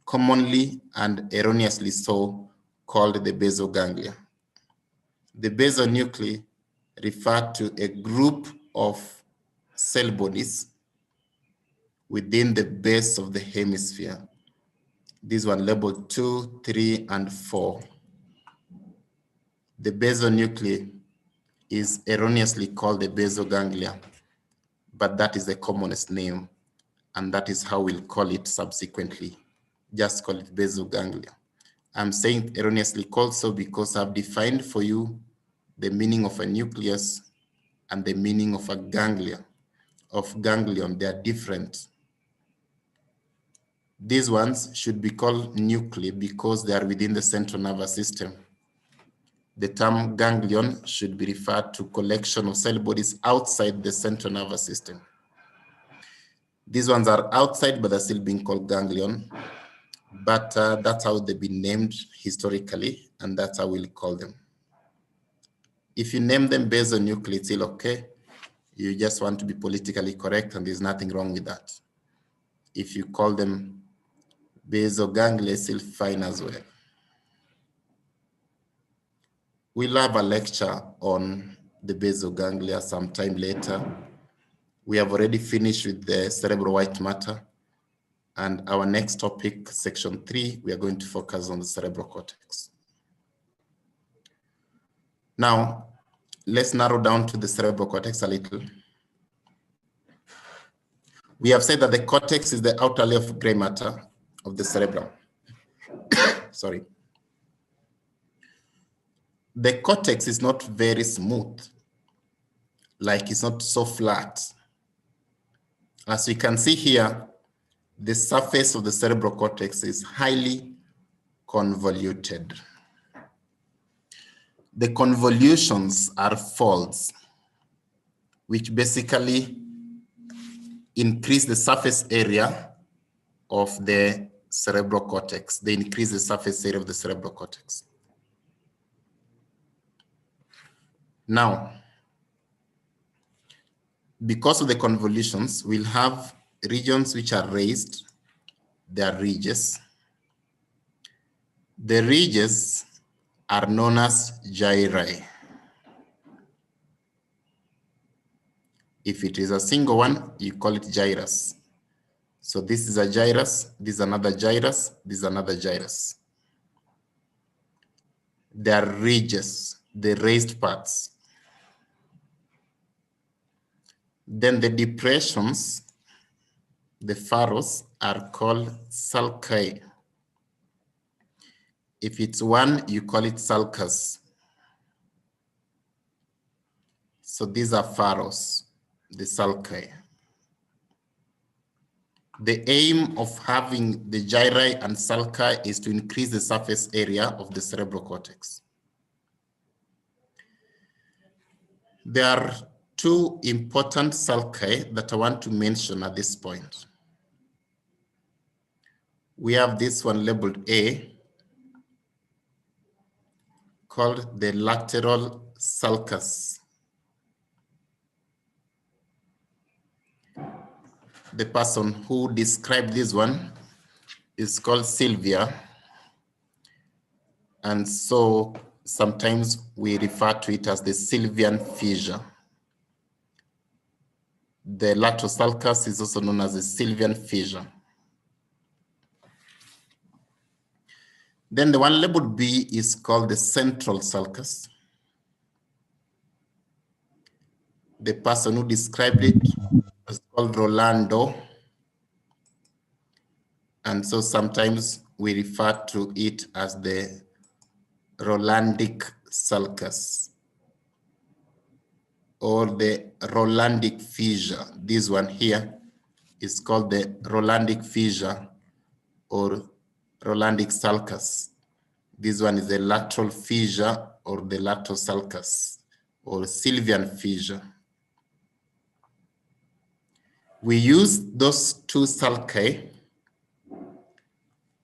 commonly and erroneously so called the basal ganglia. The basal nuclei refer to a group of cell bodies within the base of the hemisphere. This one labeled 2, 3, and 4. The basal nuclei is erroneously called the basal ganglia, but that is the commonest name, and that is how we'll call it subsequently. Just call it basal ganglia. I'm saying erroneously called so because I've defined for you the meaning of a nucleus and the meaning of a ganglia. Of ganglion, they are different. These ones should be called nuclei because they are within the central nervous system. The term ganglion should be referred to collection of cell bodies outside the central nervous system. These ones are outside, but they're still being called ganglion. But that's how they've been named historically, and that's how we'll call them. If you name them basal nuclei, it's still okay. You just want to be politically correct, and there's nothing wrong with that. If you call them basal ganglia, it's still fine as well. We'll have a lecture on the basal ganglia sometime later. We have already finished with the cerebral white matter. And our next topic, section 3, we are going to focus on the cerebral cortex. Now, let's narrow down to the cerebral cortex a little. We have said that the cortex is the outer layer of gray matter of the cerebrum. Sorry. The cortex is not very smooth. like it's not so flat. As we can see here, the surface of the cerebral cortex is highly convoluted. The convolutions are folds, which basically increase the surface area of the cerebral cortex. They increase the surface area of the cerebral cortex. Now, because of the convolutions, we'll have regions which are raised. They are ridges. The ridges are known as gyri. If it is a single one, you call it gyrus. So this is a gyrus, this is another gyrus, this is another gyrus. They are ridges, the raised parts. Then the depressions, the furrows, are called sulci. If it's one, you call it sulcus. So these are furrows, the sulci. The aim of having the gyri and sulci is to increase the surface area of the cerebral cortex. There are two important sulci that I want to mention at this point. We have this one labeled A, called the lateral sulcus. The person who described this one is called Sylvia. And so sometimes we refer to it as the Sylvian fissure. The lateral sulcus is also known as the Sylvian fissure. Then the one labeled B is called the central sulcus. The person who described it was called Rolando. And so sometimes we refer to it as the Rolandic sulcus or the Rolandic fissure. This one here is called the Rolandic fissure or Rolandic sulcus. This one is the lateral fissure or the lateral sulcus or Sylvian fissure. We use those two sulci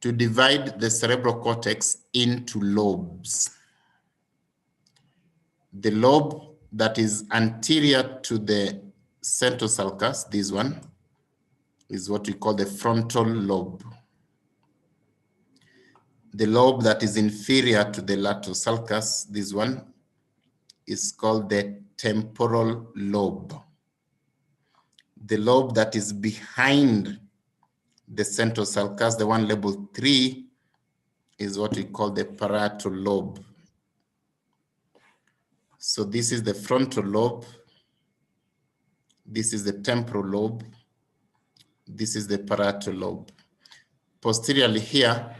to divide the cerebral cortex into lobes. The lobe that is anterior to the central sulcus, this one, is what we call the frontal lobe. The lobe that is inferior to the lateral sulcus, this one, is called the temporal lobe. The lobe that is behind the central sulcus, the one labeled 3, is what we call the parietal lobe. So this is the frontal lobe. This is the temporal lobe. This is the parietal lobe. Posteriorly here,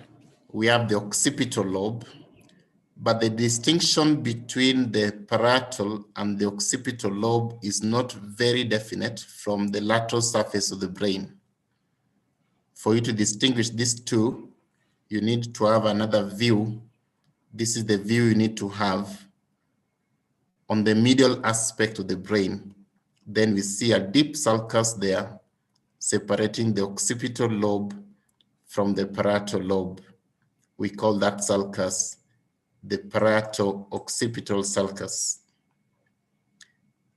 we have the occipital lobe, but the distinction between the parietal and the occipital lobe is not very definite from the lateral surface of the brain. For you to distinguish these two, you need to have another view. This is the view you need to have on the medial aspect of the brain. Then we see a deep sulcus there, separating the occipital lobe from the parietal lobe. We call that sulcus the parieto-occipital sulcus,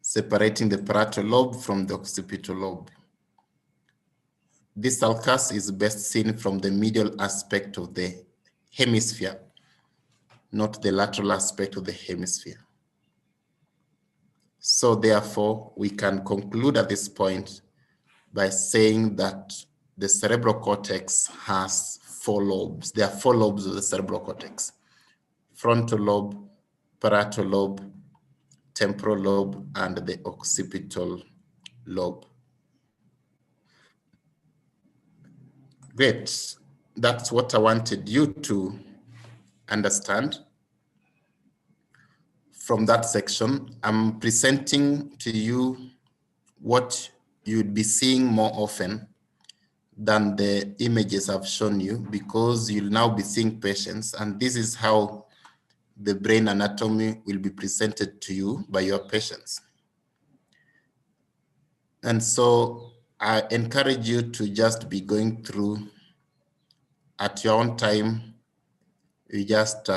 separating the parietal lobe from the occipital lobe. This sulcus is best seen from the medial aspect of the hemisphere, not the lateral aspect of the hemisphere. So therefore, we can conclude at this point by saying that the cerebral cortex has 4 lobes. There are 4 lobes of the cerebral cortex: frontal lobe, parietal lobe, temporal lobe, and the occipital lobe. Great. That's what I wanted you to understand. from that section, I'm presenting to you what you'd be seeing more often than the images I've shown you, because you'll now be seeing patients, and this is how the brain anatomy will be presented to you by your patients. And so I encourage you to just be going through at your own time. You just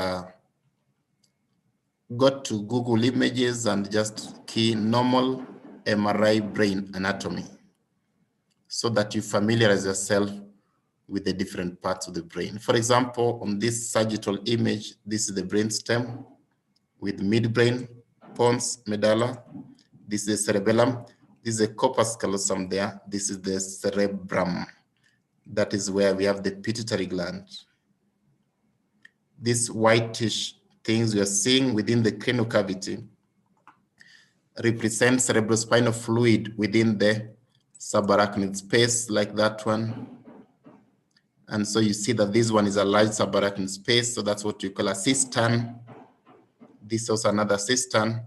go to Google Images and just key normal MRI brain anatomy so that you familiarize yourself with the different parts of the brain. For example, on this sagittal image, this is the brain stem with midbrain, pons, medulla. This is the cerebellum. This is the corpus callosum there. This is the cerebrum. That is where we have the pituitary gland. These whitish things we are seeing within the cranial cavity represent cerebrospinal fluid within the subarachnoid space, like that one. And so you see that this one is a large subarachnoid space, so that's what you call a cistern. This is also another cistern,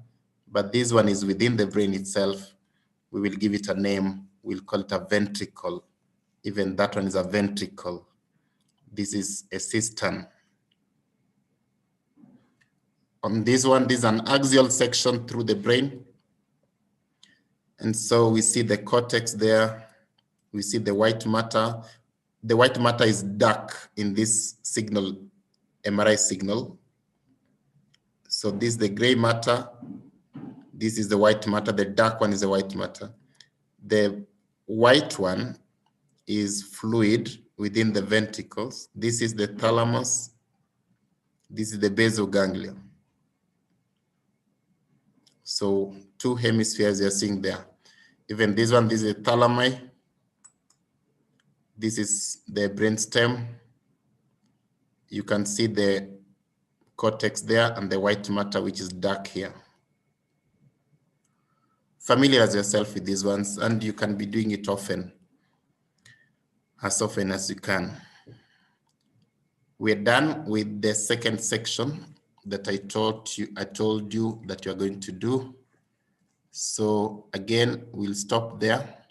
but this one is within the brain itself. We will give it a name. We'll call it a ventricle. Even that one is a ventricle. This is a cistern. On this one, this is an axial section through the brain. And so we see the cortex there. We see the white matter. The white matter is dark in this signal, MRI signal. So this is the gray matter. This is the white matter. The dark one is the white matter. The white one is fluid within the ventricles. This is the thalamus. This is the basal ganglia. So two hemispheres you're seeing there. Even this one, this is the thalami. This is the brainstem. You can see the cortex there and the white matter, which is dark here. Familiarize yourself with these ones, and you can be doing it often as you can. We're done with the second section that I told you that you're going to do. So again, we'll stop there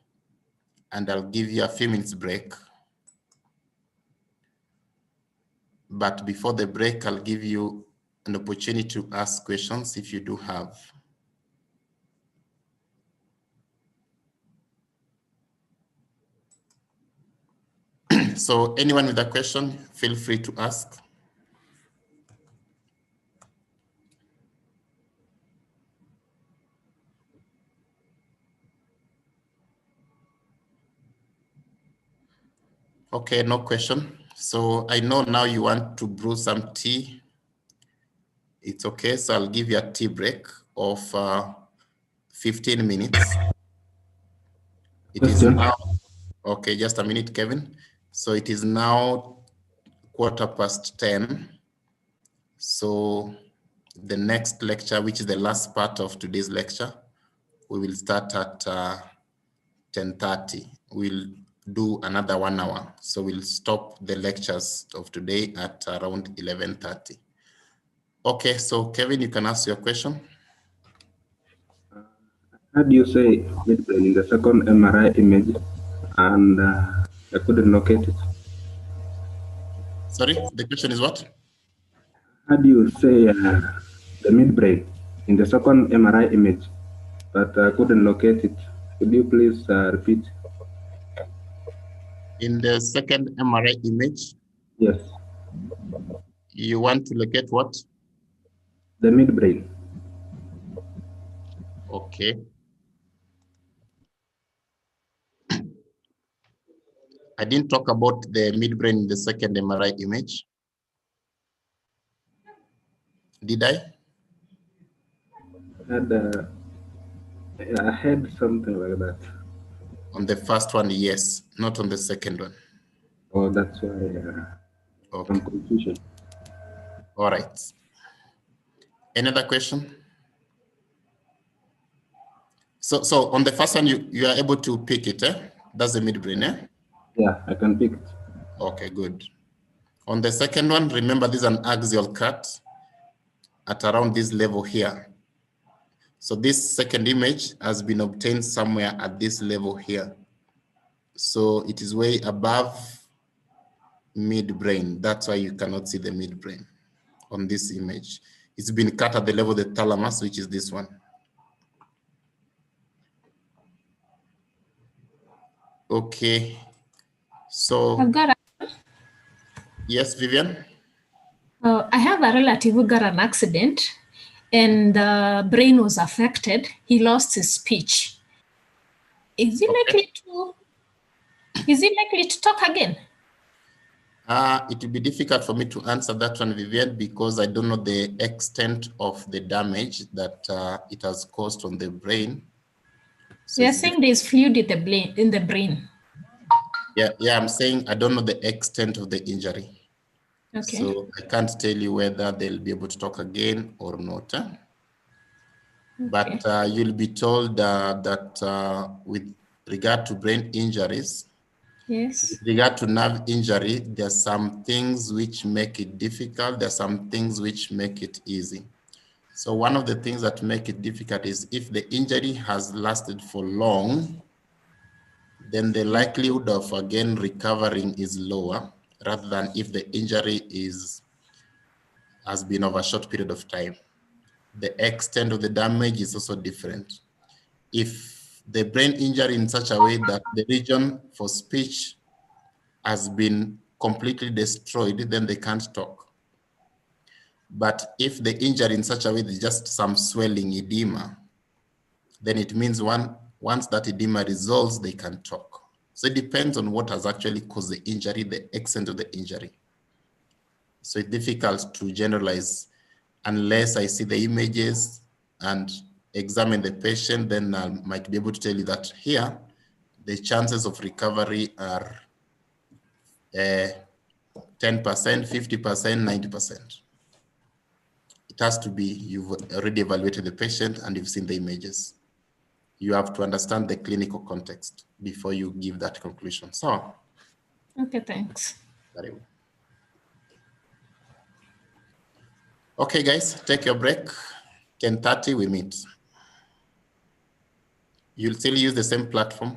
and I'll give you a few minutes break. But before the break, I'll give you an opportunity to ask questions if you do have. So anyone with a question, feel free to ask. Okay, no question. So I know now you want to brew some tea. It's okay, so I'll give you a tea break of 15 minutes. It is now, okay, just a minute, Kevin. So it is now 10:15. So the next lecture, which is the last part of today's lecture, we will start at 10:30. We'll do another 1 hour. So we'll stop the lectures of today at around 11:30. Okay, so Kevin, you can ask your question. How do you say midbrain in the second MRI image? And I couldn't locate it. Sorry, the question is what? How do you say the midbrain in the second MRI image? But I couldn't locate it. Could you please repeat? In the second MRI image? Yes. You want to locate what? The midbrain. Okay. I didn't talk about the midbrain in the second MRI image. Did I? I had something like that. On the first one, yes. Not on the second one. Oh, that's why okay. some confusion. All right. Another question? So on the first one, you are able to pick it, eh? That's the midbrain, eh? Yeah, I can pick it. Okay, good. On the second one, remember this is an axial cut at around this level here. So this second image has been obtained somewhere at this level here. So it is way above midbrain. That's why you cannot see the midbrain on this image. It's been cut at the level of the thalamus, which is this one. Okay. So I've got yes, Vivian? I have a relative who got an accident and the brain was affected. He lost his speech. Is he likely to talk again? It will be difficult for me to answer that one, Vivian, because I don't know the extent of the damage that it has caused on the brain. So You're saying there's fluid in the brain. Yeah, I'm saying I don't know the extent of the injury. Okay. So I can't tell you whether they'll be able to talk again or not. Okay. But you'll be told that with regard to brain injuries, yes, with regard to nerve injury, there are some things which make it difficult. There are some things which make it easy. So one of the things that make it difficult is if the injury has lasted for long, then the likelihood of again recovering is lower rather than if the injury has been over a short period of time. The extent of the damage is also different. If the brain injury in such a way that the region for speech has been completely destroyed, then they can't talk. But if the injury in such a way is just some swelling edema, then it means once that edema resolves, they can talk. So it depends on what has actually caused the injury, the extent of the injury. So it's difficult to generalize unless I see the images and examine the patient, then I might be able to tell you that here, the chances of recovery are 10%, 50%, 90%. It has to be, you've already evaluated the patient and you've seen the images. You have to understand the clinical context before you give that conclusion. So, okay, thanks. very well. Okay, guys, take your break. 10:30, we meet. You'll still use the same platform.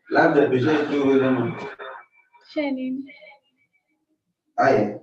labda bishaitu zaman. Shenin. Aya.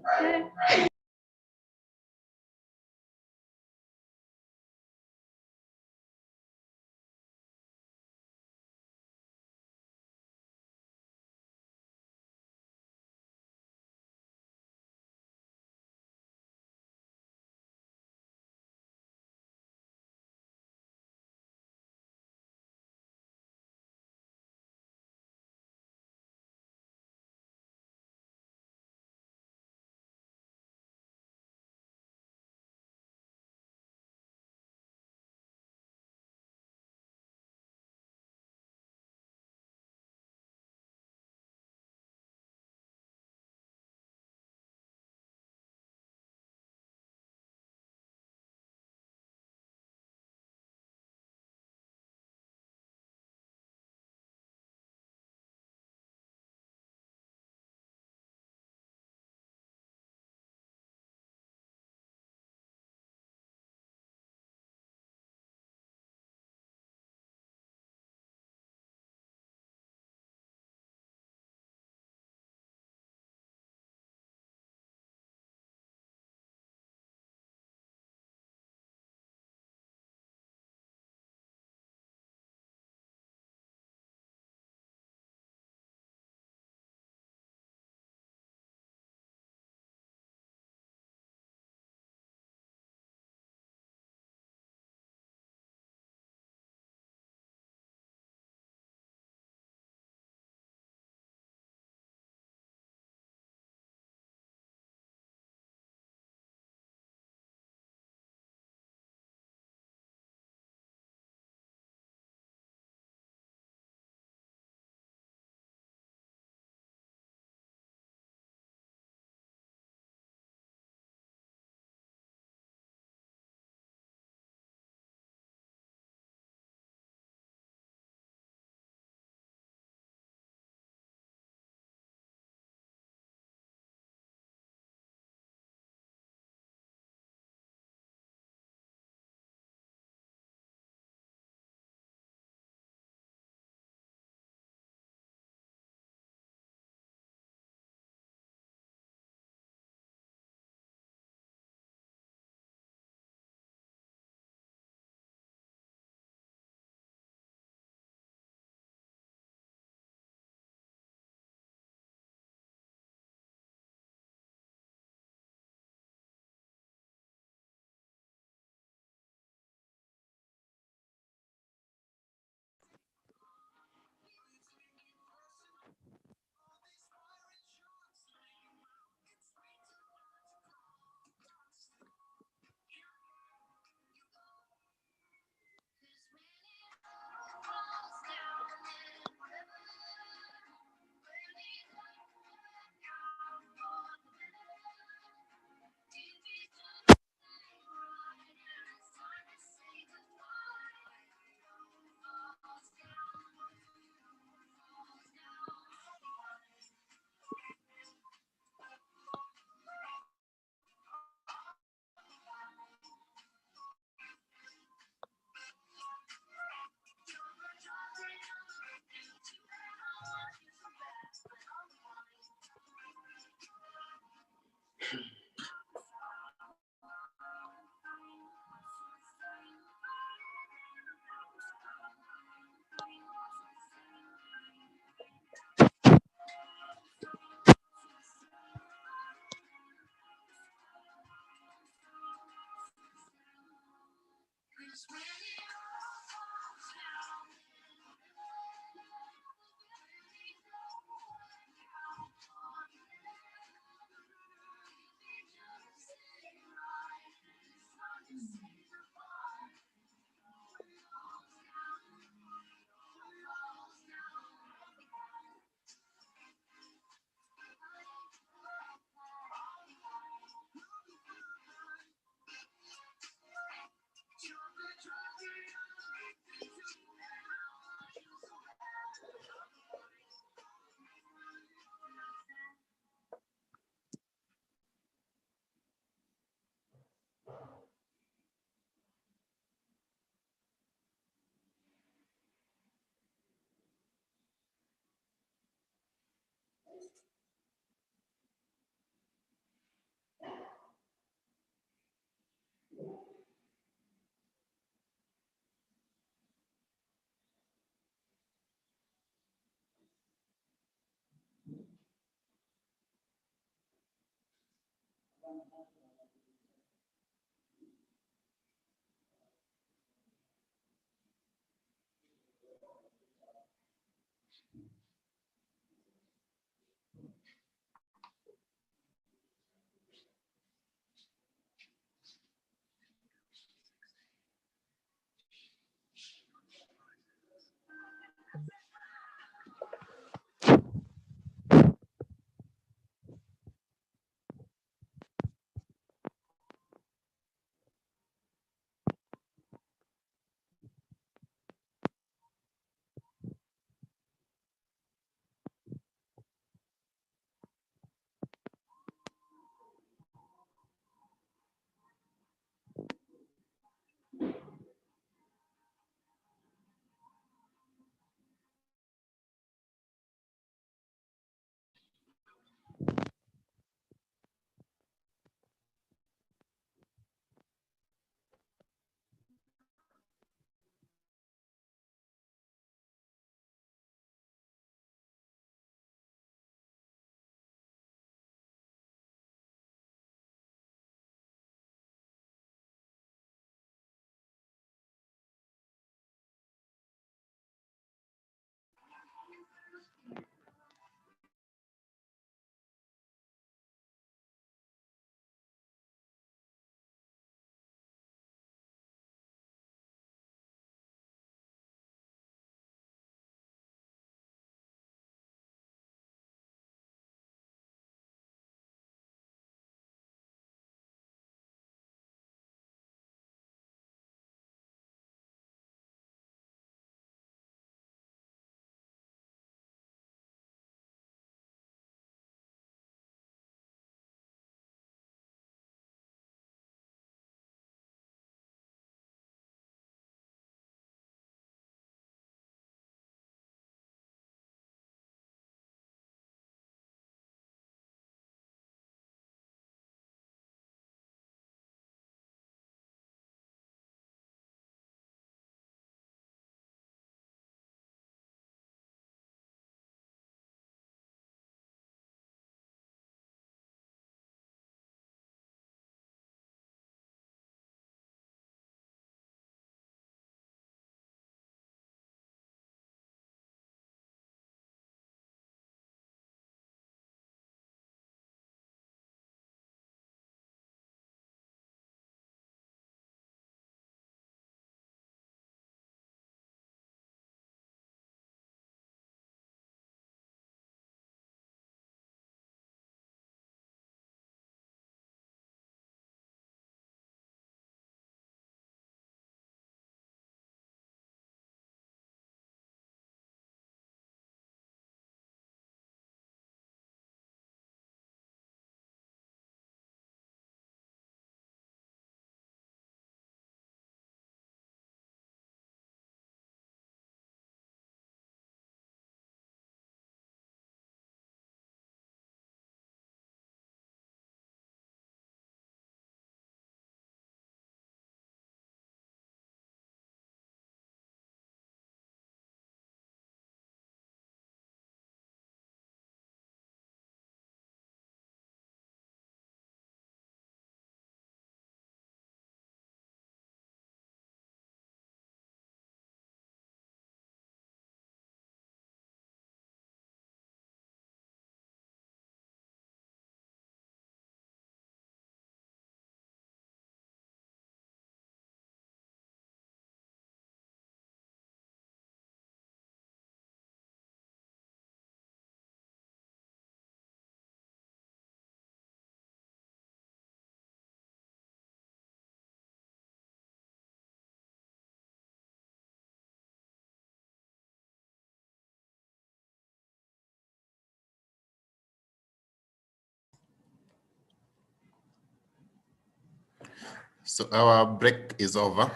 So our break is over.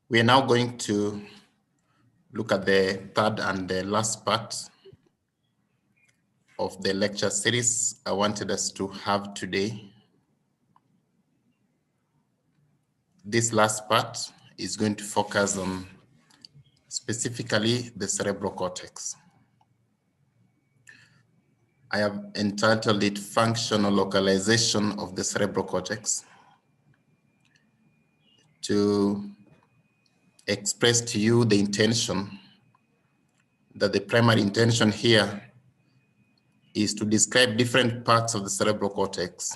We are now going to look at the third and the last part of the lecture series I wanted us to have today. This last part is going to focus on specifically the cerebral cortex. I have entitled it Functional Localization of the Cerebral Cortex to express to you the intention, that the primary intention here is to describe different parts of the cerebral cortex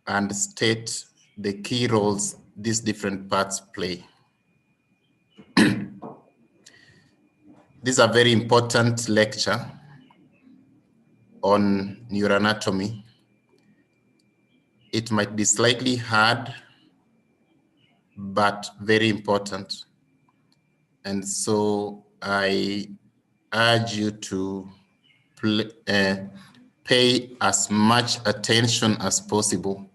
and state the key roles these different parts play. This is a very important lecture on neuroanatomy. It might be slightly hard, but very important. And so I urge you to pay as much attention as possible.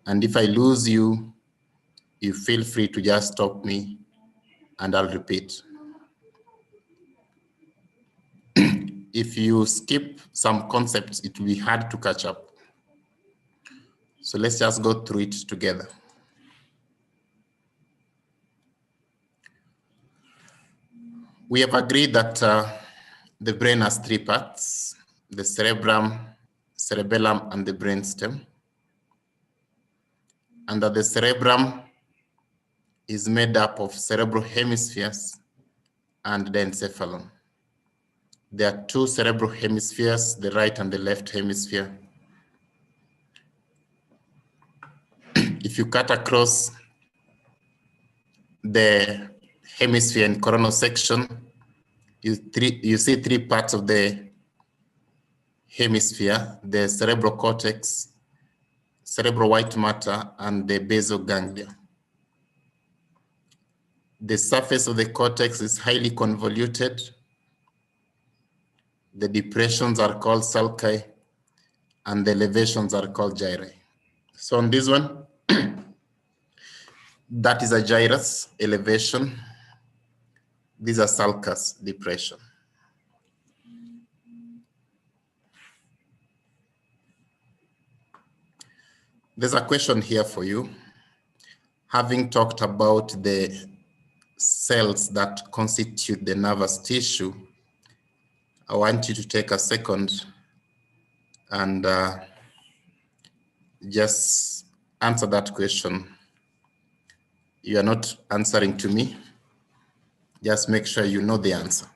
And if I lose you, you feel free to just stop me and I'll repeat. If you skip some concepts, it will be hard to catch up. So let's just go through it together. We have agreed that the brain has three parts: the cerebrum, cerebellum, and the brainstem. And that the cerebrum is made up of cerebral hemispheres and the encephalon. There are two cerebral hemispheres, the right and the left hemisphere. If you cut across the hemisphere in coronal section, you see three parts of the hemisphere: the cerebral cortex, cerebral white matter, and the basal ganglia. The surface of the cortex is highly convoluted. The depressions are called sulci, and the elevations are called gyri. So on this one, that is a gyrus, elevation. These are sulcus, depression. There's a question here for you. Having talked about the cells that constitute the nervous tissue, I want you to take a second and just answer that question. You are not answering to me. Just make sure you know the answer.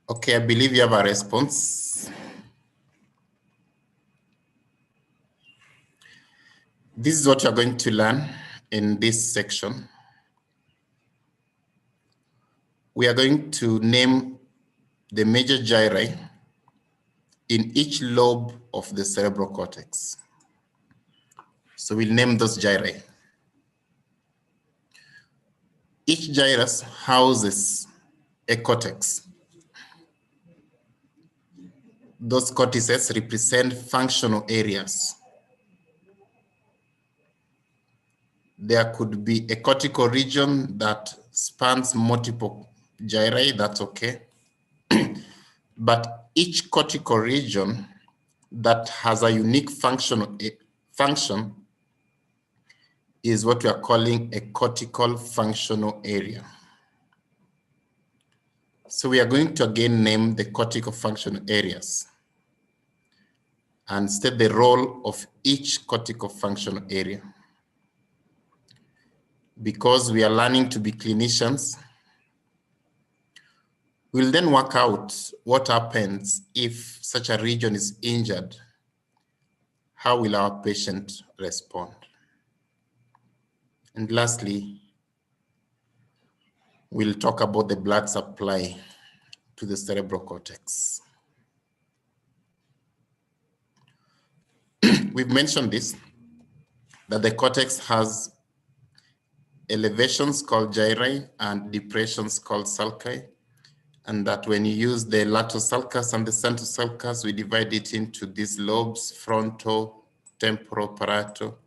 Okay, I believe you have a response. This is what you're going to learn in this section. We are going to name the major gyri in each lobe of the cerebral cortex. So we'll name those gyri. Each gyrus houses a cortex. Those cortices represent functional areas. There could be a cortical region that spans multiple gyri, that's okay. But each cortical region that has a unique function is what we are calling a cortical functional area. So we are going to again name the cortical functional areas and state the role of each cortical functional area. Because we are learning to be clinicians, we'll then work out what happens if such a region is injured. How will our patient respond? And lastly, we'll talk about the blood supply to the cerebral cortex. We've mentioned this, that the cortex has elevations called gyri and depressions called sulci, and that when you use the lateral sulcus and the central sulcus, we divide it into these lobes, frontal, temporal, parietal.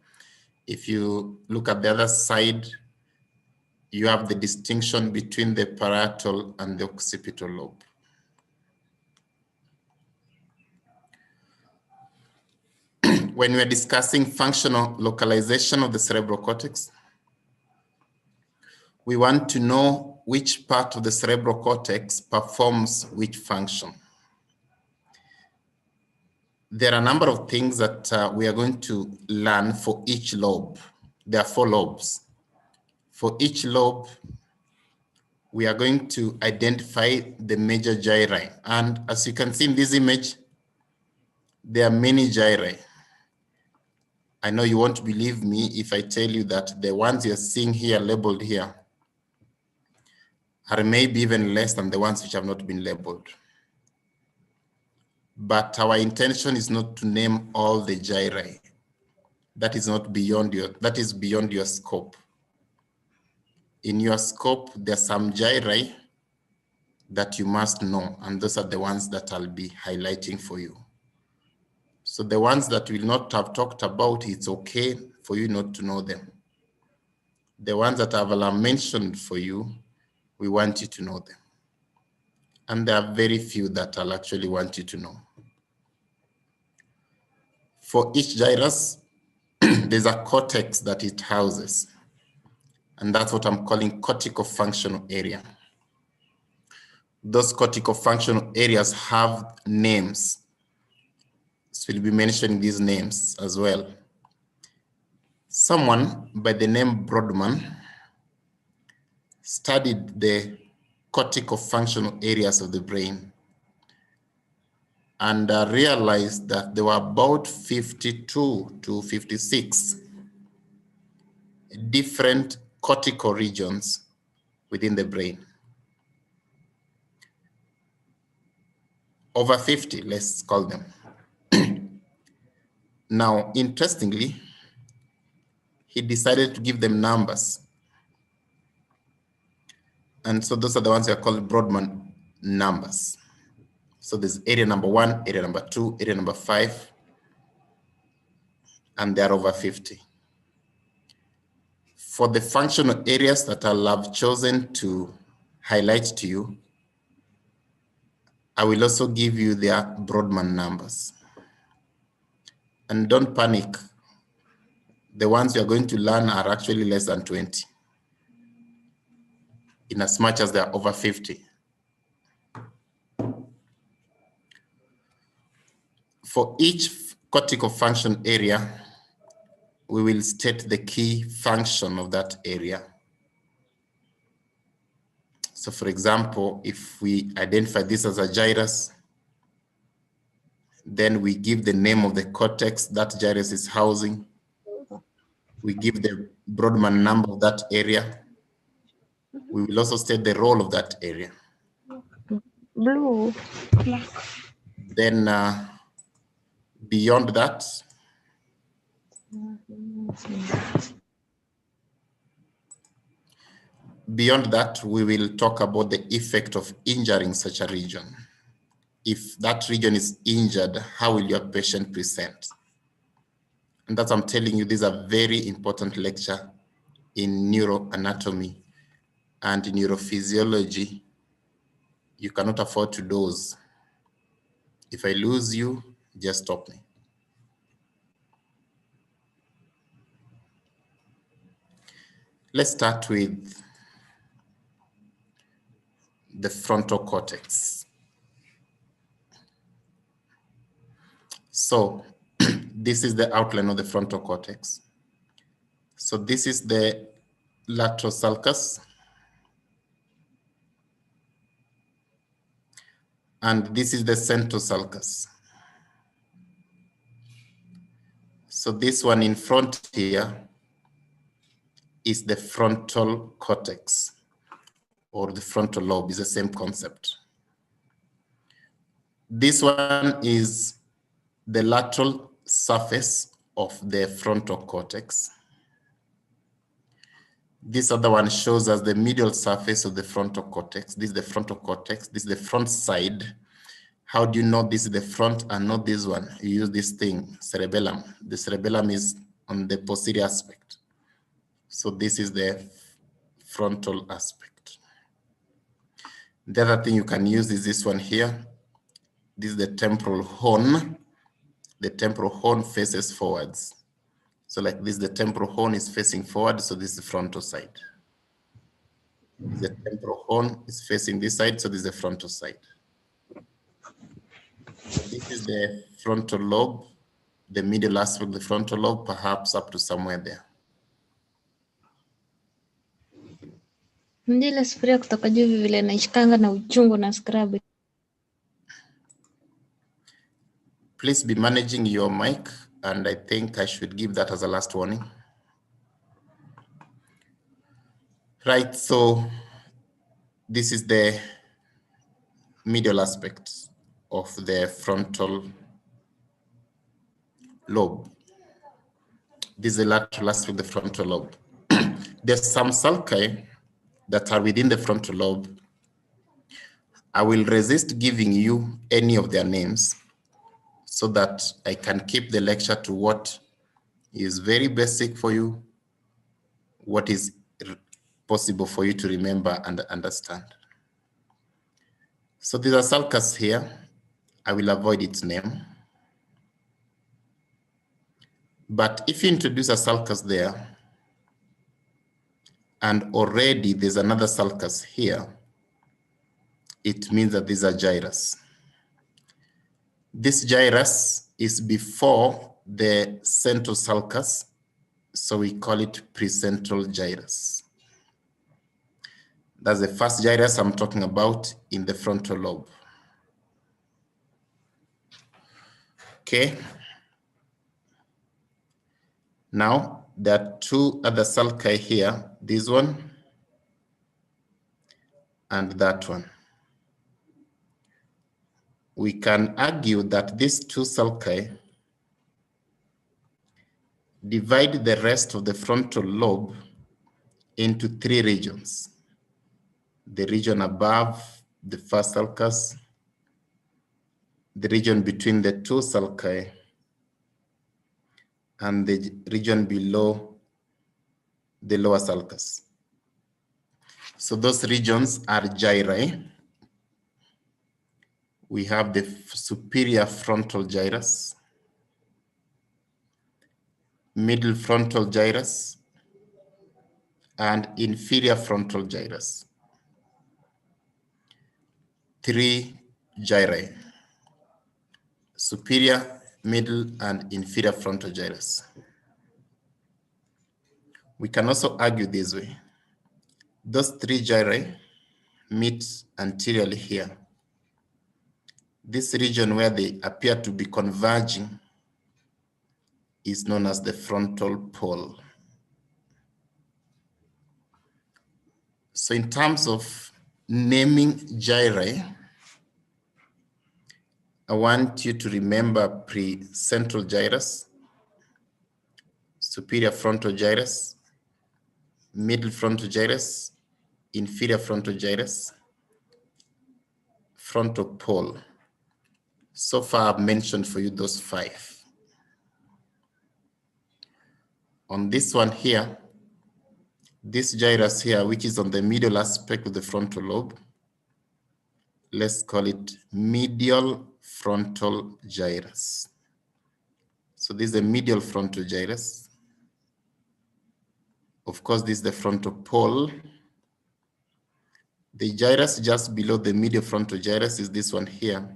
If you look at the other side, you have the distinction between the parietal and the occipital lobe. When we're discussing functional localization of the cerebral cortex, we want to know which part of the cerebral cortex performs which function. There are a number of things that we are going to learn for each lobe. There are 4 lobes. For each lobe, we are going to identify the major gyri. And as you can see in this image, there are many gyri. I know you won't believe me if I tell you that the ones you're seeing here, labeled here, are maybe even less than the ones which have not been labeled. But our intention is not to name all the gyri. That is not beyond your, that is beyond your scope. In your scope, there are some gyri that you must know, and those are the ones that I'll be highlighting for you. So the ones that we'll not have talked about, it's okay for you not to know them. The ones that I've mentioned for you, we want you to know them. And there are very few that I'll actually want you to know. For each gyrus, there's a cortex that it houses. And that's what I'm calling cortical functional area. Those cortical functional areas have names. So we'll be mentioning these names as well. Someone by the name Brodmann studied the cortical functional areas of the brain and realized that there were about 52 to 56 different cortical regions within the brain. Over 50, let's call them. Now, interestingly, he decided to give them numbers. And so those are the ones that are called Brodmann numbers. So there's area number 1, area number 2, area number 5, and there are over 50. For the functional areas that I'll have chosen to highlight to you, I will also give you their Brodmann numbers. And don't panic. The ones you're going to learn are actually less than 20, in as much as they are over 50. For each cortical function area, we will state the key function of that area. So for example, if we identify this as a gyrus, then we give the name of the cortex that gyrus is housing. We give the Brodmann number of that area. We will also state the role of that area. Blue. Then beyond that, we will talk about the effect of injuring such a region. If that region is injured, how will your patient present? And that's, I'm telling you, this is a very important lecture in neuroanatomy and neurophysiology. You cannot afford to doze. If I lose you, just stop me. Let's start with the frontal cortex. So this is the outline of the frontal cortex. So this is the lateral sulcus. And this is the central sulcus. So this one in front here is the frontal cortex, or the frontal lobe, is the same concept. This one is the lateral surface of the frontal cortex. This other one shows us the medial surface of the frontal cortex. This is the frontal cortex. This is the front side. How do you know this is the front and not this one? You use this thing, cerebellum. The cerebellum is on the posterior aspect. So this is the frontal aspect. The other thing you can use is this one here. This is the temporal horn. The temporal horn faces forwards. So like this, the temporal horn is facing forward, so this is the frontal side. The temporal horn is facing this side, so this is the frontal side. So this is the frontal lobe, the middle aspect of the frontal lobe, perhaps up to somewhere there. Ile sufuria kutoka juu vile naishikanga na uchungu na scrub. Please be managing your mic, and I think I should give that as a last warning. Right, so this is the medial aspect of the frontal lobe. This is the lateral aspect of the frontal lobe. There's some sulci that are within the frontal lobe. I will resist giving you any of their names so that I can keep the lecture to what is very basic for you, what is possible for you to remember and understand. So there's a sulcus here. I will avoid its name. But if you introduce a sulcus there, and already there's another sulcus here, it means that these are gyrus. This gyrus is before the central sulcus, so we call it precentral gyrus. That's the first gyrus I'm talking about in the frontal lobe. Okay. Now, there are two other sulci here, this one and that one. We can argue that these two sulci divide the rest of the frontal lobe into three regions. The region above the first sulcus, the region between the two sulci, and the region below the lower sulcus. So those regions are gyri. We have the superior frontal gyrus, middle frontal gyrus, and inferior frontal gyrus. Three gyri: superior, middle, and inferior frontal gyrus. We can also argue this way. Those three gyri meet anteriorly here. This region where they appear to be converging is known as the frontal pole. So in terms of naming gyri, I want you to remember precentral gyrus, superior frontal gyrus, middle frontal gyrus, inferior frontal gyrus, frontal pole. So far, I've mentioned for you those five. On this one here, this gyrus here, which is on the medial aspect of the frontal lobe, let's call it medial frontal gyrus. So this is the medial frontal gyrus. Of course, this is the frontal pole. The gyrus just below the medial frontal gyrus is this one here,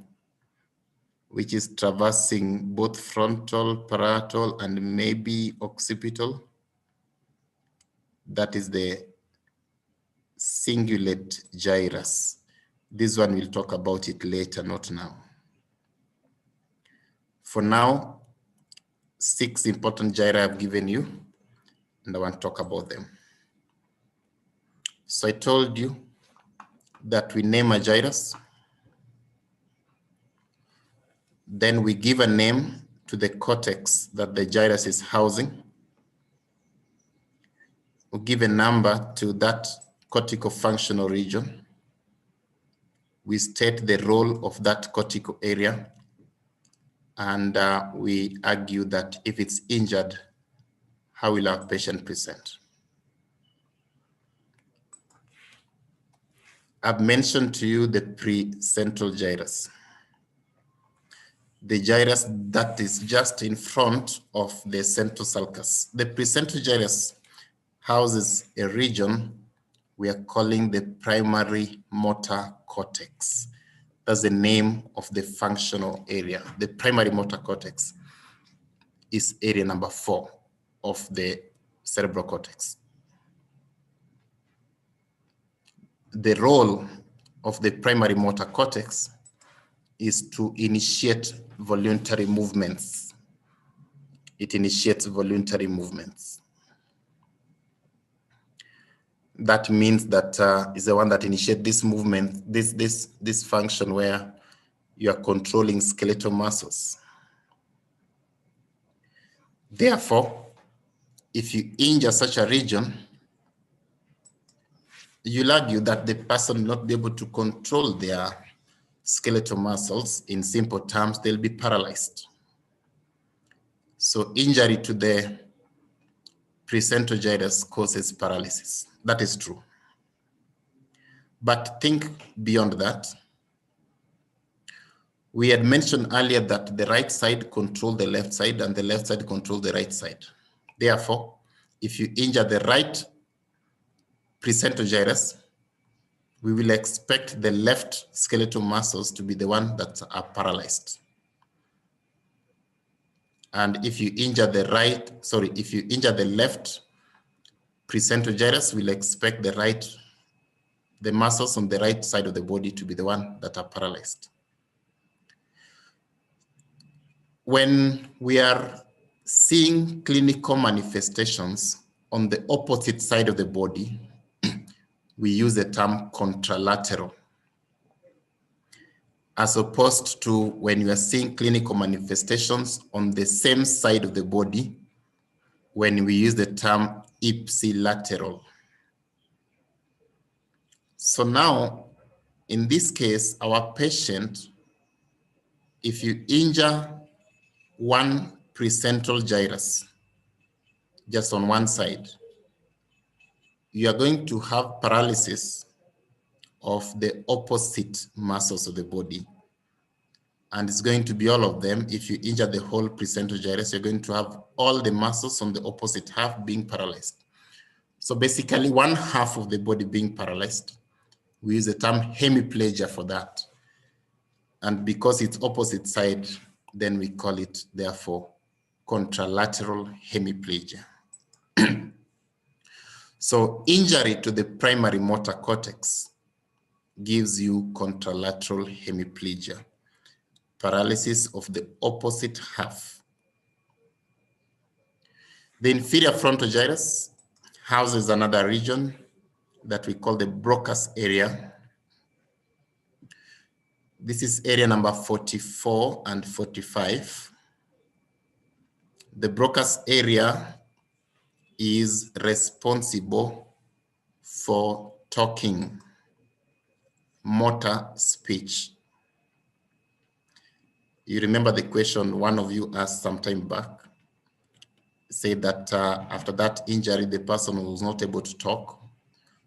which is traversing both frontal, parietal, and maybe occipital. That is the cingulate gyrus. This one we'll talk about it later, not now. For now, 6 important gyri I've given you, and I want to talk about them. So I told you that we name a gyrus, then we give a name to the cortex that the gyrus is housing. We give a number to that cortical functional region. We state the role of that cortical area, and we argue that if it's injured, how will our patient present? I've mentioned to you the precentral gyrus, the gyrus that is just in front of the central sulcus. The precentral gyrus houses a region we are calling the primary motor cortex. That's the name of the functional area. The primary motor cortex is area number 4 of the cerebral cortex. The role of the primary motor cortex is to initiate voluntary movements. It initiates voluntary movements. That means that is the one that initiates this movement, this function where you are controlling skeletal muscles. Therefore, if you injure such a region, you'll argue that the person will not be able to control their skeletal muscles. In simple terms, they'll be paralyzed. So injury to the precentral gyrus causes paralysis. That is true. But think beyond that. We had mentioned earlier that the right side controls the left side and the left side controls the right side. Therefore, if you injure the right precentral gyrus, we will expect the left skeletal muscles to be the one that are paralyzed. And if you injure the left precentral gyrus, we'll expect the muscles on the right side of the body to be the one that are paralyzed. When we are seeing clinical manifestations on the opposite side of the body, we use the term contralateral, as opposed to when you are seeing clinical manifestations on the same side of the body, when we use the term ipsilateral. So now, in this case, our patient, if you injure one precentral gyrus, just on one side, you are going to have paralysis of the opposite muscles of the body. And it's going to be all of them. If you injure the whole precentral gyrus, you're going to have all the muscles on the opposite half being paralyzed. So basically, one half of the body being paralyzed. We use the term hemiplegia for that. And because it's opposite side, then we call it, therefore, contralateral hemiplegia. So injury to the primary motor cortex gives you contralateral hemiplegia, paralysis of the opposite half. The inferior frontal gyrus houses another region that we call the Broca's area. This is area number 44 and 45. The Broca's area is responsible for talking, motor speech. You remember the question one of you asked some time back, said that after that injury, the person was not able to talk.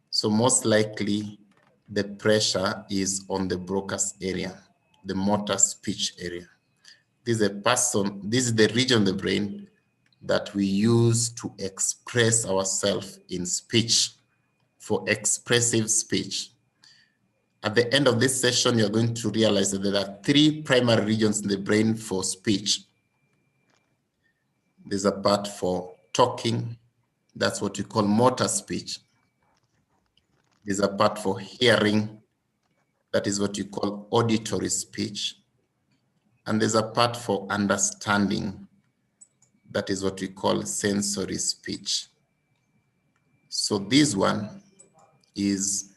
So most likely the pressure is on the Broca's area, the motor speech area. This is the region of the brain that we use to express ourselves in speech, for expressive speech. At the end of this session, you're going to realize that there are 3 primary regions in the brain for speech. There's a part for talking. That's what we call motor speech. There's a part for hearing. That is what you call auditory speech. And there's a part for understanding. That is what we call sensory speech. So this one is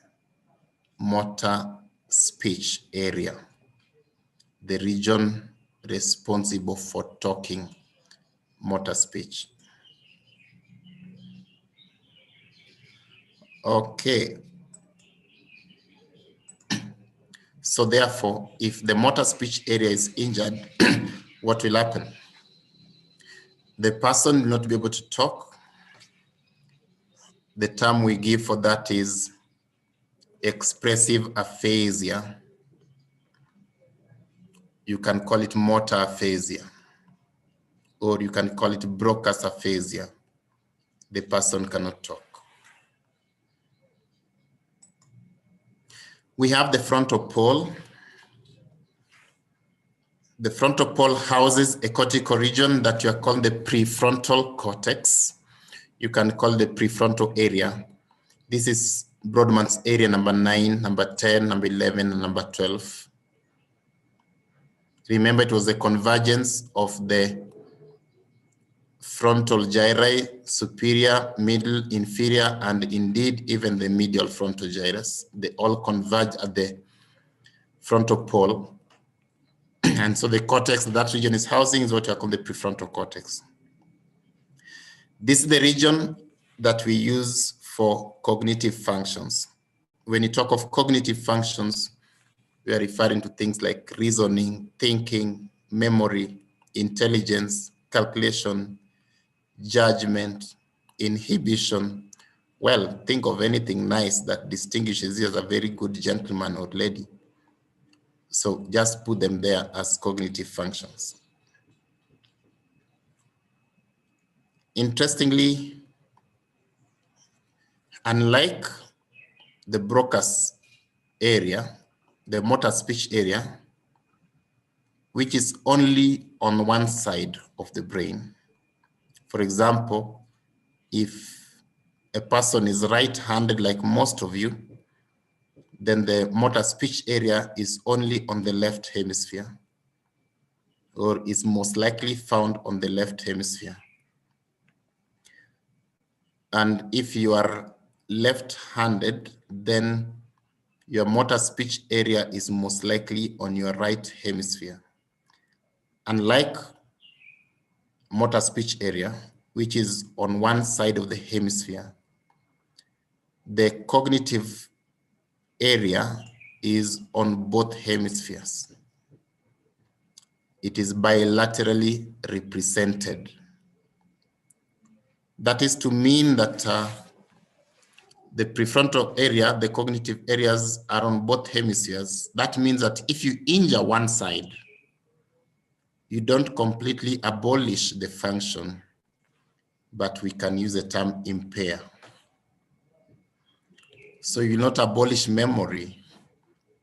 motor speech area, the region responsible for talking, motor speech. Okay. So therefore, if the motor speech area is injured, what will happen? The person will not be able to talk. The term we give for that is expressive aphasia. You can call it motor aphasia, or you can call it Broca's aphasia. The person cannot talk. We have the frontal pole. The frontal pole houses a cortical region that you are called the prefrontal cortex. You can call the prefrontal area. This is Brodmann's area number 9, number 10, number 11, and number 12. Remember, it was the convergence of the frontal gyri, superior, middle, inferior, and indeed even the medial frontal gyrus. They all converge at the frontal pole. And so the cortex that region is housing is what we call the prefrontal cortex. This is the region that we use for cognitive functions. When you talk of cognitive functions, we are referring to things like reasoning, thinking, memory, intelligence, calculation, judgment, inhibition. Well, think of anything nice that distinguishes you as a very good gentleman or lady. So just put them there as cognitive functions. Interestingly, unlike the Broca's area, the motor speech area, which is only on one side of the brain. For example, if a person is right-handed like most of you, then the motor speech area is only on the left hemisphere, or is most likely found on the left hemisphere. And if you are left-handed, then your motor speech area is most likely on your right hemisphere. Unlike motor speech area, which is on one side of the hemisphere, the cognitive area is on both hemispheres. It is bilaterally represented. That is to mean that the prefrontal area, the cognitive areas are on both hemispheres. That means that if you injure one side, you don't completely abolish the function, but we can use the term impair. So you'll not abolish memory,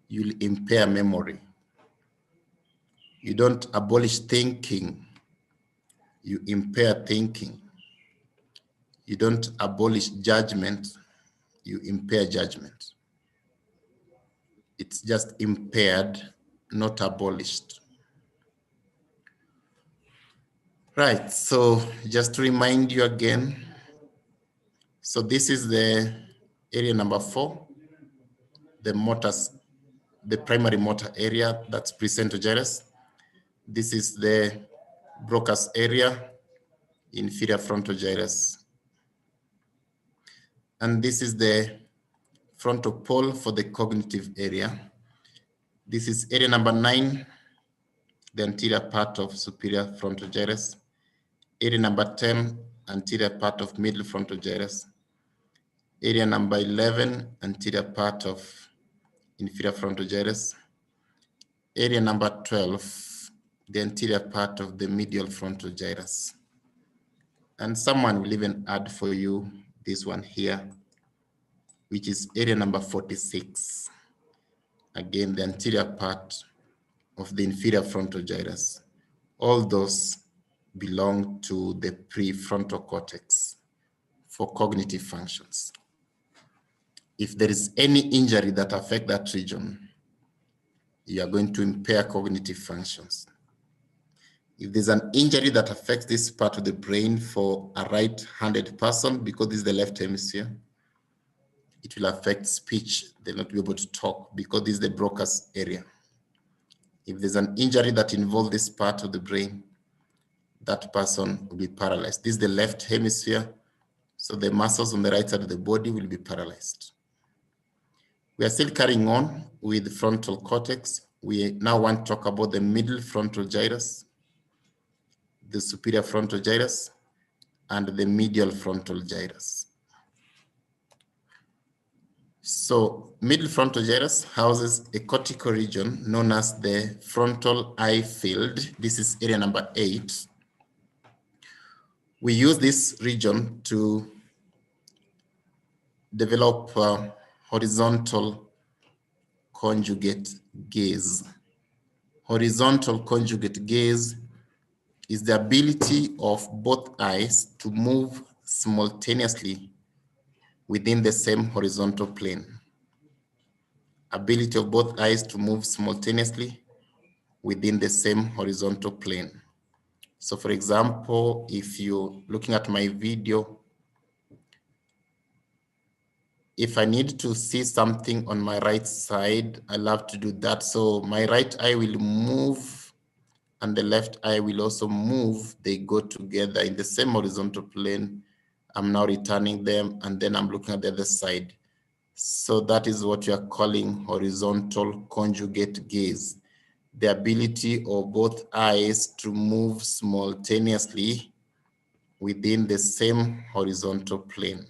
you'll impair memory. You don't abolish thinking, you impair thinking. You don't abolish judgment, you impair judgment. It's just impaired, not abolished. Right, so just to remind you again, so this is the area number 4, the primary motor area, that's precentral gyrus. This is the Broca's area, inferior frontal gyrus. And this is the frontal pole for the cognitive area. This is area number 9, the anterior part of superior frontal gyrus. Area number 10, anterior part of middle frontal gyrus. Area number 11, anterior part of inferior frontal gyrus. Area number 12, the anterior part of the medial frontal gyrus. And someone will even add for you this one here, which is area number 46, again, the anterior part of the inferior frontal gyrus. All those belong to the prefrontal cortex for cognitive functions. If there is any injury that affects that region, you are going to impair cognitive functions. If there's an injury that affects this part of the brain for a right-handed person, because this is the left hemisphere, it will affect speech. They'll not be able to talk because this is the Broca's area. If there's an injury that involves this part of the brain, that person will be paralyzed. This is the left hemisphere, so the muscles on the right side of the body will be paralyzed. We are still carrying on with the frontal cortex. We now want to talk about the middle frontal gyrus, the superior frontal gyrus, and the medial frontal gyrus. So middle frontal gyrus houses a cortical region known as the frontal eye field. This is area number 8. We use this region to develop horizontal conjugate gaze. Horizontal conjugate gaze is the ability of both eyes to move simultaneously within the same horizontal plane. Ability of both eyes to move simultaneously within the same horizontal plane. So for example, if you're looking at my video, if I need to see something on my right side, I love to do that. So my right eye will move and the left eye will also move. They go together in the same horizontal plane. I'm now returning them and then I'm looking at the other side. So that is what you are calling horizontal conjugate gaze. The ability of both eyes to move simultaneously within the same horizontal plane.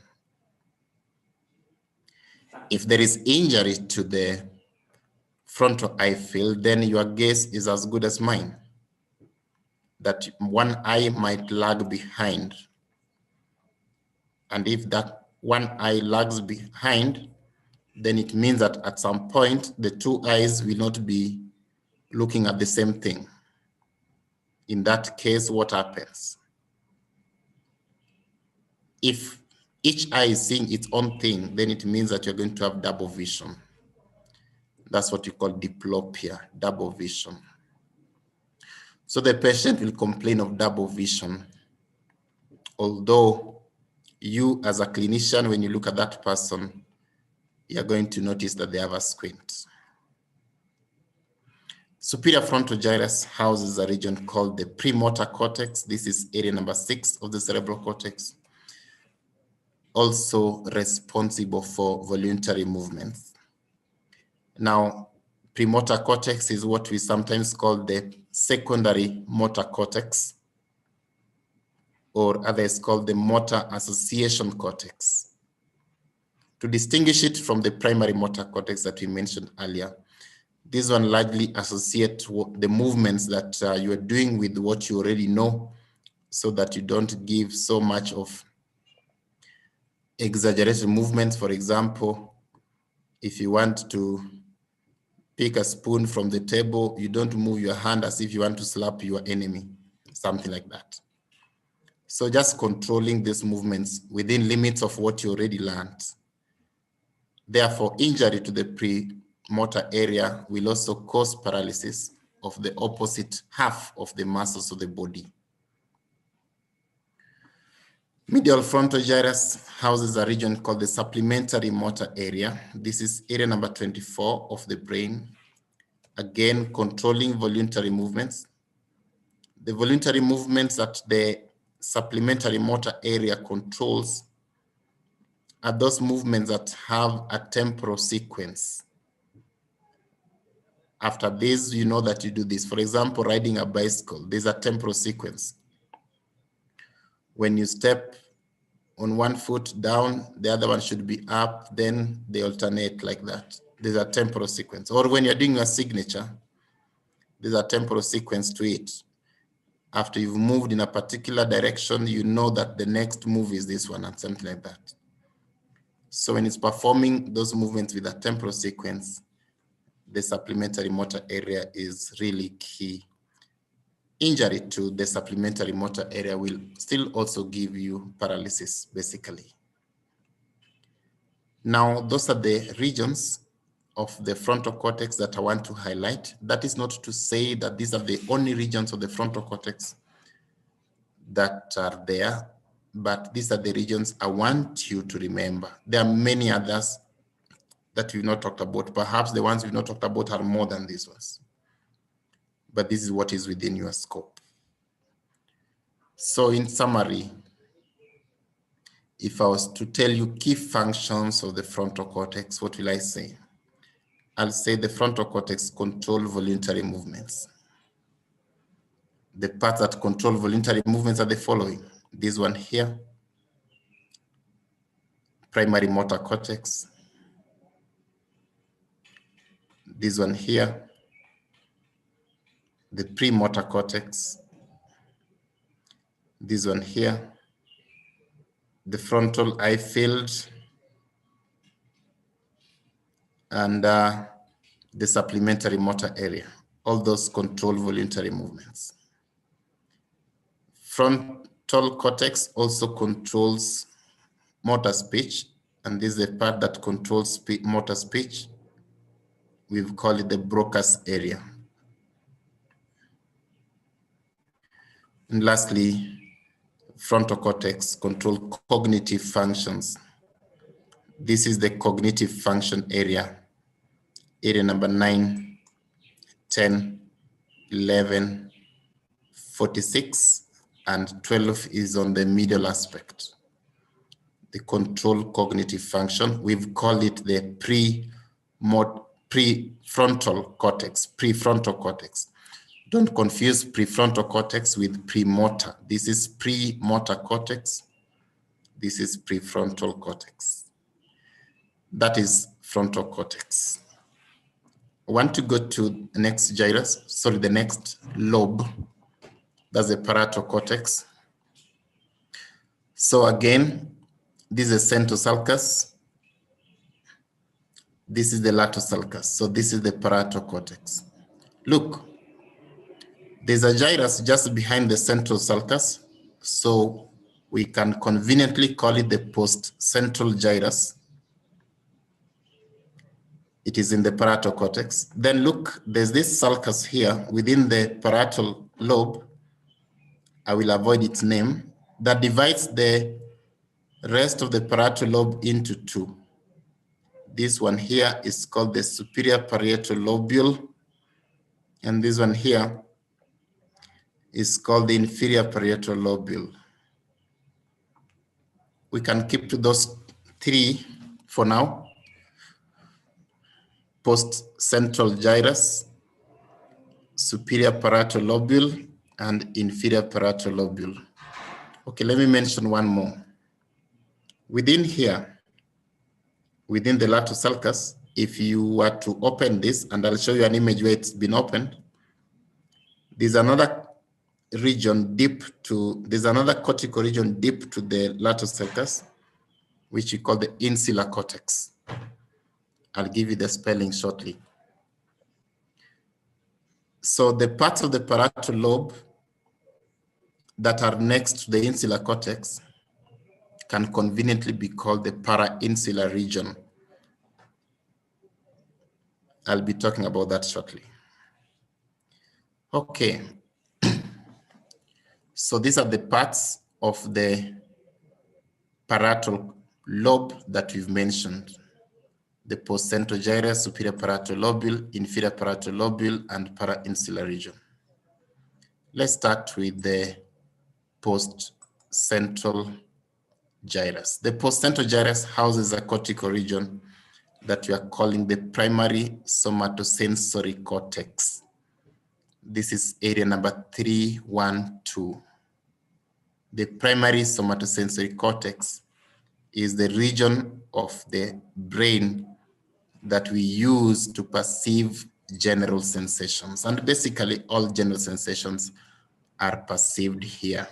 If there is injury to the frontal eye field, then your gaze is as good as mine. That one eye might lag behind. And if that one eye lags behind, then it means that at some point, the two eyes will not be looking at the same thing. In that case, what happens? If each eye is seeing its own thing, then it means that you're going to have double vision. That's what you call diplopia, double vision. So the patient will complain of double vision, although you as a clinician, when you look at that person, you're going to notice that they have a squint. Superior frontal gyrus houses a region called the premotor cortex. This is area number 6 of the cerebral cortex. Also responsible for voluntary movements. Now, premotor cortex is what we sometimes call the secondary motor cortex, or others called the motor association cortex. To distinguish it from the primary motor cortex that we mentioned earlier, this one largely associates the movements that you are doing with what you already know, so that you don't give so much of exaggerated movements. For example, if you want to pick a spoon from the table, you don't move your hand as if you want to slap your enemy, something like that. So just controlling these movements within limits of what you already learned. Therefore, injury to the premotor area will also cause paralysis of the opposite half of the muscles of the body. Medial frontal gyrus houses a region called the supplementary motor area. This is area number 24 of the brain. Again, controlling voluntary movements. The voluntary movements that the supplementary motor area controls are those movements that have a temporal sequence. After this, you know that you do this. For example, riding a bicycle, there's a temporal sequence. When you step on one foot down, the other one should be up, then they alternate like that. There's a temporal sequence. Or when you're doing a signature, there's a temporal sequence to it. After you've moved in a particular direction, you know that the next move is this one and something like that. So when it's performing those movements with a temporal sequence, the supplementary motor area is really key. Injury to the supplementary motor area will still also give you paralysis, basically. Now, those are the regions of the frontal cortex that I want to highlight. That is not to say that these are the only regions of the frontal cortex that are there, but these are the regions I want you to remember. There are many others that we've not talked about. Perhaps the ones we've not talked about are more than these ones. But this is what is within your scope. So in summary, if I was to tell you key functions of the frontal cortex, what will I say? I'll say the frontal cortex control voluntary movements. The parts that control voluntary movements are the following. This one here, primary motor cortex. This one here, the premotor cortex. This one here, the frontal eye field, and the supplementary motor area. All those control voluntary movements. Frontal cortex also controls motor speech, and this is the part that controls motor speech. We've called it the Broca's area. And lastly, frontal cortex controls cognitive functions. This is the cognitive function area number 9, 10, 11, 46, and 12 is on the middle aspect. The control cognitive function, we've called it the prefrontal cortex. Don't confuse prefrontal cortex with premotor. This is premotor cortex. This is prefrontal cortex. That is frontal cortex. I want to go to the next gyrus, the next lobe. That's the parietal cortex. So again, this is the centrosulcus. This is the lateral sulcus. So this is the parietal cortex. Look, there's a gyrus just behind the central sulcus. So we can conveniently call it the post-central gyrus. It is in the parietal cortex. Then look, there's this sulcus here within the parietal lobe. I will avoid its name, that divides the rest of the parietal lobe into two. This one here is called the superior parietal lobule, and this one here is called the inferior parietal lobule. We can keep to those three for now. Post-central gyrus, superior parietal lobule, and inferior parietal lobule. Okay, let me mention one more. Within here, within the lateral sulcus, if you were to open this, and I'll show you an image where it's been opened, there's another region there's another cortical region deep to the lateral sulcus, which we call the insular cortex. I'll give you the spelling shortly. So the parts of the parietal lobe that are next to the insular cortex can conveniently be called the parainsular region. I'll be talking about that shortly. Okay. So these are the parts of the parietal lobe that we've mentioned. The postcentral gyrus, superior parietal lobule, inferior parietal lobule, and parainsular region. Let's start with the post-central gyrus. The post-central gyrus houses a cortical region that we are calling the primary somatosensory cortex. This is area number 312. The primary somatosensory cortex is the region of the brain that we use to perceive general sensations. And basically all general sensations are perceived here.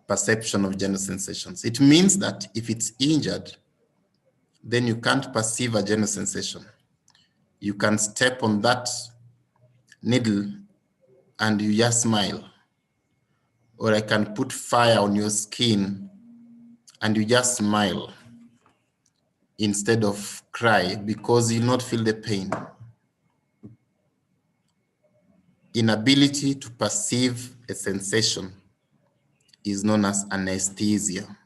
Perception of general sensations. It means that if it's injured, then you can't perceive a general sensation. You can step on that needle and you just smile. Or I can put fire on your skin and you just smile instead of cry, because you'll not feel the pain. Inability to perceive a sensation is known as anesthesia.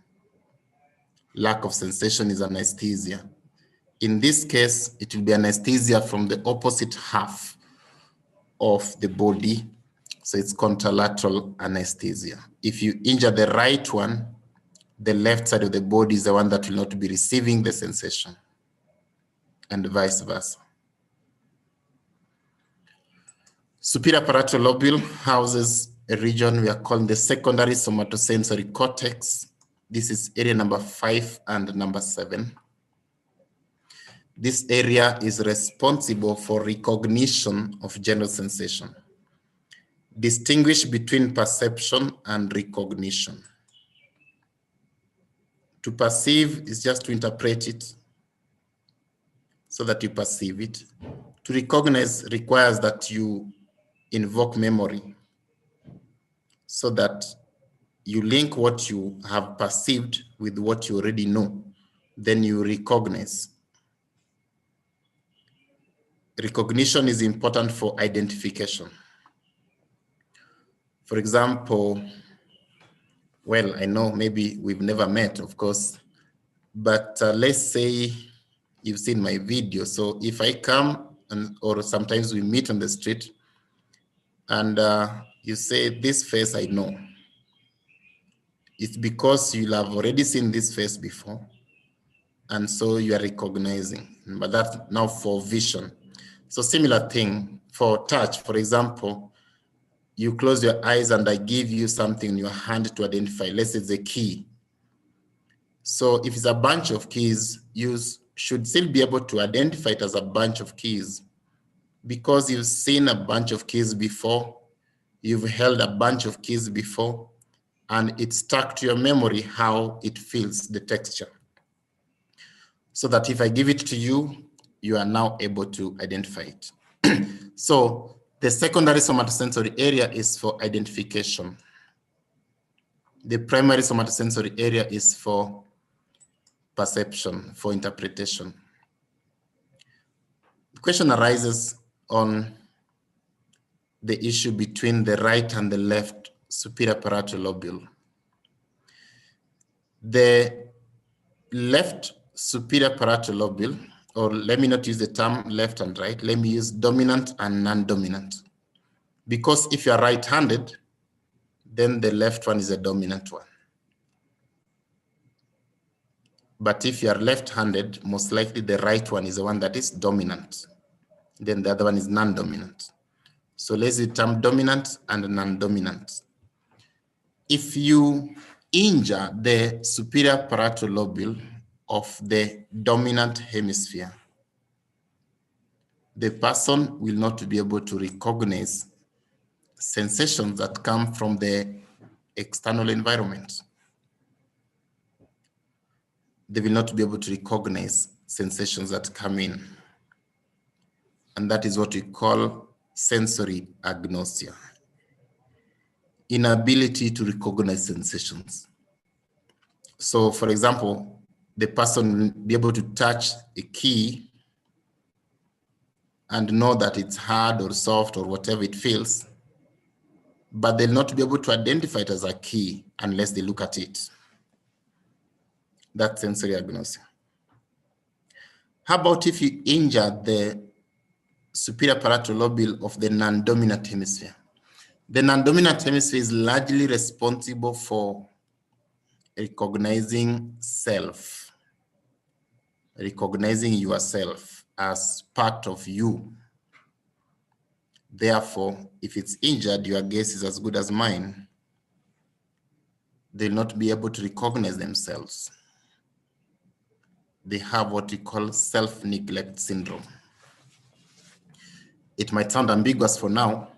Lack of sensation is anesthesia. In this case, it will be anesthesia from the opposite half of the body. So it's contralateral anesthesia. If you injure the right one, the left side of the body is the one that will not be receiving the sensation, and vice versa. Superior parietal lobule houses a region we are calling the secondary somatosensory cortex. This is area number 5 and number 7. This area is responsible for recognition of general sensation. Distinguish between perception and recognition. To perceive is just to interpret it so that you perceive it. To recognize requires that you invoke memory so that you link what you have perceived with what you already know. Then you recognize. Recognition is important for identification. For example, well, I know maybe we've never met, of course, but let's say you've seen my video. So if I come or sometimes we meet on the street and you say, this face I know, it's because you'll have already seen this face before. And so you are recognizing, but that's now for vision. So similar thing for touch, for example, you close your eyes and I give you something in your hand to identify. Let's say it's a key. So if it's a bunch of keys, you should still be able to identify it as a bunch of keys because you've seen a bunch of keys before, you've held a bunch of keys before, and it's stuck to your memory how it feels, the texture. So that if I give it to you, you are now able to identify it. So the secondary somatosensory area is for identification. The primary somatosensory area is for perception, for interpretation. The question arises on the issue between the right and the left superior parietal lobule. The left superior parietal lobule, or let me not use the term left and right, let me use dominant and non-dominant. Because if you are right-handed, then the left one is a dominant one. But if you are left-handed, most likely the right one is the one that is dominant. Then the other one is non-dominant. So let's use the term dominant and non-dominant. If you injure the superior parietal lobule of the dominant hemisphere, the person will not be able to recognize sensations that come from the external environment. They will not be able to recognize sensations that come in. And that is what we call sensory agnosia. Inability to recognize sensations. So for example, the person will be able to touch a key and know that it's hard or soft or whatever it feels, but they'll not be able to identify it as a key unless they look at it. That's sensory agnosia. How about if you injure the superior parietal lobule of the non-dominant hemisphere? The non-dominant hemisphere is largely responsible for recognizing self, recognizing yourself as part of you. Therefore, if it's injured, your guess is as good as mine. They'll not be able to recognize themselves. They have what we call self-neglect syndrome. It might sound ambiguous for now,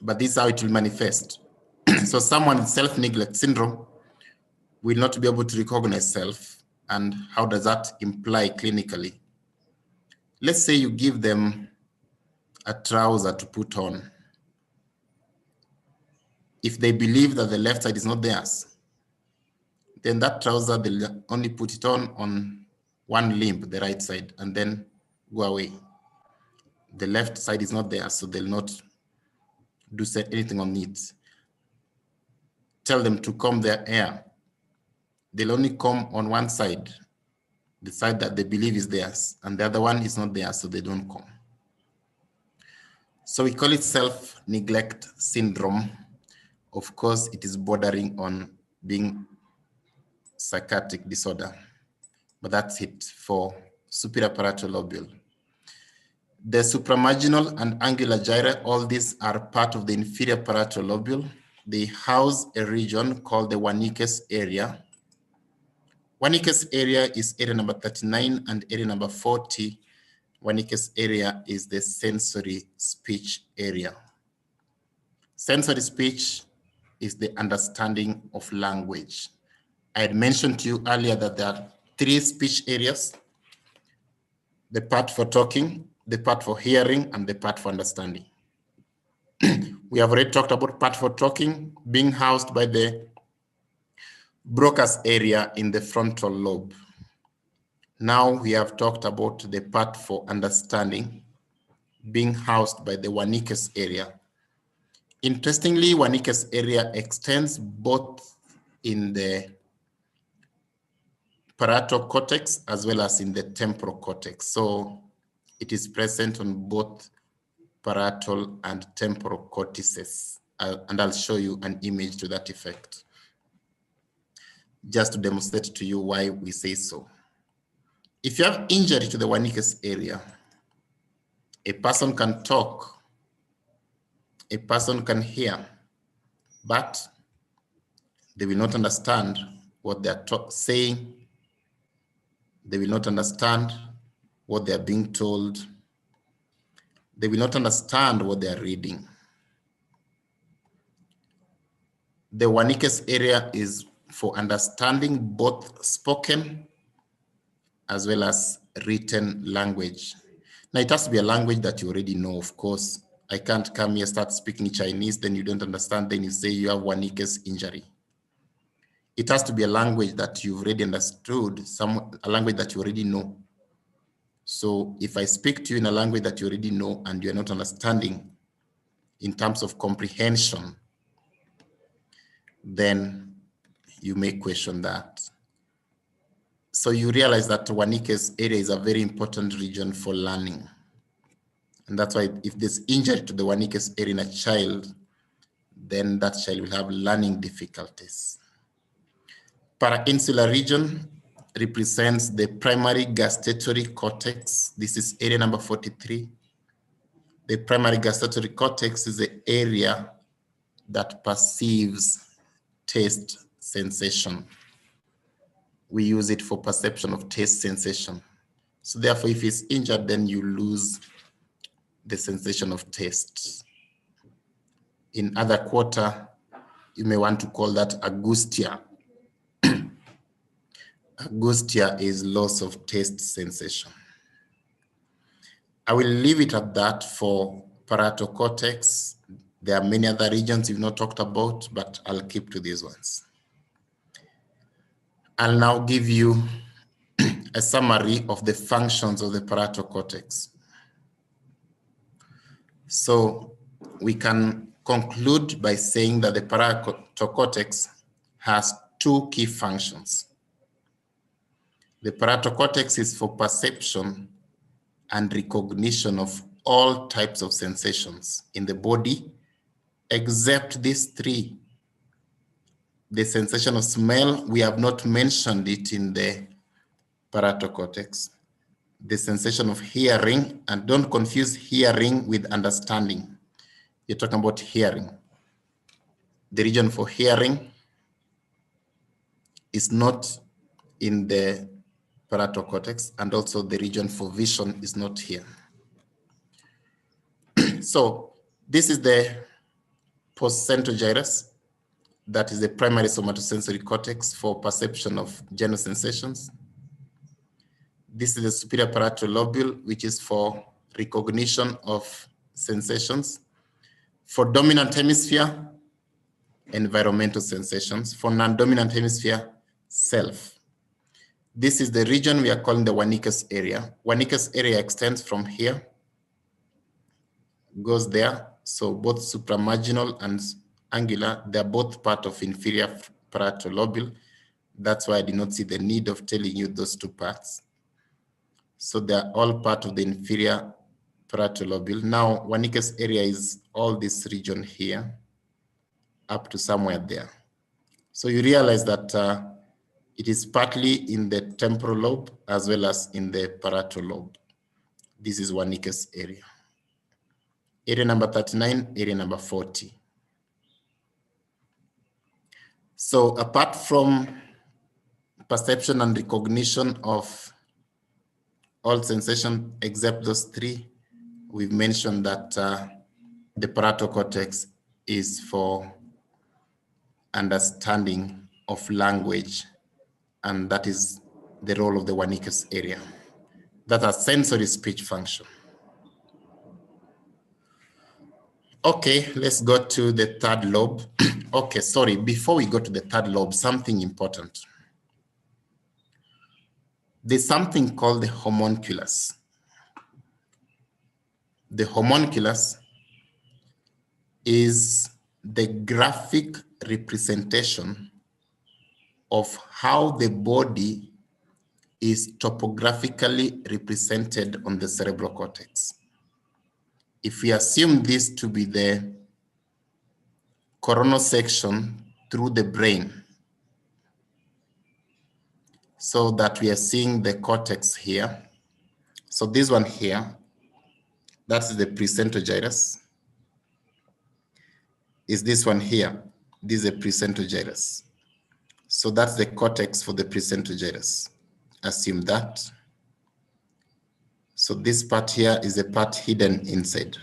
but this is how it will manifest. So someone with self-neglect syndrome will not be able to recognize self. And how does that imply clinically? let's say you give them a trouser to put on. If they believe that the left side is not theirs, then that trouser, they'll only put it on one limb, the right side, and then go away. The left side is not there, so they'll not do anything on it. Tell them to comb their hair. They'll only comb on one side, the side that they believe is theirs, and the other one is not theirs, so they don't comb. So we call it self-neglect syndrome. Of course, it is bordering on being psychiatric disorder, but that's it for superior parietal lobule. The supramarginal and angular gyri, all these are part of the inferior parietal lobule. They house a region called the Wernicke's area. Wernicke's area is area number 39 and area number 40. Wernicke's area is the sensory speech area. Sensory speech is the understanding of language. I had mentioned to you earlier that there are 3 speech areas: the part for talking, the part for hearing, and the part for understanding. We have already talked about part for talking being housed by the Broca's area in the frontal lobe. Now we have talked about the part for understanding being housed by the Wernicke's area. Interestingly, Wernicke's area extends both in the parietal cortex as well as in the temporal cortex. So it is present on both parietal and temporal cortices. And I'll show you an image to that effect, just to demonstrate to you why we say so. If you have injury to the Wernicke's area, a person can talk, a person can hear, but they will not understand what they are saying. They will not understand what they are being told. They will not understand what they are reading. The Wernicke's area is for understanding both spoken as well as written language. Now, it has to be a language that you already know, of course. I can't come here, start speaking Chinese, then you don't understand, then you say you have Wernicke's injury. It has to be a language that you've already understood, a language that you already know. So if I speak to you in a language that you already know and you're not understanding in terms of comprehension, then you may question that. So you realize that Wernicke's area is a very important region for learning. And that's why if there's injury to the Wernicke's area in a child, then that child will have learning difficulties. Parainsular region represents the primary gustatory cortex. This is area number 43. The primary gustatory cortex is the area that perceives taste sensation. We use it for perception of taste sensation. So therefore, if it's injured, then you lose the sensation of taste. In other quarter, you may want to call that agustia. Agustia is loss of taste sensation. I will leave it at that for parietal cortex. There are many other regions we've not talked about, but I'll keep to these ones. I'll now give you a summary of the functions of the parietal cortex. So we can conclude by saying that the parietal cortex has 2 key functions. The parietal cortex is for perception and recognition of all types of sensations in the body, except these 3. The sensation of smell, we have not mentioned it in the parietal cortex. The sensation of hearing, and don't confuse hearing with understanding. You're talking about hearing. The region for hearing is not in the parietal cortex, and also the region for vision is not here. So this is the postcentral gyrus. That is the primary somatosensory cortex for perception of general sensations. This is the superior parietal lobule, which is for recognition of sensations. For dominant hemisphere, environmental sensations. For non-dominant hemisphere, self. This is the region we are calling the Wernicke's area. Wernicke's area extends from here, goes there. So both supramarginal and angular, they're both part of inferior parietal lobule. That's why I did not see the need of telling you those two parts. So they're all part of the inferior parietal lobule. Now, Wernicke's area is all this region here, up to somewhere there. So you realize that it is partly in the temporal lobe as well as in the parietal lobe. This is Wernicke's area. Area number 39, area number 40. So apart from perception and recognition of all sensation except those three, we've mentioned that the parietal cortex is for understanding of language, and that is the role of the Wernicke's area. That has sensory speech function. Okay, let's go to the third lobe. Okay, sorry, before we go to the third lobe, something important. There's something called the homunculus. The homunculus is the graphic representation of how the body is topographically represented on the cerebral cortex. If we assume this to be the coronal section through the brain, so that we are seeing the cortex here. So this one here, that's the precentral gyrus. Is this one here? This is a precentral gyrus. So that's the cortex for the precentral gyrus. Assume that. So this part here is a part hidden inside.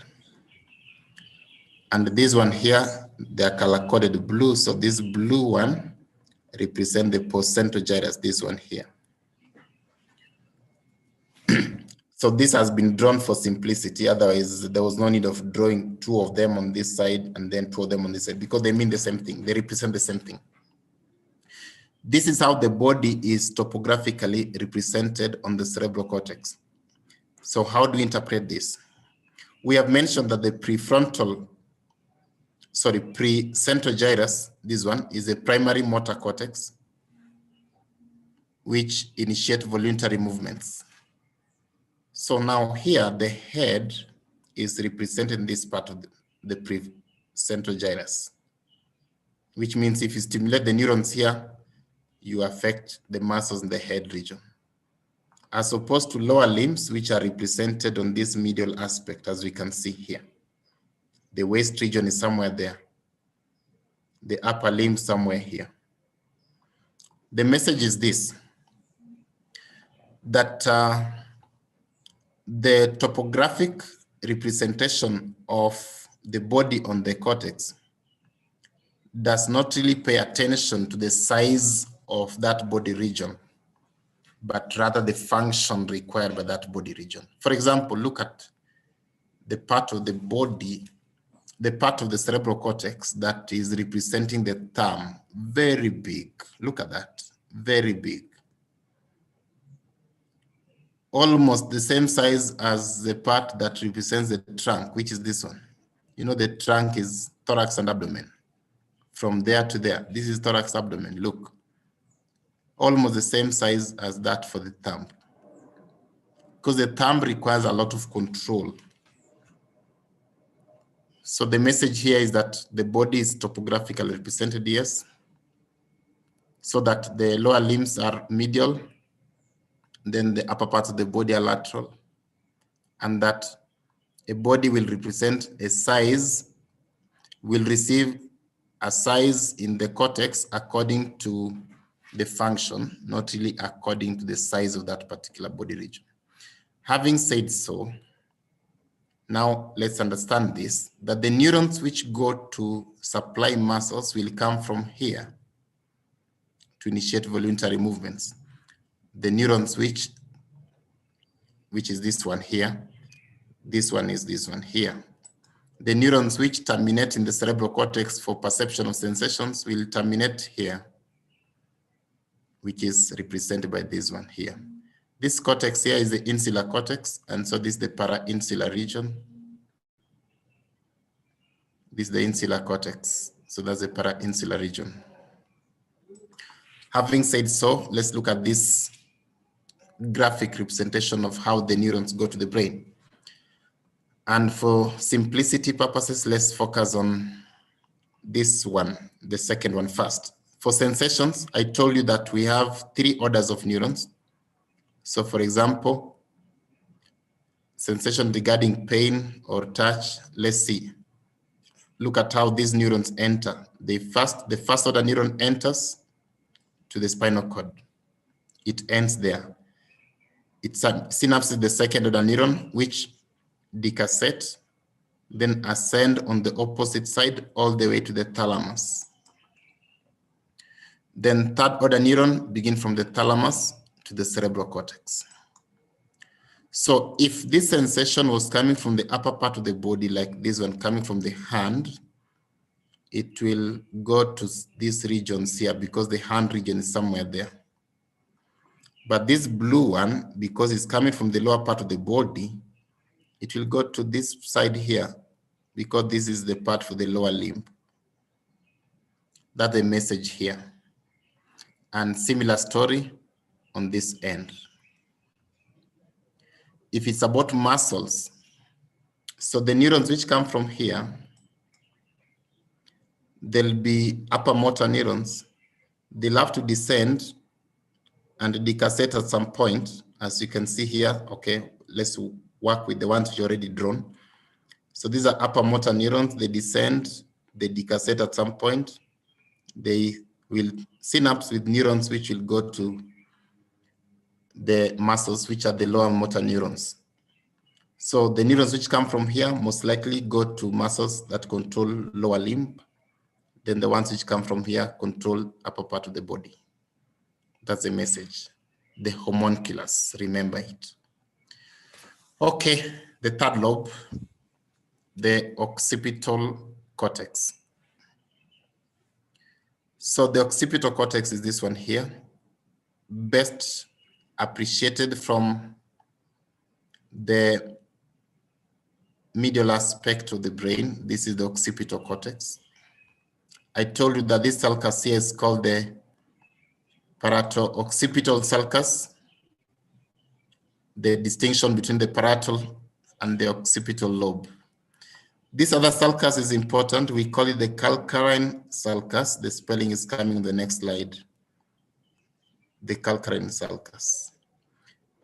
And this one here, they are color-coded blue. So this blue one represents the postcentral gyrus, this one here. So this has been drawn for simplicity. Otherwise, there was no need of drawing two of them on this side and then two of them on this side, because they mean the same thing. They represent the same thing. This is how the body is topographically represented on the cerebral cortex. So how do we interpret this? We have mentioned that the precentral gyrus, this one, is a primary motor cortex, which initiate voluntary movements. So now here, the head is represented in this part of the precentral gyrus, which means if you stimulate the neurons here, you affect the muscles in the head region, as opposed to lower limbs, which are represented on this medial aspect, as we can see here. The waist region is somewhere there. The upper limb somewhere here. The message is this, that the topographic representation of the body on the cortex does not really pay attention to the size of that body region, but rather the function required by that body region. For example, look at the part of the body, the part of the cerebral cortex that is representing the thumb, very big. Look at that, very big. Almost the same size as the part that represents the trunk, which is this one. You know, the trunk is thorax and abdomen. From there to there, this is thorax, abdomen, look. Almost the same size as that for the thumb. Because the thumb requires a lot of control. So the message here is that the body is topographically represented, yes, so that the lower limbs are medial, then the upper parts of the body are lateral, and that a body will represent a size, will receive a size in the cortex according to the function, not really according to the size of that particular body region. Having said so, now let's understand this, that the neurons which go to supply muscles will come from here to initiate voluntary movements. The neurons which which is this one here. This one is this one here. The neurons which terminate in the cerebral cortex for perception of sensations will terminate here, which is represented by this one here. This cortex here is the insular cortex, and so this is the para-insular region. This is the insular cortex, so that's the para-insular region. Having said so, let's look at this graphic representation of how the neurons go to the brain. And for simplicity purposes, let's focus on this one, the second one first. For sensations, I told you that we have 3 orders of neurons. So for example, sensation regarding pain or touch, let's see. Look at how these neurons enter. The first order neuron enters to the spinal cord. It ends there. It synapses the second order neuron, which decassette, then ascend on the opposite side all the way to the thalamus. Then third order neuron begin from the thalamus to the cerebral cortex. So if this sensation was coming from the upper part of the body, like this one coming from the hand, it will go to these regions here because the hand region is somewhere there. But this blue one, because it's coming from the lower part of the body, it will go to this side here because this is the part for the lower limb. That's the message here. And similar story on this end. If it's about muscles, so the neurons which come from here, there'll be upper motor neurons. They'll have to descend and decassette at some point, as you can see here. Okay, let's work with the ones which are already drawn. So these are upper motor neurons. They descend, they decassette at some point. They will synapse with neurons which will go to the muscles, which are the lower motor neurons. So the neurons which come from here most likely go to muscles that control lower limb. Then the ones which come from here control upper part of the body. That's the message. The homunculus, remember it. Okay, the third lobe, the occipital cortex. So the occipital cortex is this one here, best appreciated from the medial aspect of the brain. This is the occipital cortex. I told you that this sulcus here is called the parieto-occipital sulcus. The distinction between the parietal and the occipital lobe. This other sulcus is important. We call it the calcarine sulcus. The spelling is coming in the next slide. The calcarine sulcus.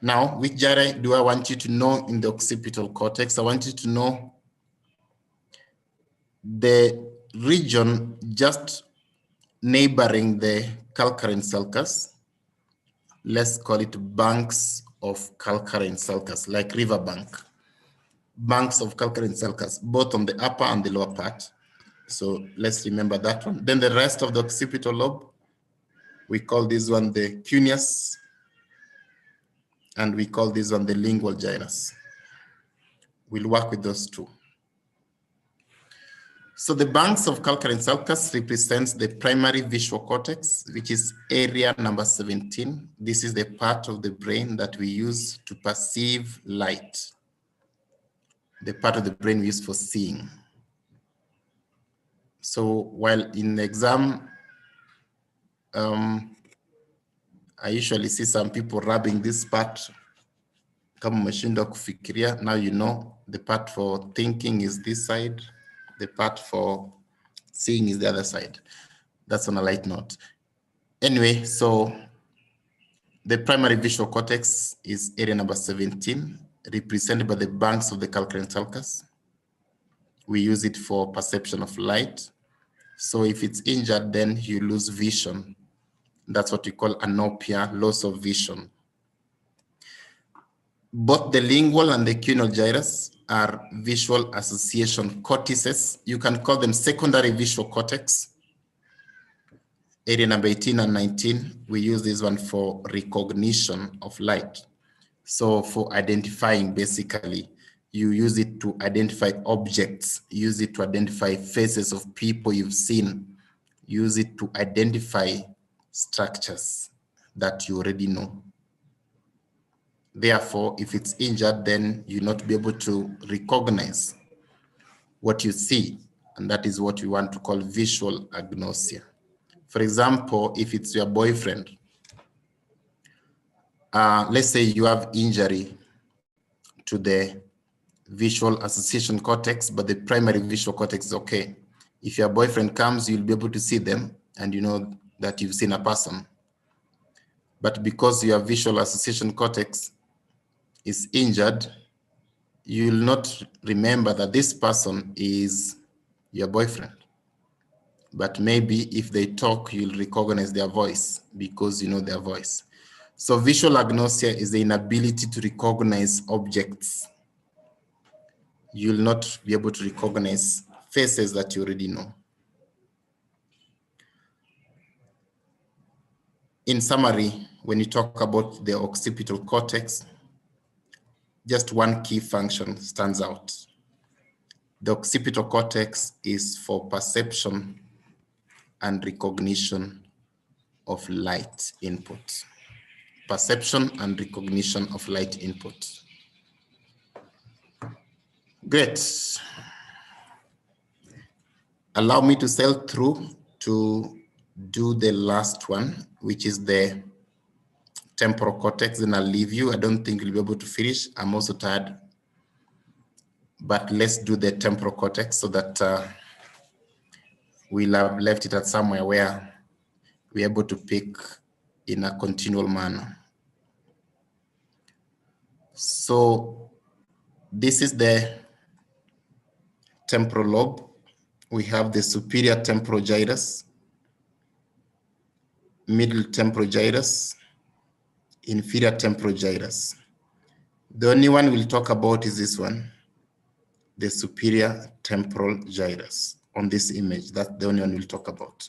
Now, which gyri do I want you to know in the occipital cortex? I want you to know the region just neighboring the calcarine sulcus. Let's call it banks of calcarine sulcus, like river bank. Banks of calcarine sulcus, both on the upper and the lower part. So let's remember that one. Then the rest of the occipital lobe, we call this one the cuneus, and we call this one the lingual gyrus. We'll work with those two. So the banks of calcarine sulcus represents the primary visual cortex, which is area number 17. This is the part of the brain that we use to perceive light. The part of the brain we use for seeing. So while in the exam, I usually see some people rubbing this part. Kama umeshindwa kufikiria, now you know the part for thinking is this side. The part for seeing is the other side. That's on a light note. Anyway, so the primary visual cortex is area number 17, represented by the banks of the calcarine sulcus. We use it for perception of light. So if it's injured, then you lose vision. That's what we call anopia, loss of vision. Both the lingual and the cuneal gyrus are visual association cortices. You can call them secondary visual cortex. Area number 18 and 19, we use this one for recognition of light. So for identifying, basically, you use it to identify objects, use it to identify faces of people you've seen, use it to identify structures that you already know. Therefore, if it's injured, then you'll not be able to recognize what you see, and that is what we want to call visual agnosia. For example, if it's your boyfriend, let's say you have injury to the visual association cortex, but the primary visual cortex is okay. If your boyfriend comes, you'll be able to see them and you know that you've seen a person. But because your visual association cortex is injured, you'll not remember that this person is your boyfriend. But maybe if they talk, you'll recognize their voice because you know their voice. So visual agnosia is the inability to recognize objects. You'll not be able to recognize faces that you already know. In summary, when you talk about the occipital cortex, just one key function stands out. The occipital cortex is for perception and recognition of light input. Perception and recognition of light input. Great. Allow me to sail through to do the last one, which is the temporal cortex, and I'll leave you. I don't think you'll be able to finish. I'm also tired. But let's do the temporal cortex so that we'll have left it at somewhere where we're able to pick in a continual manner. So this is the temporal lobe. We have the superior temporal gyrus, middle temporal gyrus, inferior temporal gyrus. The only one we'll talk about is this one, the superior temporal gyrus. On this image, that's the only one we'll talk about.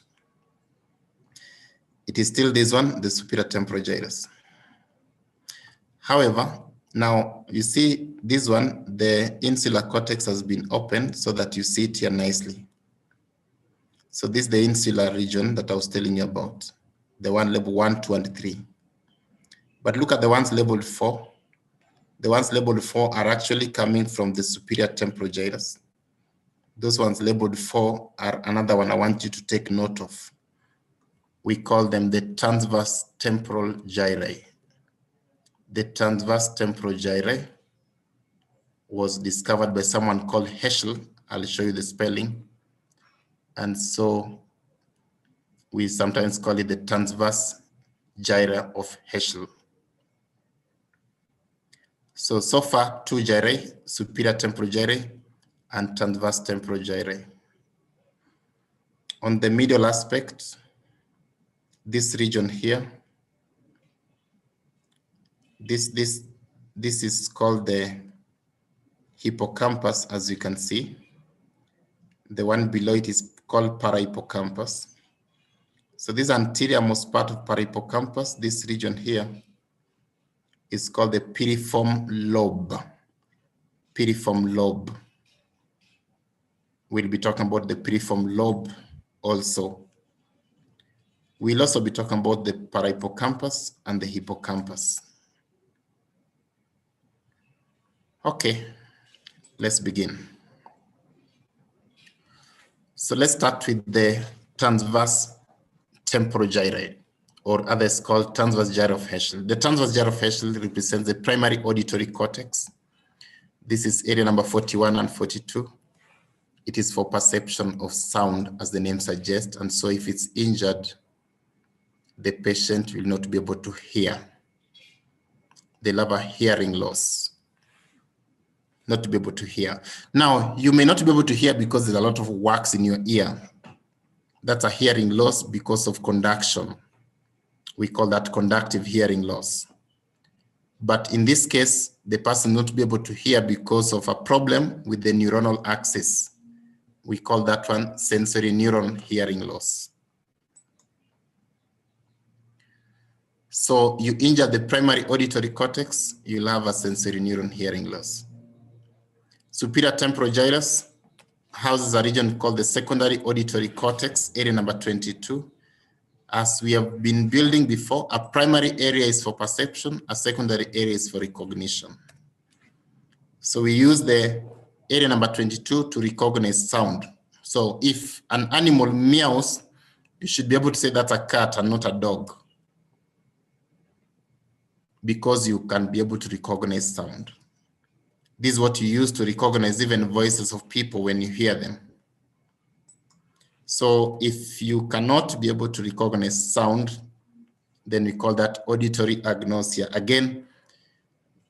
It is still this one, the superior temporal gyrus. However, now you see this one, the insular cortex has been opened so that you see it here nicely. So this is the insular region that I was telling you about, the one labeled 1, 2, and 3. But look at the ones labeled 4. The ones labeled 4 are actually coming from the superior temporal gyrus. Those ones labeled 4 are another one I want you to take note of. We call them the transverse temporal gyri. The transverse temporal gyri was discovered by someone called Herschel. I'll show you the spelling. And so we sometimes call it the transverse gyri of Herschel. So far, 2 gyri, superior temporal gyri and transverse temporal gyri. On the medial aspect, this region here, this is called the hippocampus, as you can see. The one below it is called parahippocampus. So this anterior-most part of parahippocampus, this region here, is called the piriform lobe. Piriform lobe. We'll be talking about the piriform lobe also. We'll also be talking about the parahippocampus and the hippocampus. Okay, let's begin. So let's start with the transverse temporal gyri, or others called transverse gyri of Herschel. The transverse gyri of Herschel represents the primary auditory cortex. This is area number 41 and 42. It is for perception of sound, as the name suggests, and so if it's injured, the patient will not be able to hear. They'll have a hearing loss. Not to be able to hear. Now, you may not be able to hear because there's a lot of wax in your ear. That's a hearing loss because of conduction. We call that conductive hearing loss. But in this case, the person will not be able to hear because of a problem with the neuronal axis. We call that one sensory neuron hearing loss. So you injure the primary auditory cortex, you'll have a sensory neuron hearing loss. Superior temporal gyrus houses a region called the secondary auditory cortex, area number 22. As we have been building before, a primary area is for perception, a secondary area is for recognition. So we use the area number 22 to recognize sound. So if an animal meows, you should be able to say that's a cat and not a dog, because you can be able to recognize sound. This is what you use to recognize even voices of people when you hear them. So if you cannot be able to recognize sound, then we call that auditory agnosia. Again,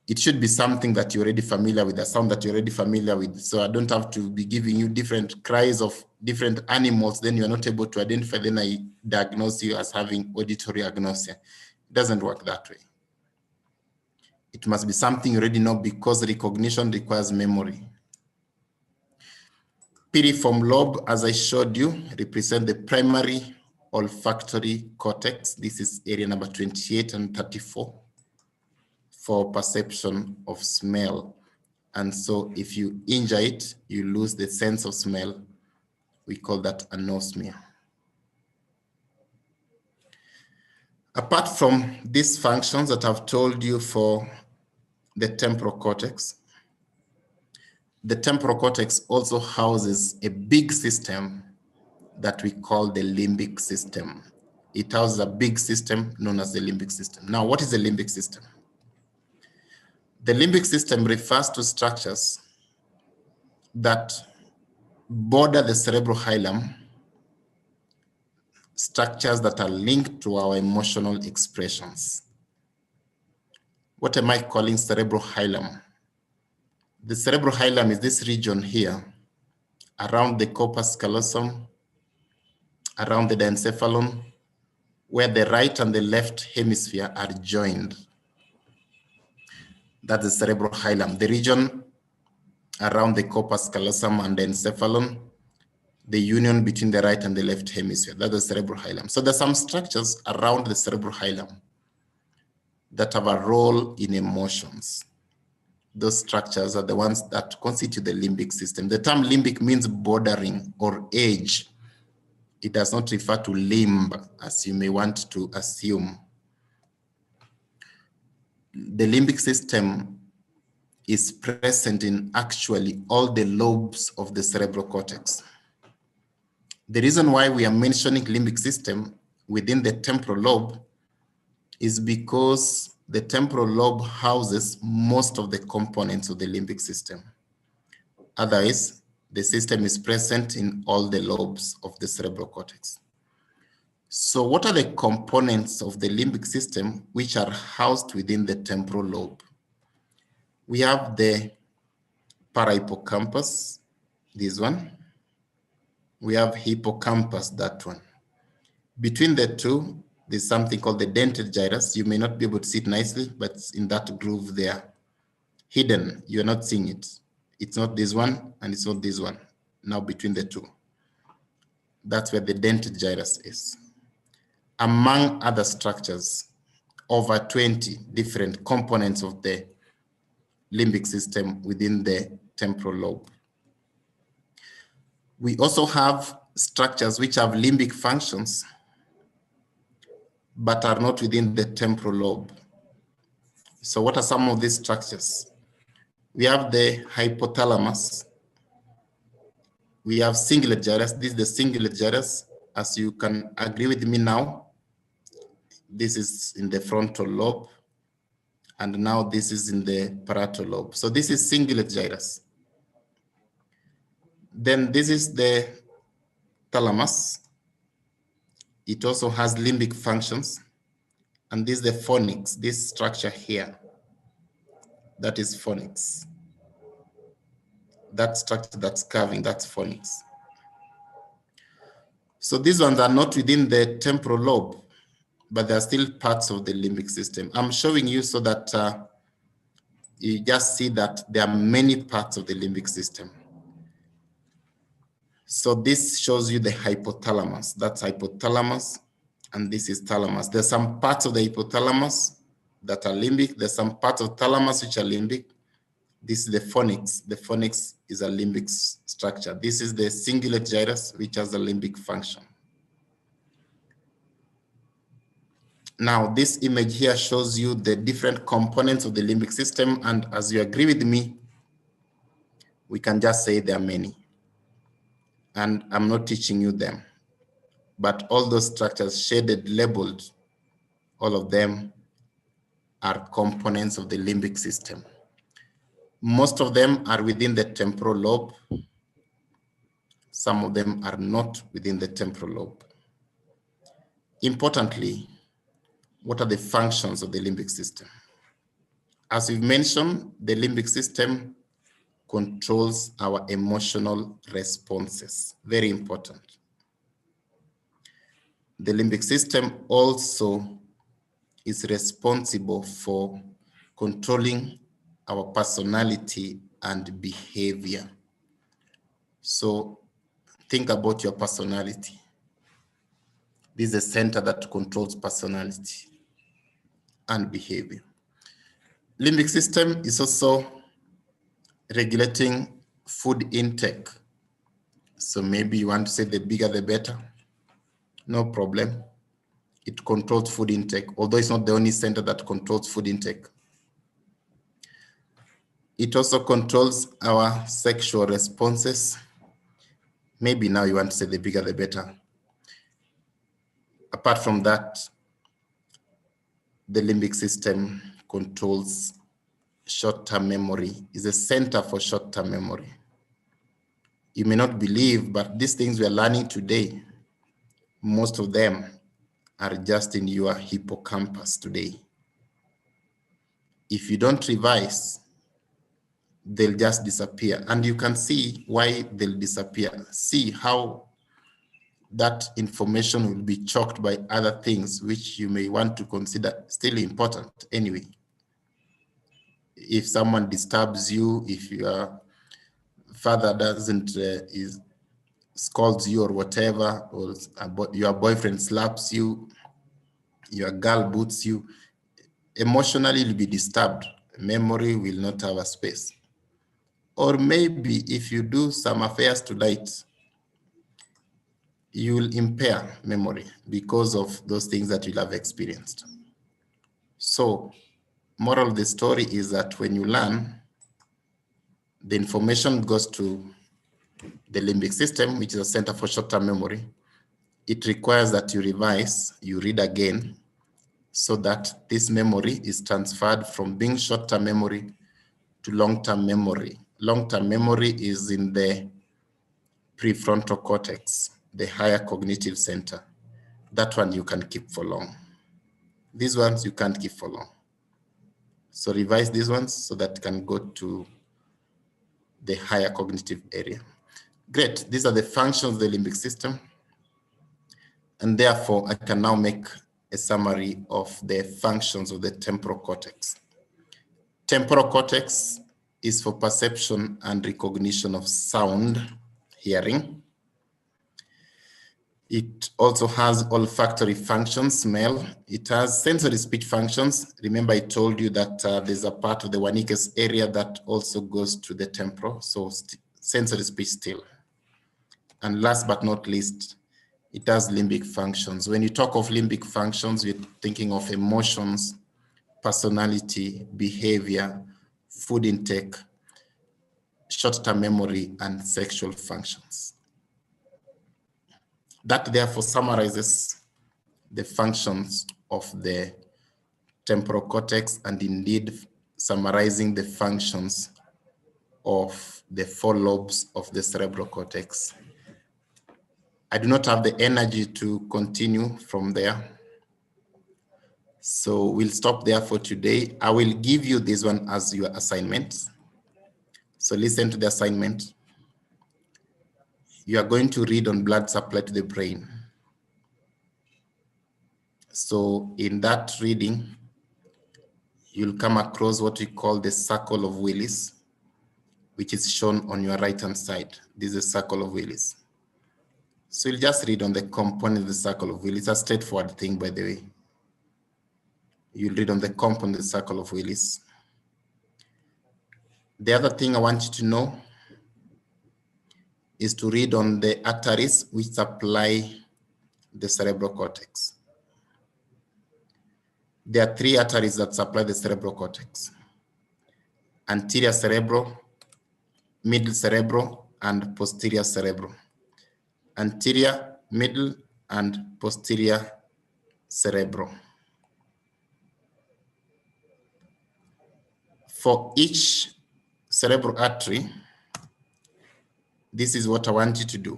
it should be something that you're already familiar with, a sound that you're already familiar with. So I don't have to be giving you different cries of different animals, then you're not able to identify, then I diagnose you as having auditory agnosia. It doesn't work that way. It must be something you already know, because recognition requires memory. Piriform lobe, as I showed you, represent the primary olfactory cortex. This is area number 28 and 34 for perception of smell. And so if you injure it, you lose the sense of smell. We call that anosmia. Apart from these functions that I've told you for the temporal cortex, the temporal cortex also houses a big system that we call the limbic system. It houses a big system known as the limbic system. Now, what is the limbic system? The limbic system refers to structures that border the cerebral hilum, structures that are linked to our emotional expressions. What am I calling cerebral hilum? The cerebral hilum is this region here, around the corpus callosum, around the diencephalon, where the right and the left hemisphere are joined. That's the cerebral hilum, the region around the corpus callosum and the encephalon, the union between the right and the left hemisphere. That's the cerebral hilum. So there's some structures around the cerebral hilum that have a role in emotions. Those structures are the ones that constitute the limbic system. The term limbic means bordering or edge. It does not refer to limb, as you may want to assume. The limbic system is present in actually all the lobes of the cerebral cortex. The reason why we are mentioning limbic system within the temporal lobe is because the temporal lobe houses most of the components of the limbic system. Otherwise, the system is present in all the lobes of the cerebral cortex. So what are the components of the limbic system which are housed within the temporal lobe? We have the parahippocampus, this one. We have hippocampus, that one. Between the two, there's something called the dentate gyrus. You may not be able to see it nicely, but it's in that groove there. Hidden, you're not seeing it. It's not this one, and it's not this one. Now between the two. That's where the dentate gyrus is. Among other structures, over 20 different components of the limbic system within the temporal lobe. We also have structures which have limbic functions, but are not within the temporal lobe. So what are some of these structures? We have the hypothalamus. We have cingulate gyrus. This is the cingulate gyrus. As you can agree with me now, this is in the frontal lobe, and now this is in the parietal lobe. So this is cingulate gyrus. Then this is the thalamus. It also has limbic functions. And this is the fornix, this structure here. That is fornix. That structure that's curving, that's fornix. So these ones are not within the temporal lobe, but they're still parts of the limbic system. I'm showing you so that you just see that there are many parts of the limbic system. So this shows you the hypothalamus. That's hypothalamus. and this is thalamus. There's some parts of the hypothalamus that are limbic. There's some parts of thalamus which are limbic. This is the fornix. The fornix is a limbic structure. This is the cingulate gyrus, which has a limbic function. Now, this image here shows you the different components of the limbic system, and as you agree with me, we can just say there are many. And I'm not teaching you them, but all those structures shaded, labeled, all of them are components of the limbic system. Most of them are within the temporal lobe. Some of them are not within the temporal lobe. Importantly, what are the functions of the limbic system? As we've mentioned, the limbic system controls our emotional responses. Very important. The limbic system also is responsible for controlling our personality and behavior. So think about your personality. This is a center that controls personality and behavior. Limbic system is also regulating food intake. So maybe you want to say the bigger the better. No problem. It controls food intake, although it's not the only center that controls food intake. It also controls our sexual responses. Maybe now you want to say the bigger the better. Apart from that, the limbic system controls short-term memory, is a center for short-term memory. You may not believe, but these things we are learning today, most of them are just in your hippocampus today. If you don't revise, they'll just disappear. And you can see why they'll disappear. See how that information will be choked by other things which you may want to consider still important anyway. If someone disturbs you, if your father doesn't scolds you or whatever, or your boyfriend slaps you, your girl boots you, emotionally you'll be disturbed. Memory will not have a space. Or maybe if you do some affairs tonight, you will impair memory because of those things that you'll have experienced. So, moral of the story is that when you learn, the information goes to the limbic system, which is a center for short-term memory. It requires that you revise, you read again, so that this memory is transferred from being short-term memory to long-term memory. Long-term memory is in the prefrontal cortex, the higher cognitive center. That one you can keep for long. These ones you can't keep for long. So revise these ones so that can go to the higher cognitive area. Great, these are the functions of the limbic system. And therefore, I can now make a summary of the functions of the temporal cortex. Temporal cortex is for perception and recognition of sound, hearing. It also has olfactory functions, smell. It has sensory speech functions. Remember, I told you that there's a part of the Wernicke's area that also goes to the temporal, so sensory speech still. And last but not least, it has limbic functions. When you talk of limbic functions, we're thinking of emotions, personality, behavior, food intake, short-term memory, and sexual functions. That therefore summarizes the functions of the temporal cortex and indeed summarizing the functions of the 4 lobes of the cerebral cortex. I do not have the energy to continue from there. So we'll stop there for today. I will give you this one as your assignment. So listen to the assignment. You are going to read on blood supply to the brain. So in that reading, you'll come across what we call the circle of Willis, which is shown on your right-hand side. This is a circle of Willis. So you'll just read on the component of the circle of Willis. It's a straightforward thing, by the way. You'll read on the component of the circle of Willis. The other thing I want you to know is to read on the arteries which supply the cerebral cortex. There are 3 arteries that supply the cerebral cortex: anterior cerebral, middle cerebral, and posterior cerebral. Anterior, middle, and posterior cerebral. For each cerebral artery, this is what I want you to do.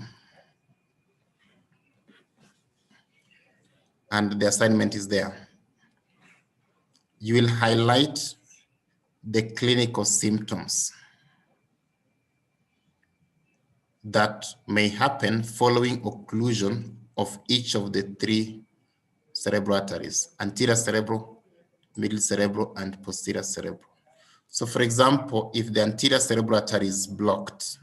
And the assignment is there. You will highlight the clinical symptoms that may happen following occlusion of each of the 3 cerebral arteries: anterior cerebral, middle cerebral, and posterior cerebral. So for example, if the anterior cerebral artery is blocked,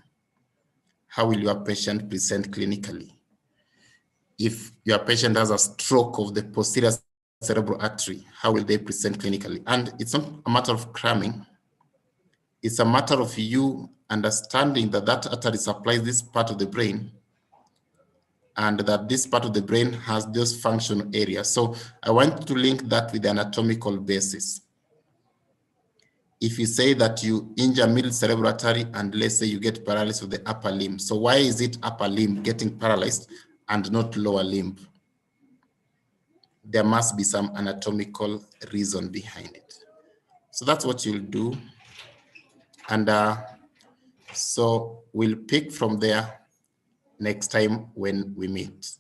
how will your patient present clinically? If your patient has a stroke of the posterior cerebral artery, how will they present clinically? And it's not a matter of cramming. It's a matter of you understanding that that artery supplies this part of the brain, and that this part of the brain has those functional areas. So I want to link that with the anatomical basis. If you say that you injure middle cerebral artery and let's say you get paralysis of the upper limb, so why is it upper limb getting paralyzed and not lower limb? There must be some anatomical reason behind it. So that's what you'll do. And so we'll pick from there next time when we meet.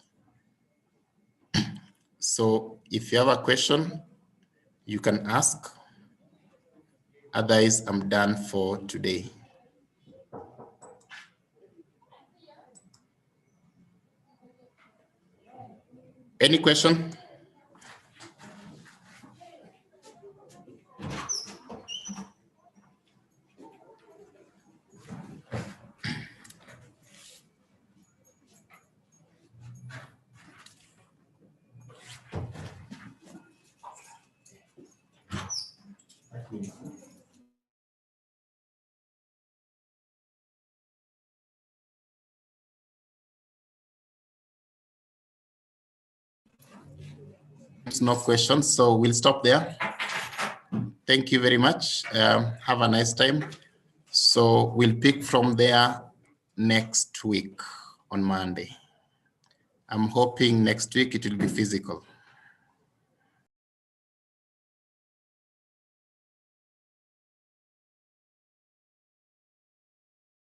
So if you have a question, you can ask. Otherwise, I'm done for today. Any question? No questions, so we'll stop there. Thank you very much. Have a nice time. So we'll pick from there next week on Monday. I'm hoping next week it will be physical.